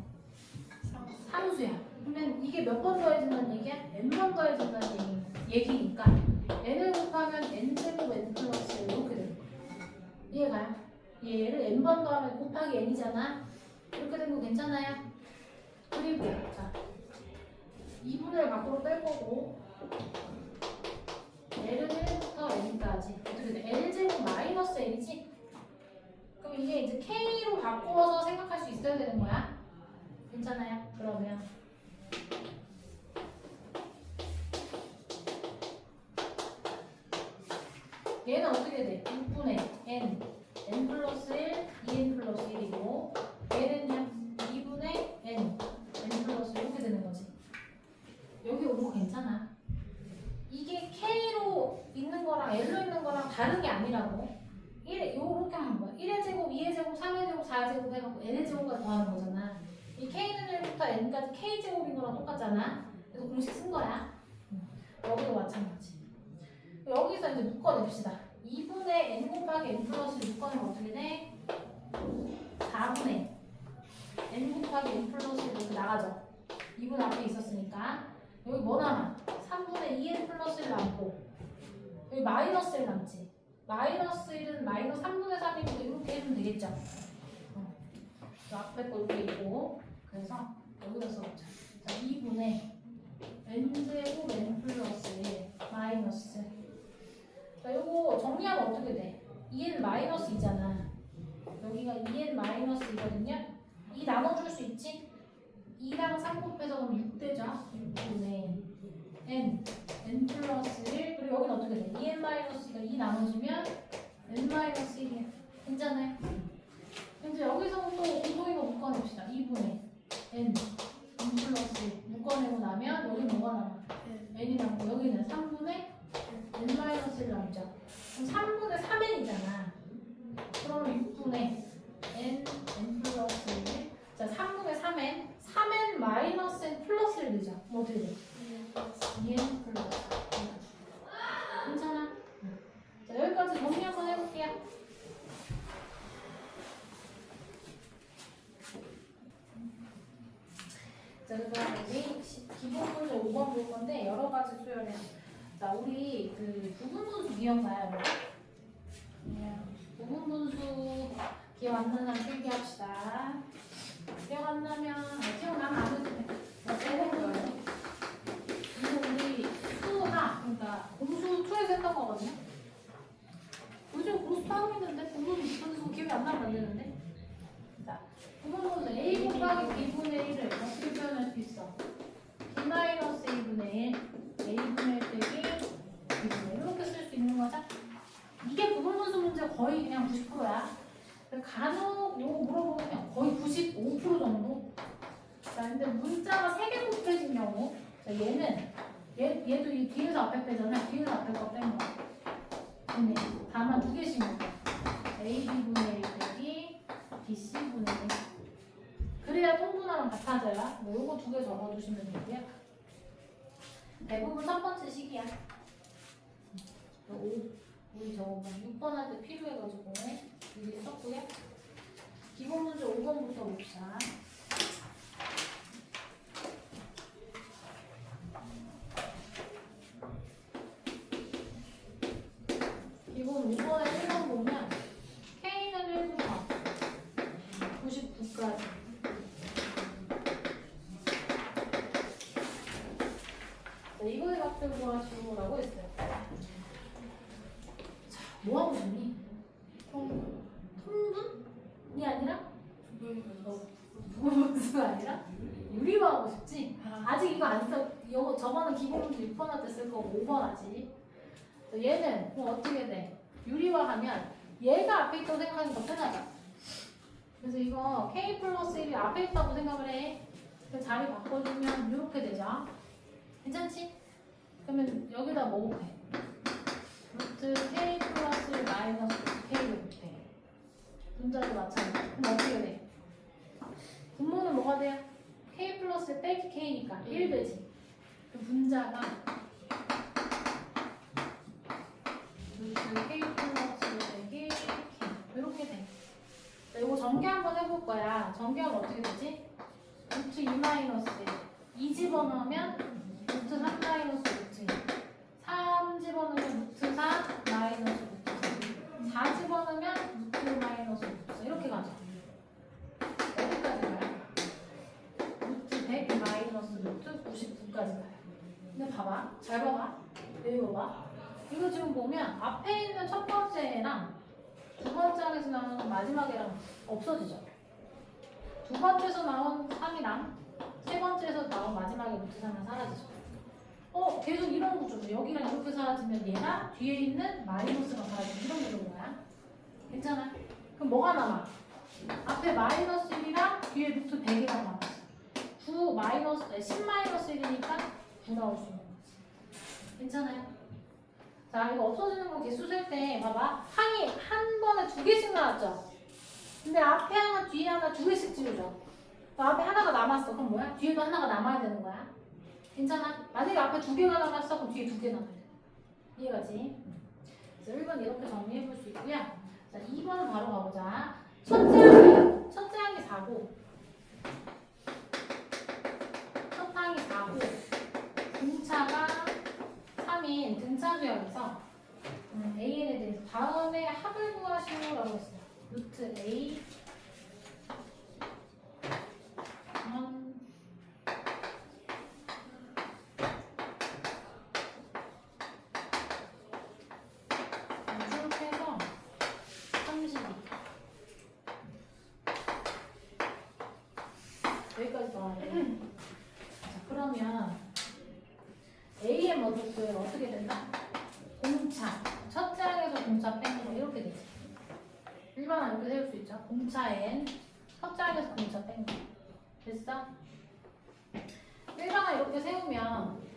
상수야. 그러면 이게 몇 번 더해진다는 얘기야? N번 더해진다는 얘기니까 N을 곱하면 N제곱 N 플러스 이렇게 되는 거야. 이해가요? 얘를 N번 더하면 곱하기 N이잖아. 이렇게 된 거 괜찮아요? 그리고 자 2분을 밖으로 뺄 거고 L은 1부터 N까지 어떻게 돼? L제곱 마이너스 N이지? 그럼 이게 이제 K로 바꾸어서 생각할 수 있어야 되는 거야? 괜찮아요? 그러면 얘는 어떻게 돼? 6분의 N 플러스 1, 2N 플러스 1이고 얘는요? 2분의 N 플러스 이렇게 되는 거지. 여기 온 거 괜찮아. 이게 K로 있는 거랑 L로 있는 거랑 다른 게 아니라고. 요렇게 하는 거야. 1의 제곱, 2의 제곱, 3의 제곱, 4의 제곱 해갖고 N의 제곱까지 더하는 거잖아. 이 K는 1부터 N까지 K제곱인 거랑 똑같잖아. 그래서 공식 쓴 거야. 여기도 마찬가지. 여기서 이제 묶어냅시다. 2분의 N 곱하기 N 플러스 묶어내면 어떻게 돼? 4분의 N 곱하기 N 플러스 이렇게 나가죠. 2분 앞에 있었으니까. 여기 뭐 남아? 3분의 2N 플러스 1 남고 여기 마이너스 1 남지. 마이너스 1은 마이너스 3분의 3이니까 이렇게 해주면 되겠죠. 앞에 거 이렇게 있고 그래서 여기다 써보자. 자, 2분의 N제곱 N 플러스 1 마이너스. 자, 요거 정리하면 어떻게 돼? 2N 마이너스 2잖아. 여기가 2N 마이너스 2거든요. 2 나눠줄 수 있지? 2랑 3 곱해서 그럼 6 되죠? 6분의 N 플러스 1 그리고 여기는 어떻게 돼? 2N 마이너스가 2 나눠지면 N 마이너스 1이야. 괜찮아요? 이제 여기서부터 공통인 거 묶어냅시다. 2분의 N 플러스 1 묶어내고 나면 여기 뭐가 남아? N이 남고 여기는 3분의 N 마이너스 1 남죠. 그럼 3분의 3N이잖아. 그러면 6분의 N 플러스 1 자, 3분의 3N 3N 마이너스 N 플러스 1 되죠. 뭐 어떻게 돼? 2N 플러스 1 괜찮아? 자, 여기까지 정리 한번 해볼게요. 자, 그 다음에 우리 기본 문제 5번 볼 건데 여러 가지 수열해요. 자, 우리 그 부분분수 기억나요? 부분분수 기억 안 나면 필기합시다. 기억 안 나면 기억나면 안 해도 돼. 이거 우리 수하 그러니까 공수 2에서 했던 거거든요. 요즘 공수 하고 있는데 부분분수 기억이 안 나면 안 되는데. 자, 부분분수 A 곱하기 B분의 1을 어떻게 표현할 수 있어? B 마이너스 A분의 1 A분의 1 빼기 B분의 1 이렇게 쓸 수 있는 거죠? 이게 부분분수 문제 거의 그냥 90%야. 간혹 요거 물어보면 거의 95% 정도? 자, 근데 문자가 3개 곱해진 경우 자, 얘도 이 뒤에서 앞에 빼잖아. 뒤에서 앞에 거 뺀 거. 근데 다만 2개씩 먹어. AB분의 1 빼기 BC분의 1 그래야 통분하랑 같아. 찾아야 뭐 요거 두 개 적어두시면 되고요. 대부분 첫 번째 식이야. 우리 저거 6번 할 때 필요해가지고 미리 썼고요. 기본 문제 5번부터 봅시다. 기본 5번에 1번 보면 K는 1부터 99까지. 이거의 값을 구하시오라고 했어요. 자, 뭐 하고 싶니? 통분이 아니라 부분수가 아니라 유리화 하고 싶지? 아직 이거 안 써. 이거 저번은 기본 문제 6번 때 쓸 거고 5번 하지. 얘는 그럼 어떻게 돼? 유리화하면 얘가 앞에 있다고 생각하는 거 편하죠? 그래서 이거 K 플러스 1이 앞에 있다고 생각을 해. 그 자리 바꿔주면 이렇게 되죠? 괜찮지? 그러면 여기다 뭐 곱해? 루트 K 플러스 마이너스 K를 곱해. 분자도 마찬가지. 그럼 어떻게 돼? 분모는 뭐가 돼요? K 플러스 빼기 K니까 1 되지. 그 분자가 루트 K 플러스 빼기 K 이렇게 돼. 자, 이거 전개 한번 해볼 거야. 전개하면 어떻게 되지? 루트 2 마이너스 2 집어넣으면 루트 3 마이너스 루트 2 3 집어넣으면 루트 4 마이너스 루트 4 4 집어넣으면 루트 마이너스 루트 4 이렇게 가죠. 어디까지 가요? 루트 100 마이너스 루트 99까지 가요. 근데 봐봐. 잘 봐봐. 외워봐. 이거 지금 보면 앞에 있는 첫 번째랑 두 번째 항에서 나오는 마지막이랑 없어지죠. 두 번째에서 나온 3이랑 세 번째에서 나온 마지막에 루트 3은 사라지죠. 계속 이런 구조죠. 여기랑 이렇게 사라지면 얘가 뒤에 있는 마이너스가 사라지는 이런 구조인 거야. 괜찮아? 그럼 뭐가 남아? 앞에 마이너스 1이랑 뒤에 루트 100이랑 남았어. 9 마이너스 10 마이너스 1이니까 9 나올 수 있는 거지. 괜찮아요? 자, 이거 없어지는 거 개수 셀 때 봐봐. 항이 한 번에 두 개씩 나왔죠? 근데 앞에 하나, 뒤에 하나 두 개씩 지우죠? 앞에 하나가 남았어. 그럼 뭐야? 뒤에도 하나가 남아야 되는 거야. 괜찮아? 만약에 앞에 두 개가 남았어. 그럼 뒤에 두 개 남아야 돼. 이해가지? 그래서 1번 이렇게 정리해 볼 수 있고요. 자, 2번은 바로 가보자. 첫째 항이 4고 첫 항이 4고 등차가 3인 등차수열에서 AN에 대해서 다음에 합을 구하시오라고 했어요. 루트 A 쭉 해서 32 여기까지 나와야 돼. 자, 그러면 A의 머드표는 어떻게 된다? 공차 첫째 항에서 공차 뺀 거 이렇게 되지. 일반화 이렇게 세울 수 있죠. 공차 N 첫째 항에서 공차 뺀 거. 됐어? 일반화 이렇게 세우면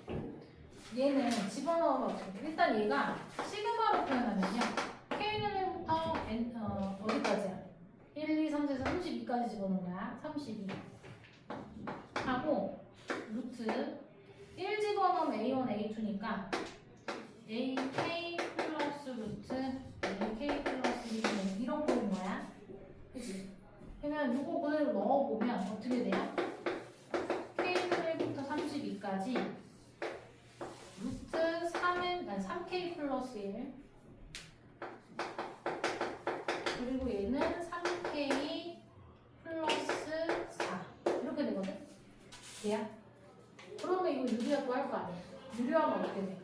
얘는 집어넣으면 어떻게 돼? 일단 얘가 시그마로 표현하면요. K는 1부터 N, 어디까지야? 1, 2, 3, 4, 32까지 집어넣은 거야. 32 하고 루트 1 집어넣으면 A1, A2니까 AK 플러스 루트 AK 플러스 1은 이런 거인 거야. 그치? 그러면 이거 그대로 넣어보면 어떻게 돼요? K는 1부터 32까지 루트 3K 플러스 1 그리고 얘는 3K 플러스 4 이렇게 되거든? 얘야? 그러면 이거 유리화도 할 거 아니야? 유리화는 어떻게 돼?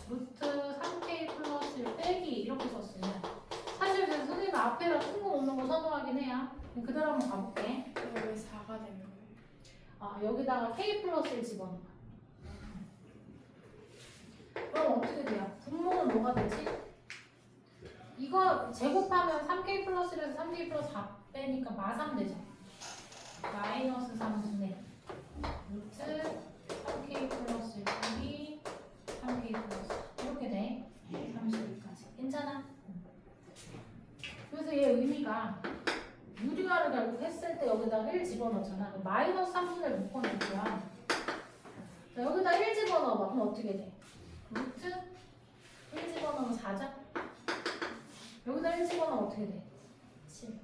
루트 3K 플러스 1 빼기 이렇게 썼으면 사실 그래서 선생님 앞에다 큰 거 놓는 거 선호하긴 해요. 그대로 한번 가볼게. 이거 왜 4가 되는 거예요? 아, 여기다가 K 플러스 1 집어넣어. 그럼 어떻게 돼요? 분모는 뭐가 되지? 이거 제곱하면 3K 플러스 1에서 3K 플러스 4 빼니까 마3 되죠? 마이너스 3분의 루트 3K 플러스 1이 3K 플러스 4 이렇게 돼. 32까지. 괜찮아? 그래서 얘 의미가 유리화를 결국 했어. 했을 때 여기다 1 집어넣잖아. 마이너스 3분의 1 묶어놓을 거야. 자, 여기다 1 집어넣어봐. 그럼 어떻게 돼? 루트 1 집어넣으면 4죠? 여기다 1 집어넣으면 어떻게 돼? 7.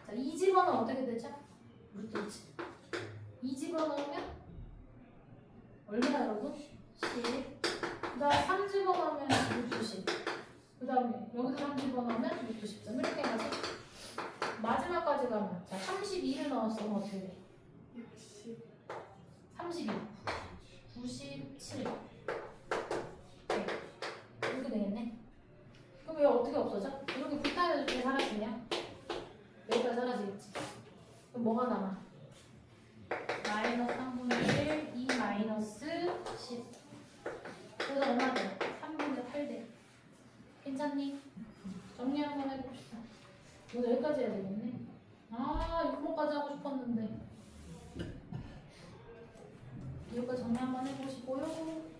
자, 2 집어넣으면 어떻게 되죠? 루트 7. 2 집어넣으면 얼마나 여러분? 10. 그 다음 3 집어넣으면 루트 10. 그 다음에 여기도 3 집어넣으면 루트 13. 이렇게 가지. 마지막까지 가면 자 32를 넣었으면 어떻게 돼? 60. 32. 97. 네. 이렇게 되겠네. 그럼 이거 어떻게 없어져? 이렇게 붙어야 이렇게 사라지냐? 여기가 사라지겠지. 그럼 뭐가 남아? 마이너스 3분의 1, 2 마이너스 10. 그래서 얼마 돼? 3분의 8 돼. 괜찮니? 정리 한번 해봅시다. 오늘 여기까지 해야 되겠네. 아, 6번까지 하고 싶었는데. 여기까지 정리 한번 해보시고요.